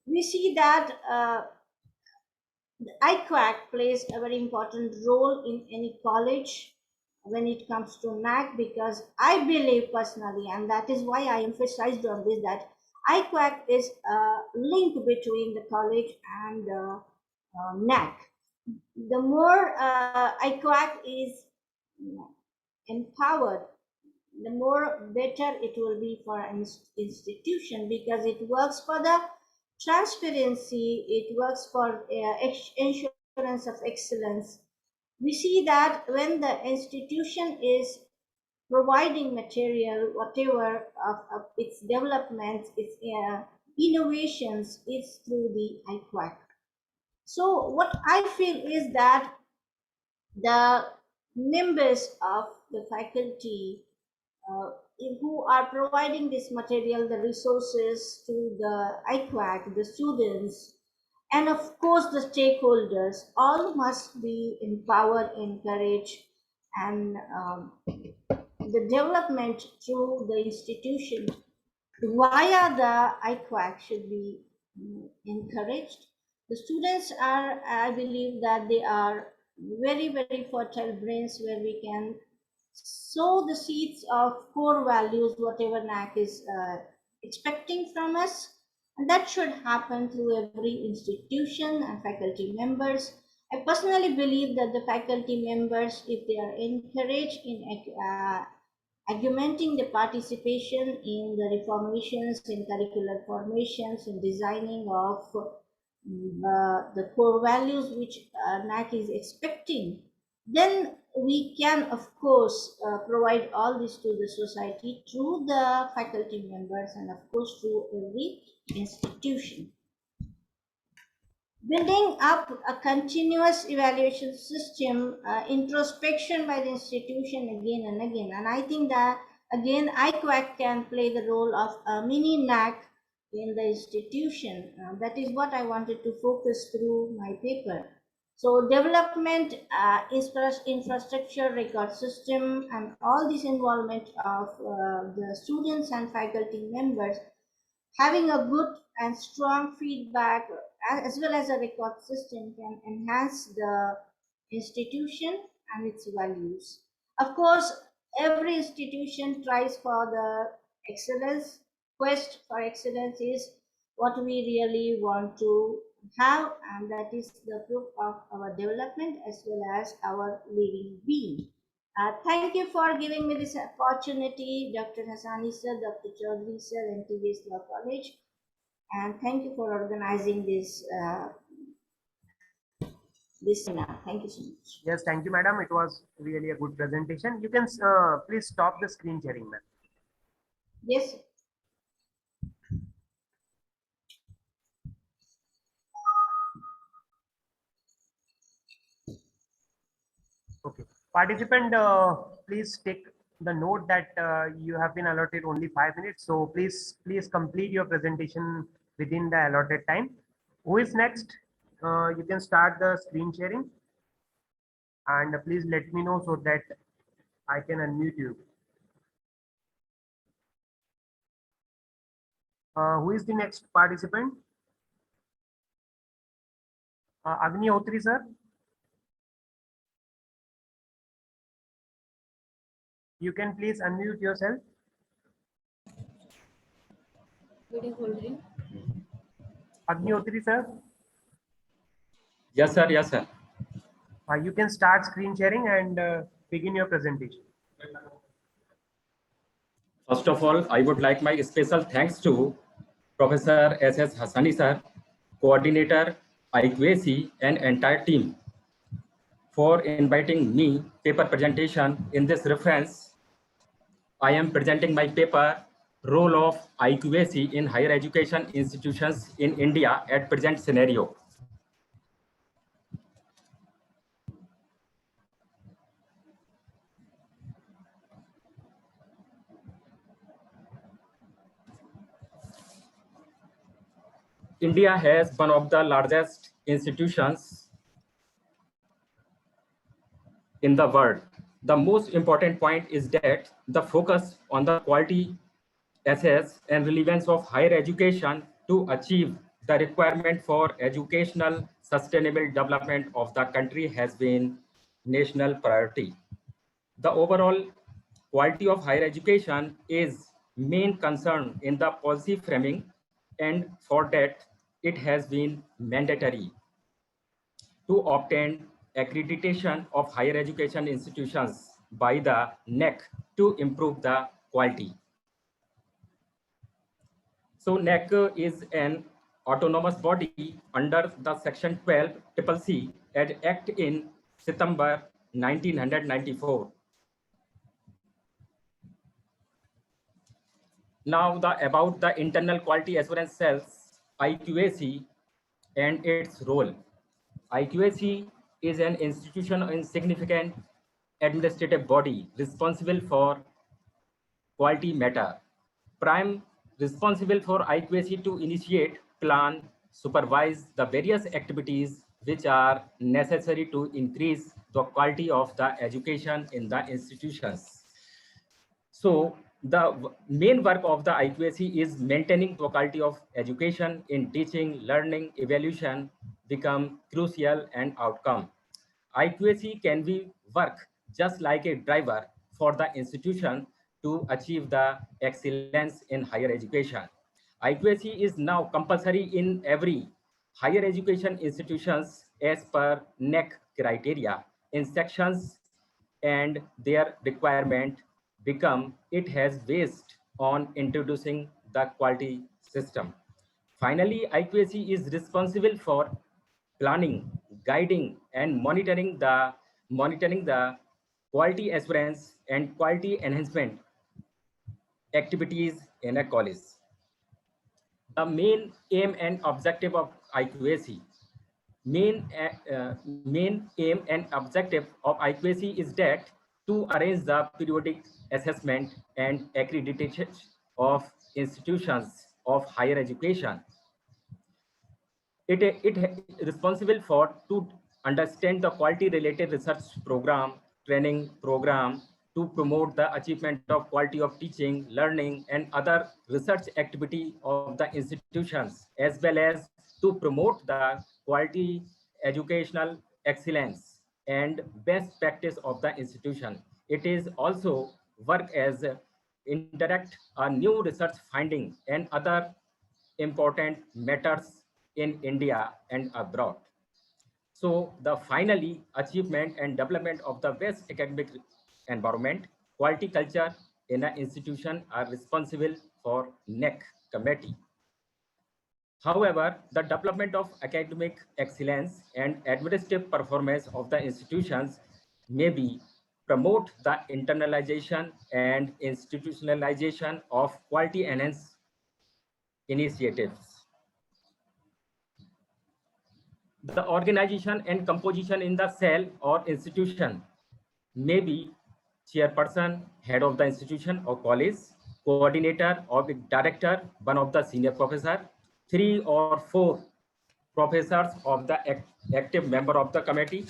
We see that the IQAC plays a very important role in any college when it comes to NAAC, because I believe personally, and that is why I emphasized on this, that IQAC is a link between the college and NAAC. The more IQAC is empowered, the more better it will be for an institution, because it works for the transparency, it works for insurance of excellence. We see that when the institution is providing material, whatever of its developments, its innovations, is through the IQAC. So what I feel is that the members of the faculty who are providing this material, the resources to the IQAC, the students, and of course the stakeholders, all must be empowered, encouraged, and the development through the institution via the IQAC should be encouraged. The students are, I believe that they are very, very fertile brains where we can sow the seeds of core values, whatever NAAC is expecting from us. And that should happen through every institution and faculty members. I personally believe that the faculty members, if they are encouraged in augmenting the participation in the reformations, in curricular formations, in designing of the core values which NAAC is expecting, then we can, of course, provide all this to the society through the faculty members and, of course, through every institution. Building up a continuous evaluation system, introspection by the institution again and again. And I think that, again, IQAC can play the role of a mini NAAC in the institution. That is what I wanted to focus through my paper. So development, infrastructure, record system, and all this involvement of the students and faculty members, having a good and strong feedback as well as a record system can enhance the institution and its values. Of course, every institution tries for the excellence. Quest for excellence is what we really want to have, and that is the proof of our development as well as our living being. Thank you for giving me this opportunity, Dr. Hassani sir, Dr. Chaudhary sir, NTVS Law College, and thank you for organizing this seminar. Thank you so much. Yes, thank you, madam. It was really a good presentation. You can please stop the screen sharing, ma'am. Yes. Okay. Participant, please take the note that you have been allotted only 5 minutes. So please complete your presentation within the allotted time. Who is next? You can start the screen sharing, and please let me know so that I can unmute you. Who is the next participant? Agni Hotri, sir. You can please unmute yourself. Agni Hotri, sir. Yes, sir. Yes, sir. You can start screen sharing and begin your presentation. First of all, I would like my special thanks to Professor S.S. Hassani sir, coordinator IQAC and entire team for inviting me paper presentation. In this reference, I am presenting my paper, Role of IQAC in Higher Education Institutions in India at Present Scenario. India has one of the largest institutions in the world. The most important point is that the focus on the quality, access, and relevance of higher education to achieve the requirement for educational sustainable development of the country has been national priority. The overall quality of higher education is main concern in the policy framing, and for that it has been mandatory to obtain accreditation of higher education institutions by the NAAC to improve the quality. So NAAC is an autonomous body under the Section 12 CCC Act in September 1994. Now about the internal quality assurance cells, IQAC, and its role. IQAC is an institution and significant administrative body responsible for quality matter. Prime responsible for IQAC to initiate, plan, supervise the various activities which are necessary to increase the quality of the education in the institutions. So the main work of the IQAC is maintaining the quality of education in teaching, learning, evaluation become crucial and outcome. IQAC can be work just like a driver for the institution to achieve the excellence in higher education. IQAC is now compulsory in every higher education institutions as per NAAC criteria in sections, and their requirement become it has based on introducing the quality system. Finally, IQAC is responsible for planning, guiding, and monitoring the quality assurance and quality enhancement activities in a college. The main aim and objective of IQAC. Main aim and objective of IQAC is that to arrange the periodic assessment and accreditation of institutions of higher education. It is responsible for to understand the quality related research program, training program to promote the achievement of quality of teaching, learning, and other research activity of the institutions, as well as to promote the quality educational excellence and best practice of the institution. It is also work as interact a new research finding and other important matters in India and abroad. So the finally achievement and development of the best academic environment, quality culture in an institution are responsible for NAAC committee. However, the development of academic excellence and administrative performance of the institutions may be promote the internalization and institutionalization of quality enhanced initiatives. The organization and composition in the cell or institution may be chairperson, head of the institution or college, coordinator or the director, one of the senior professor, 3 or 4 professors of the active member of the committee,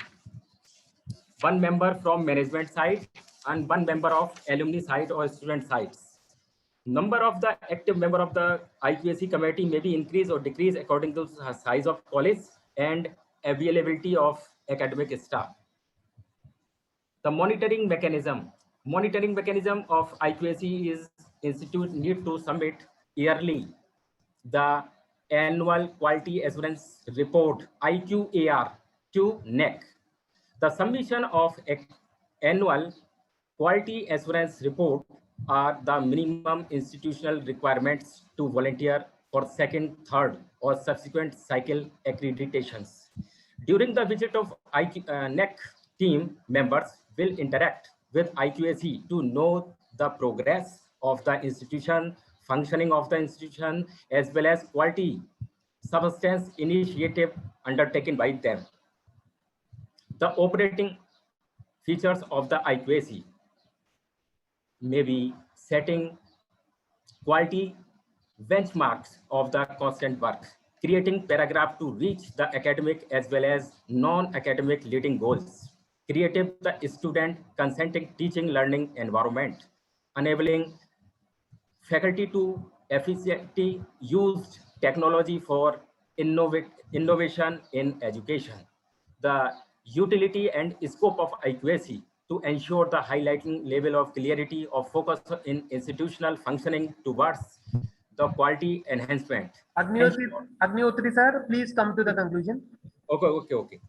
1 member from management side, and 1 member of alumni side or student sides. Number of the active member of the IQAC committee may be increased or decreased according to the size of college and availability of academic staff. The monitoring mechanism of IQAC is institute need to submit yearly the annual quality assurance report IQAR to NAAC. The submission of annual quality assurance report are the minimum institutional requirements to volunteer for second, third, or subsequent cycle accreditations. During the visit of NAAC team members will interact with IQAC to know the progress of the institution, functioning of the institution, as well as quality substance initiative undertaken by them. The operating features of the IQAC may be setting quality benchmarks of the constant work, creating paragraph to reach the academic as well as non-academic leading goals, creating the student consenting teaching learning environment, enabling faculty to efficiently use technology for innovation in education. The utility and scope of IQAC to ensure the highlighting level of clarity of focus in institutional functioning towards the quality enhancement. Agnihotri sir, please come to the conclusion. Okay.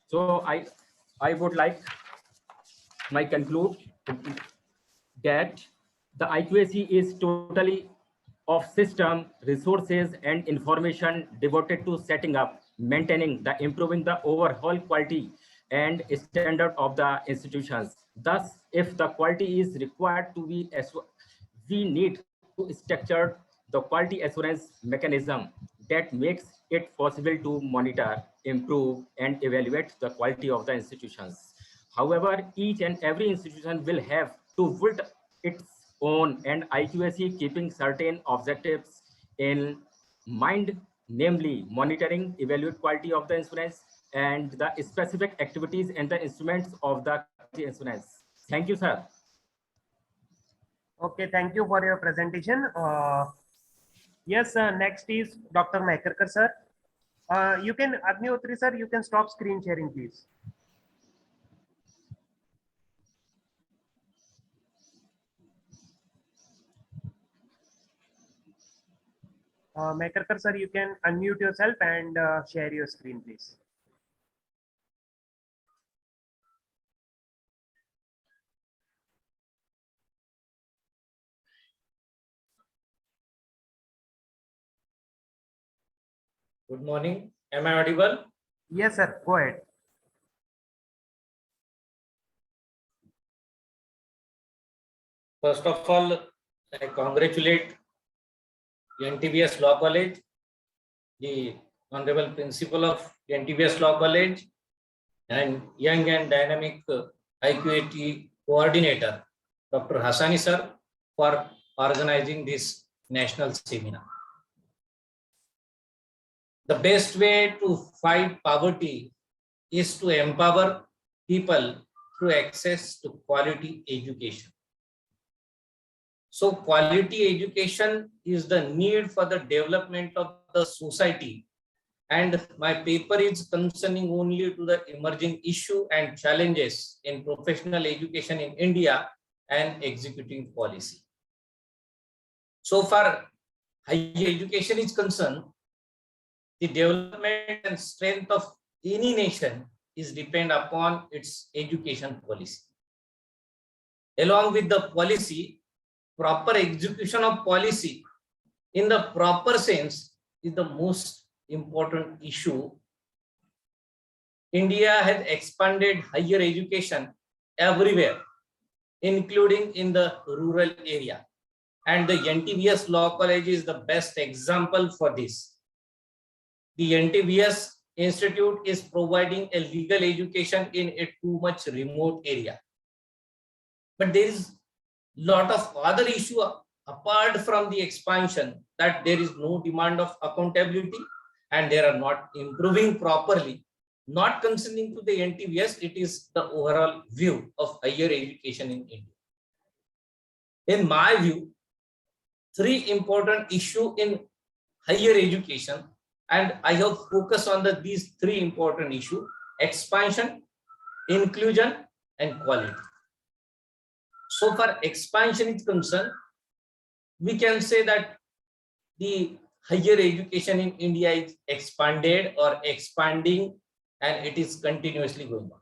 So I would like my conclude that the IQAC is totally of system, resources, and information devoted to setting up, maintaining, improving the overall quality and standard of the institutions. Thus, if the quality is required to be, we need to structure the quality assurance mechanism that makes it possible to monitor, improve, and evaluate the quality of the institutions. However, each and every institution will have to build its own, and IQAC keeping certain objectives in mind, namely monitoring, evaluate quality of the insurance, and the specific activities and the instruments of the insurance. Thank you, sir. Okay, thank you for your presentation. Yes, next is Dr. Mehkarkar sir. You can, Agnihotri sir, you can stop screen sharing, please. Mehkarkar sir, you can unmute yourself and share your screen, please. Good morning. Am I audible? Yes, sir. Go ahead. First of all, I congratulate NTVS Law College, the Honorable Principal of NTVS Law College, and young and dynamic IQAT coordinator, Dr. Hassani sir, for organizing this national seminar. The best way to fight poverty is to empower people through access to quality education. So quality education is the need for the development of the society, and my paper is concerning only to the emerging issue and challenges in professional education in India and executing policy. So far, higher education is concerned, the development and strength of any nation is depend upon its education policy. Along with the policy, proper execution of policy in the proper sense is the most important issue. India has expanded higher education everywhere, including in the rural area. And the NTVS Law College is the best example for this. The NTVS Institute is providing a legal education in a too much remote area. But there is lot of other issue apart from the expansion, that there is no demand of accountability and they are not improving properly. Not concerning to the NTVS, it is the overall view of higher education in India. In my view, three important issues in higher education, and I have focused on these three important issues: expansion, inclusion, and quality. So far expansion is concerned, we can say that the higher education in India is expanded or expanding, and it is continuously going on.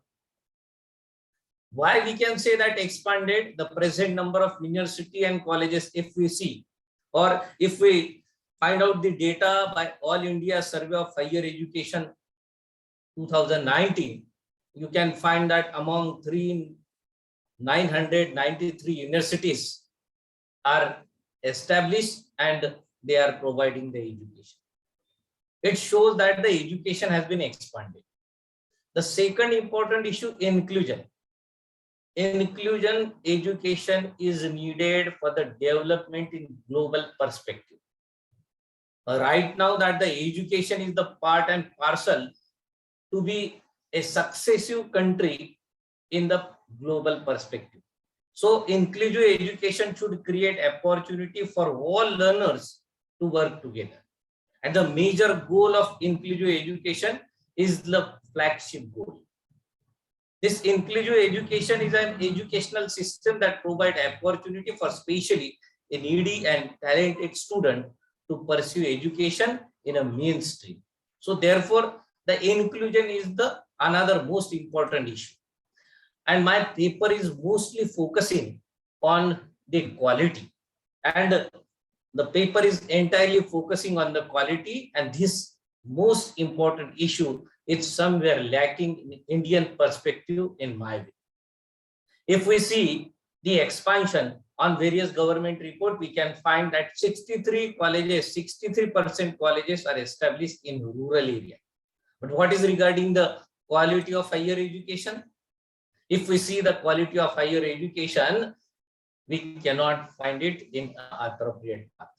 Why we can say that expanded? The present number of university and colleges, if we see, or if we find out the data by All India Survey of Higher Education 2019, you can find that among 993 universities are established and they are providing the education. It shows that the education has been expanded. The second important issue, inclusion. Inclusion education is needed for the development in global perspective. Right now that the education is the part and parcel to be a successive country in the global perspective. So inclusive education should create opportunity for all learners to work together. And the major goal of inclusive education is the flagship goal. This inclusive education is an educational system that provides opportunity for especially a needy and talented student to pursue education in a mainstream. So therefore, the inclusion is the another most important issue. And my paper is mostly focusing on the quality. And the paper is entirely focusing on the quality, and this most important issue is somewhere lacking in Indian perspective in my view. If we see the expansion on various government report, we can find that 63% colleges are established in rural area. But what is regarding the quality of higher education? If we see the quality of higher education, we cannot find it in an appropriate path.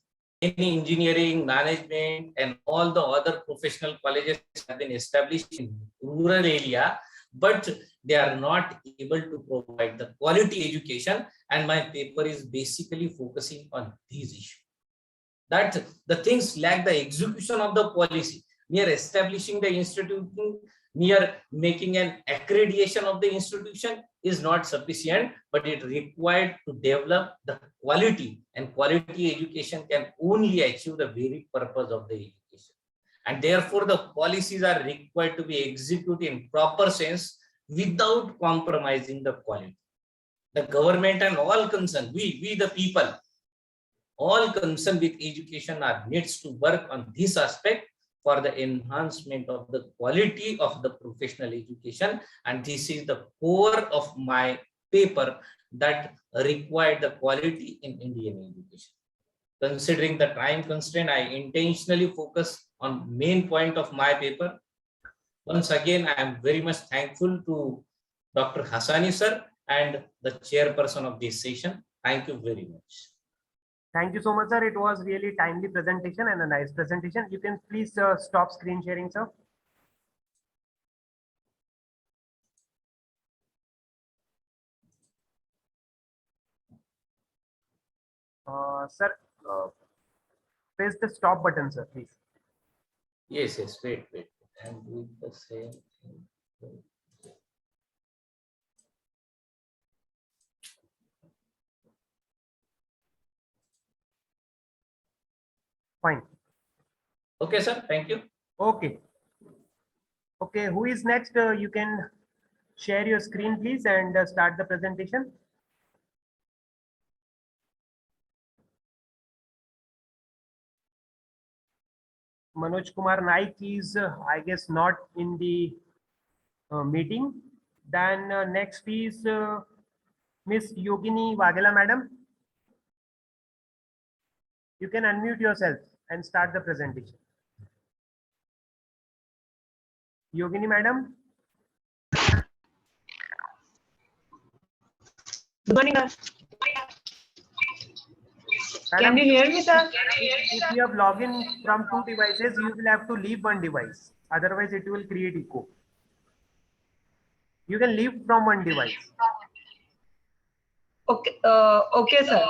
Any engineering, management, and all the other professional colleges have been established in rural area, but they are not able to provide the quality education. And my paper is basically focusing on these issues. That the things lack the execution of the policy. Mere establishing the institution, mere making an accreditation of the institution is not sufficient, but it required to develop the quality, and quality education can only achieve the very purpose of the education. And therefore, the policies are required to be executed in proper sense without compromising the quality. The government and all concerned, we the people, all concerned with education are needs to work on this aspect for the enhancement of the quality of the professional education. And this is the core of my paper, that required the quality in Indian education. Considering the time constraint, I intentionally focus on main point of my paper. Once again, I am very much thankful to Dr. Hassani sir and the chairperson of this session. Thank you very much. Thank you so much, sir. It was really timely presentation and a nice presentation. You can please stop screen sharing, sir. Sir, press the stop button, sir, please. Yes, wait. I'm doing the same thing. Fine. Okay, sir. Thank you. Okay. Okay, who is next? You can share your screen, please, and start the presentation. Manoj Kumar Naik is, I guess, not in the meeting. Then next is Miss Yogini Wagela, madam. You can unmute yourself and start the presentation. Yogini, madam. Good morning, sir. Madam, Can you hear me, sir? If you have logged in from two devices, you will have to leave one device. Otherwise, it will create echo. You can leave from one device. Okay, okay, sir.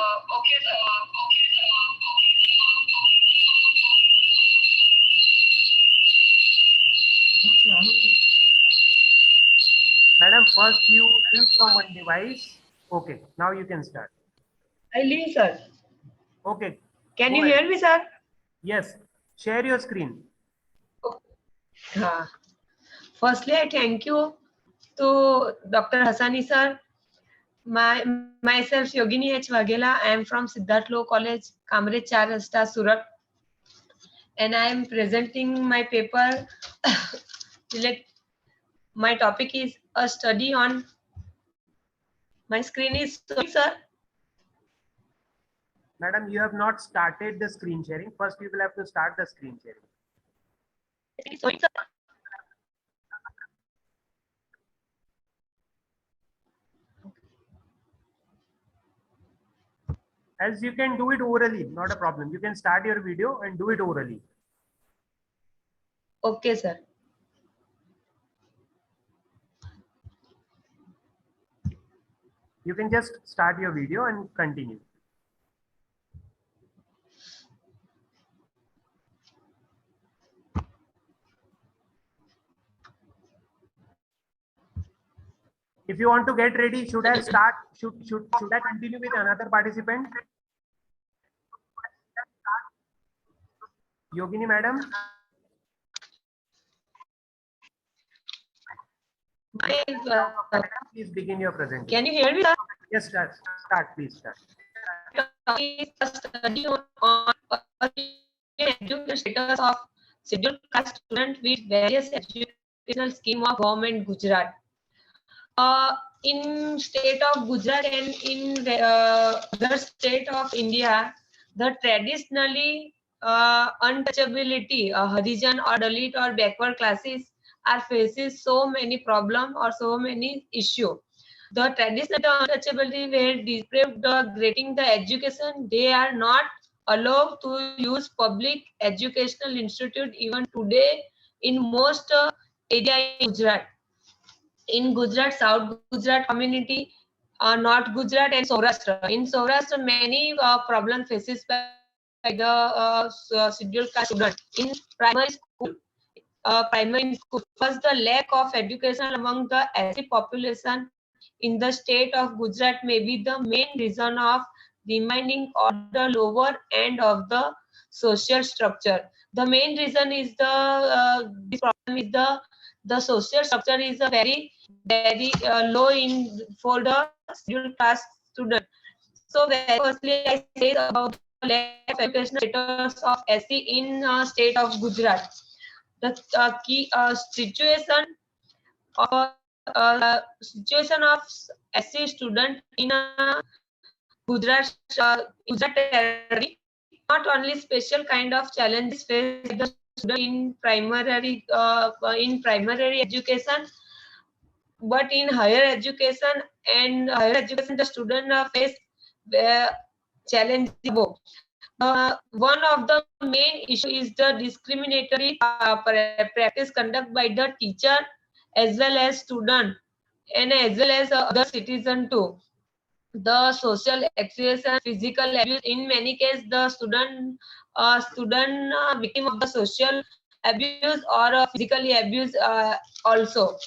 Madam, first you leave from one device. Okay, now you can start. I leave, sir. Okay. Can you hear me, sir? Yes. Share your screen. Firstly, I thank you to Dr. Hassani, sir, Myself Yogini H. Waghela. I am from Siddharth Law College, Kamrej 4 Rasta, Surat, and I am presenting my paper. My topic is a study on. My screen is showing, sir. Madam, you have not started the screen sharing. First, you will have to start the screen sharing. It is showing, sir. As you can do it orally, not a problem. You can start your video and do it orally. Okay, sir. You can just start your video and continue. If you want to get ready, should I start? Should I continue with another participant? Yogini madam. Please begin your presentation. Can you hear me, sir? Yes, start. Please start. Study on education status of scheduled caste student with various educational scheme of government Gujarat. In state of Gujarat and in the state of India, the traditionally untouchability, Harijan or Dalit or backward classes are faces so many problems or so many issues. The traditional untouchability were deprived getting the education. They are not allowed to use public educational institute even today in most area in Gujarat. In Gujarat, South Gujarat community, North Gujarat and Saurashtra. In Saurashtra, many problem faces by the scheduled caste student in primary school. First, the lack of education among the SC population in the state of Gujarat may be the main reason of remaining on the lower end of the social structure. The main reason is this problem is the social structure is a very low in for the scheduled caste student. So very firstly, I say about the lack of educational status of SC in state of Gujarat. The key situation of SC student in Gujarat territory. Not only special kind of challenges faced by the student in primary education, but in higher education the student face challenges. One of the main issue is the discriminatory practice conducted by the teacher as well as student and as well as other citizen too. The social excess and physical abuse. In many cases, the student victim of the social abuse or physically abuse also.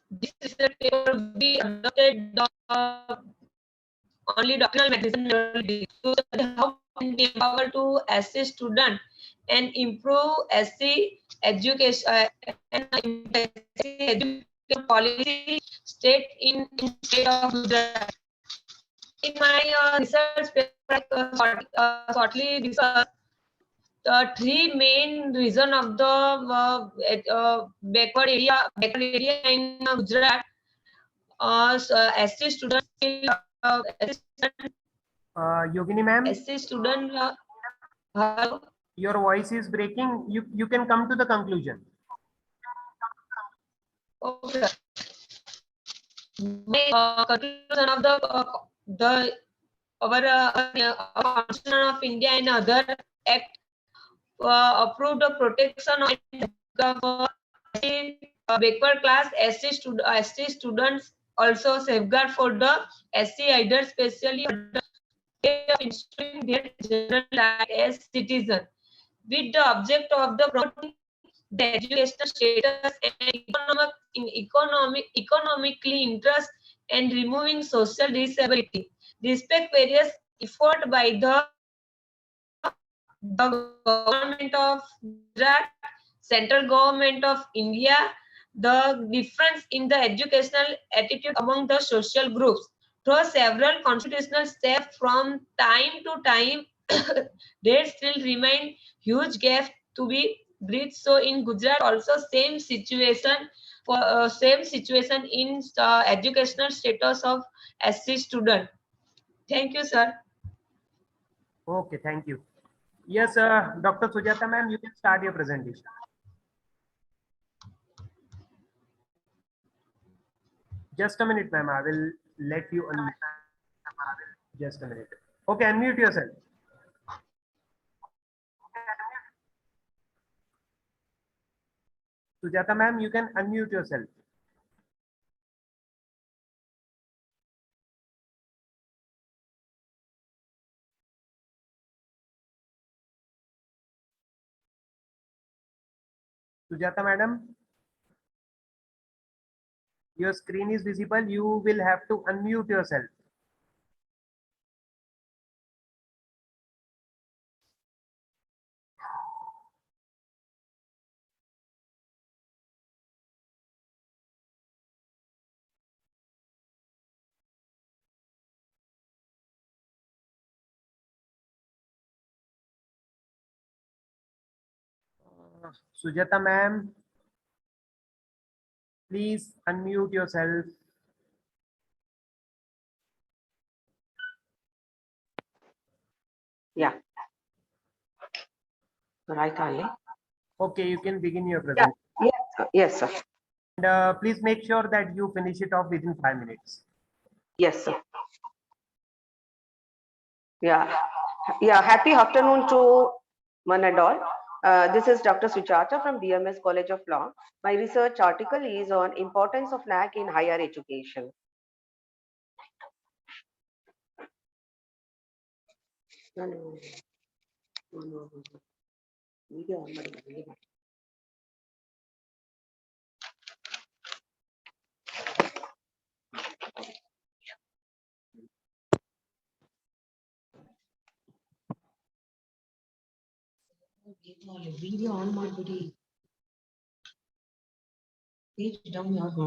This research paper will be adopted only doctrinal medicine to study how can be empowered to assist student and improve SC education and education policy state in state of Gujarat. In my research paper, shortly discuss the three main reason of the backward area in Gujarat. SC students, Yogini ma'am, SC student. Your voice is breaking. You can come to the conclusion. Okay. Conclusion of the our Constitution of India and other act approved the protection of backward class SC students, also safeguard for the SC either especially for the way of ensuring their general right as citizen, with the object of the promoting the educational status and economically interest and removing social disability. Respect various effort by the government of Gujarat, central government of India, the difference in the educational attitude among the social groups. Through several constitutional steps from time to time, there still remain huge gaps to be bridged. So in Gujarat also same situation for same situation in educational status of SC student. Thank you, sir. Okay, thank you. Yes, Dr. Sujata ma'am, you can start your presentation. Just a minute, ma'am. I will let you unmute. Just a minute. Okay, unmute yourself. Sujata ma'am, you can unmute yourself. Sujata madam, your screen is visible. You will have to unmute yourself. Sujata ma'am, please unmute yourself. Yeah. Right, Ali. Okay, you can begin your presentation. Yes, sir. And please make sure that you finish it off within 5 minutes. Yes, sir. Yeah. Yeah. Happy afternoon to one and all. This is Dr. Sujata from BMS College of Law. My research article is on importance of NAAC in higher education. Video on ಮಾಡ್ಬಿಡಿ. Page down ಯಾವ್ದು?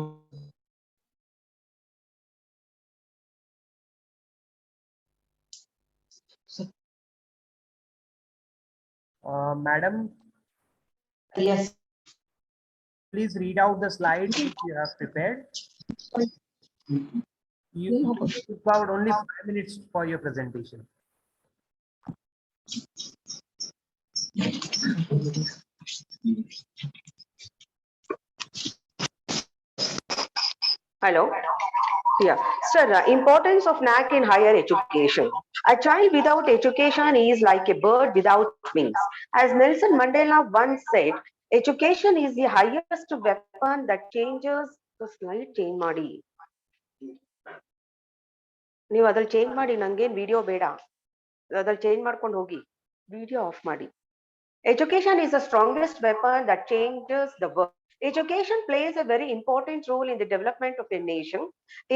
Madam? Yes. Please read out the slides which you have prepared. You took about only 5 minutes for your presentation. Hello. Yeah. Sir, importance of NAAC in higher education. A child without education is like a bird without wings. As Nelson Mandela once said, education is the highest weapon that changes the slide change ಮಾಡಿ. ನೀವು ಅದ್ರಲ್ಲಿ change ಮಾಡಿ ನಂಗೇನ್ video ಬೇಡ ಅದ್ರಲ್ಲಿ change ಮಾಡ್ಕೊಂಡು ಹೋಗಿ video of ಮಾಡಿ. Education is the strongest weapon that changes the world. Education plays a very important role in the development of a nation.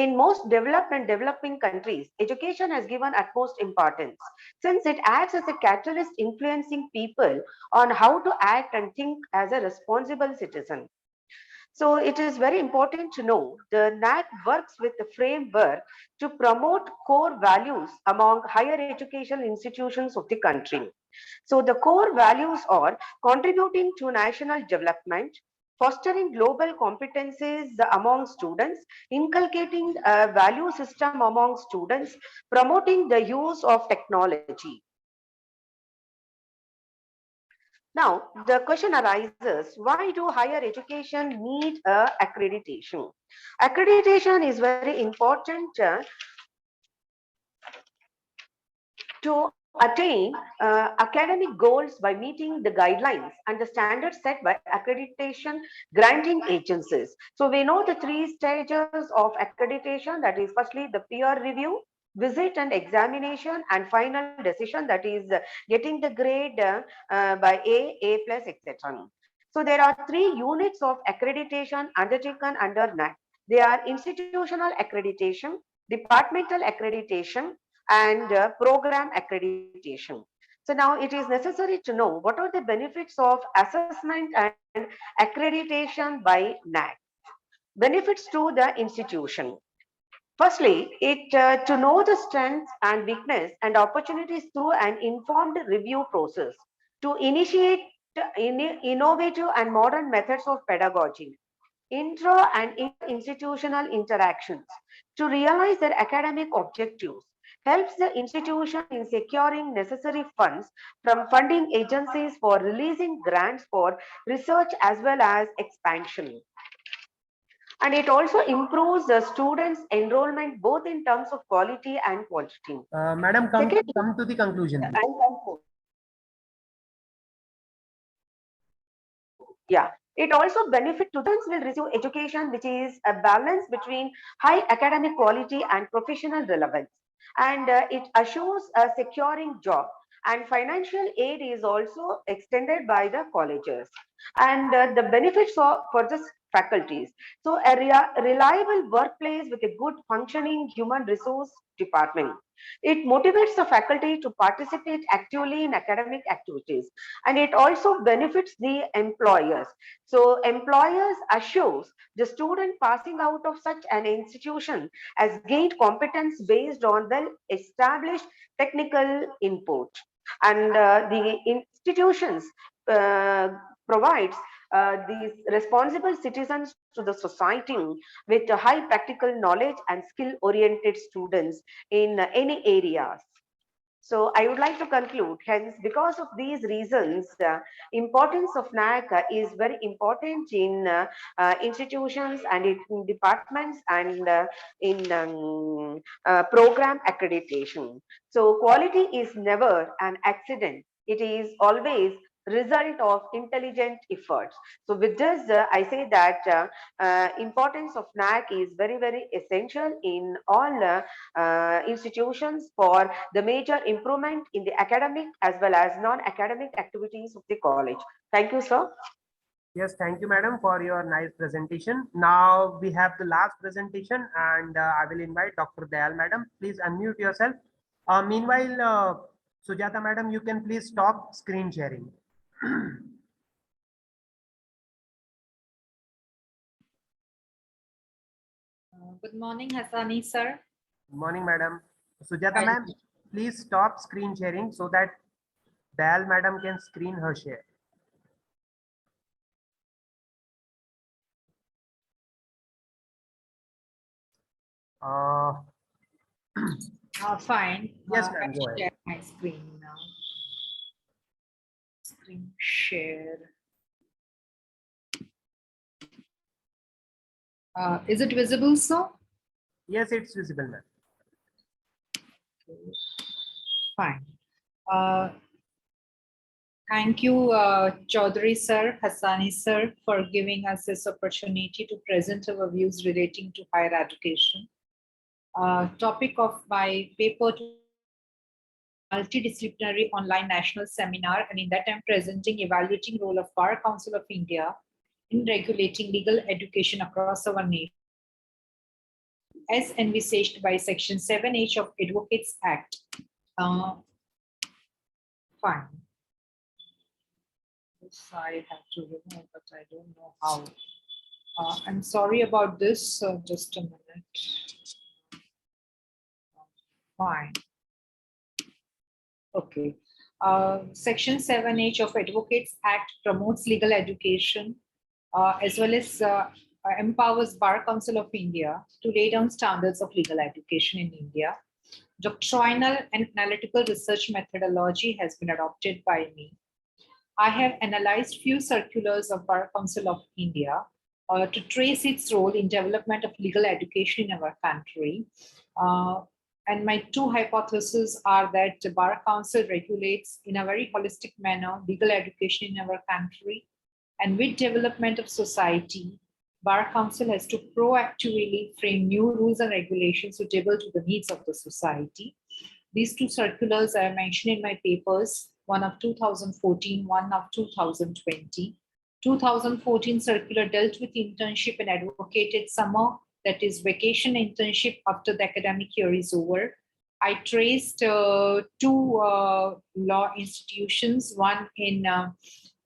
In most developed and developing countries, education has given utmost importance since it acts as a catalyst influencing people on how to act and think as a responsible citizen. So it is very important to know the NAAC works with the framework to promote core values among higher education institutions of the country. So the core values are contributing to national development, fostering global competencies among students, inculcating a value system among students, promoting the use of technology. Now, the question arises, why do higher education need accreditation? Accreditation is very important to attain academic goals by meeting the guidelines and the standards set by accreditation granting agencies. So we know the 3 stages of accreditation, that is firstly the peer review, visit and examination, and final decision, that is getting the grade by A plus, etc. So there are 3 units of accreditation undertaken under NAAC. They are institutional accreditation, departmental accreditation, and program accreditation. So now it is necessary to know what are the benefits of assessment and accreditation by NAAC. Benefits to the institution. Firstly, to know the strengths and weakness and opportunities through an informed review process, to initiate innovative and modern methods of pedagogy, intra and institutional interactions, to realize their academic objectives, helps the institution in securing necessary funds from funding agencies for releasing grants for research as well as expansion. And it also improves the students' enrollment both in terms of quality and quantity. Madam, come to the conclusion. Yeah, it also benefits students will receive education which is a balance between high academic quality and professional relevance, and it assures a securing job, and financial aid is also extended by the colleges, and the benefits for the faculties. So a reliable workplace with a good functioning human resource department. It motivates the faculty to participate actively in academic activities, and it also benefits the employers. So employers assures the student passing out of such an institution has gained competence based on well established technical input, and the institutions provides these responsible citizens to the society with high practical knowledge and skill oriented students in any areas. So I would like to conclude, hence, because of these reasons, importance of NAAC is very important in institutions and in departments and in program accreditation. So quality is never an accident. It is always result of intelligent efforts. So with this, I say that importance of NAAC is very, very essential in all institutions for the major improvement in the academic as well as non-academic activities of the college. Thank you, sir. Yes, thank you, madam, for your nice presentation. Now we have the last presentation, and I will invite Dr. Dayal, madam. Please unmute yourself. Meanwhile, Sujata, madam, you can please stop screen sharing. Good morning, Hassani, sir. Good morning, madam. Sujata, ma'am, please stop screen sharing so that Dayal, madam, can screen her share. Fine. Yes, ma'am, go ahead. Share my screen now. Screen share. Is it visible, sir? Yes, it's visible, ma'am. Fine. Thank you, Chaudhary sir, Hassani sir, for giving us this opportunity to present our views relating to higher education. Topic of my paper, multidisciplinary online national seminar, and in that I'm presenting evaluating role of Bar Council of India in regulating legal education across our nation, as envisaged by Section 7H of Advocates Act. Fine. This I have to remove, but I don't know how. I'm sorry about this. Just a minute. Fine. Okay. Section 7H of Advocates Act promotes legal education as well as empowers Bar Council of India to lay down standards of legal education in India. Doctrinal and analytical research methodology has been adopted by me. I have analyzed few circulars of Bar Council of India to trace its role in development of legal education in our country. And my two hypotheses are that the Bar Council regulates in a very holistic manner legal education in our country. And with development of society, Bar Council has to proactively frame new rules and regulations suitable to the needs of the society. These two circulars I mentioned in my papers, one of 2014, one of 2020. 2014 circular dealt with internship and advocated summer, that is vacation internship after the academic year is over. I traced two law institutions, one in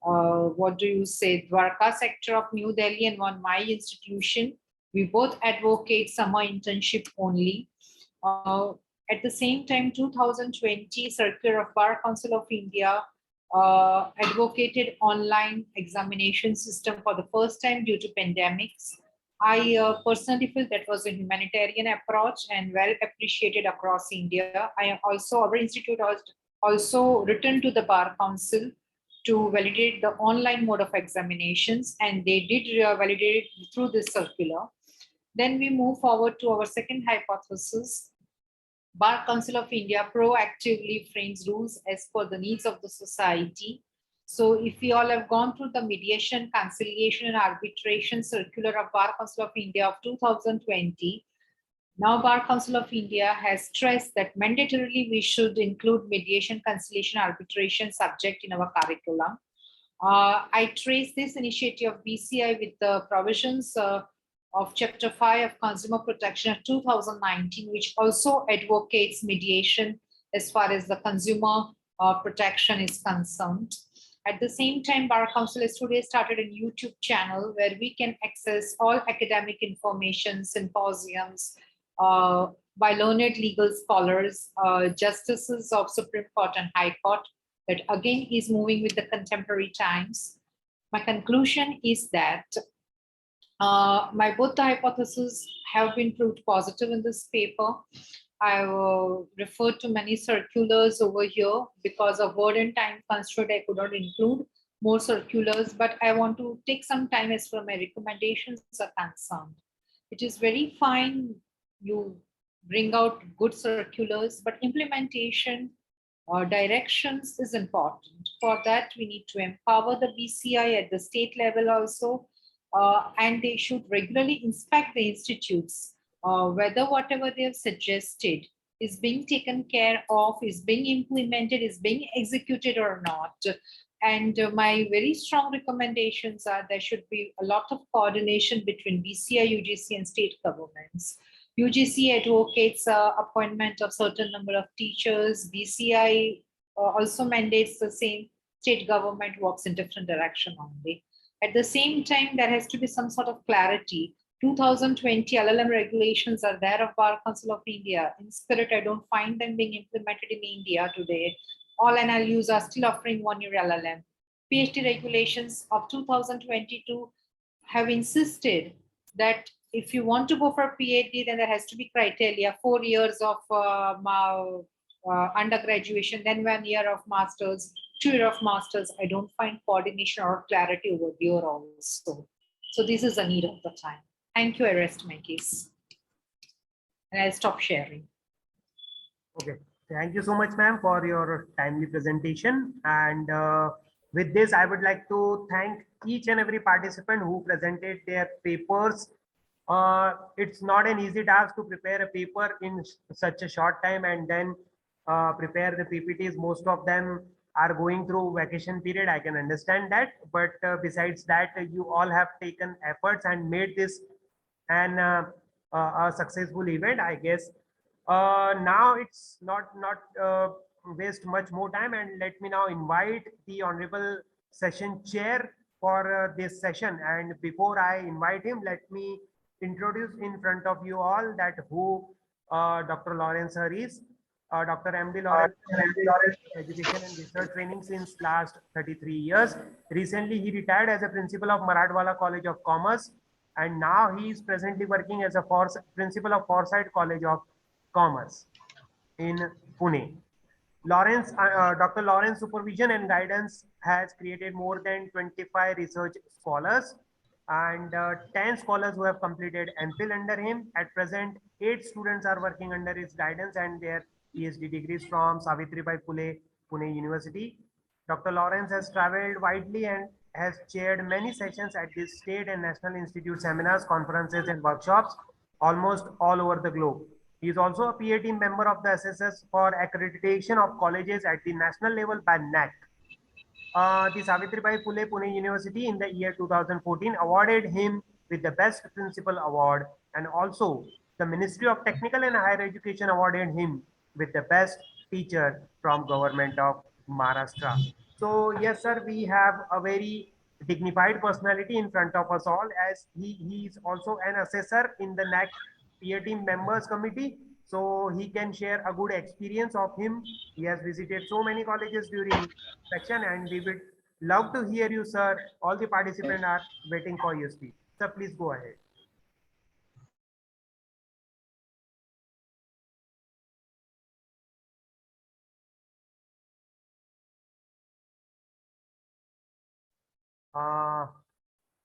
Dwarka sector of New Delhi and one my institution, We both advocate summer internship only. At the same time, 2020 Circular of Bar Council of India advocated online examination system for the first time due to pandemics. I personally feel that was a humanitarian approach and well appreciated across India. Our institute also written to the Bar Council to validate the online mode of examinations, and they did validate it through this circular. Then we move forward to our second hypothesis. Bar Council of India proactively frames rules as per the needs of the society. So if we all have gone through the mediation, conciliation and arbitration circular of Bar Council of India of 2020, now Bar Council of India has stressed that mandatorily we should include mediation, conciliation, arbitration subject in our curriculum. I trace this initiative of BCI with the provisions of Chapter 5 of Consumer Protection of 2019, which also advocates mediation as far as the consumer protection is concerned. At the same time, Bar Council has today started a YouTube channel where we can access all academic information, symposiums by learned legal scholars, justices of Supreme Court and High Court, that again is moving with the contemporary times. My conclusion is that my both the hypotheses have been proved positive in this paper. I referred to many circulars over here because of word and time constraint. I could not include more circulars, but I want to take some time as far as my recommendations are concerned. It is very fine you bring out good circulars, but implementation directions is important. For that, we need to empower the BCI at the state level also, and they should regularly inspect the institutes whether whatever they have suggested is being taken care of, is being implemented, is being executed or not. And my very strong recommendations are there should be a lot of coordination between BCI, UGC and state governments. UGC advocates appointment of certain number of teachers. BCI also mandates the same. State government works in different direction only. At the same time, there has to be some sort of clarity. 2020 LLM regulations are there of Bar Council of India. In spirit, I don't find them being implemented in India today. All NLUs are still offering 1-year LLM. PhD regulations of 2022 have insisted that if you want to go for PhD, then there has to be criteria, 4 years of undergraduation, then 1 year of masters, 2 years of masters. I don't find coordination or clarity over here also. So this is a need of the time. Thank you. I rest my case. And I'll stop sharing. Okay. Thank you so much, ma'am, for your timely presentation. And with this, I would like to thank each and every participant who presented their papers. It's not an easy task to prepare a paper in such a short time and then prepare the PPTs. Most of them are going through vacation period. I can understand that. But besides that, you all have taken efforts and made this a successful event, I guess. Now it's not waste much more time, and let me now invite the honorable session chair for this session. And before I invite him, let me introduce in front of you all that who Dr. Lawrence sir is. Dr. M.D. Lawrence, education and research training since last 33 years. Recently, he retired as a principal of Marathwada College of Commerce, and now he is presently working as a principal of Foresight College of Commerce in Pune. Dr. Lawrence supervision and guidance has created more than 25 research scholars and 10 scholars who have completed MPhil under him. At present, 8 students are working under his guidance and their PhD degrees from Savitribai Phule, Pune University. Dr. Lawrence has traveled widely and has chaired many sessions at the state and national institute seminars, conferences, and workshops almost all over the globe. He is also a PA team member of the SSS for accreditation of colleges at the national level by NAAC. The Savitribai Phule Pune University in the year 2014 awarded him with the Best Principal Award, and also the Ministry of Technical and Higher Education awarded him with the Best Teacher from Government of Maharashtra. So yes, sir, we have a very dignified personality in front of us all, as he is also an assessor in the NAAC peer team members committee. So he can share a good experience of him. He has visited so many colleges during section, and we would love to hear you, sir. All the participants are waiting for your speech. Sir, please go ahead.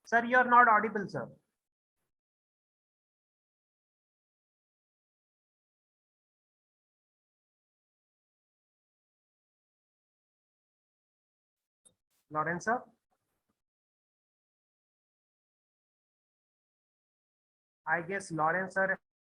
Sir, you are not audible, sir. Lawrence, sir? I guess Lawrence, sir,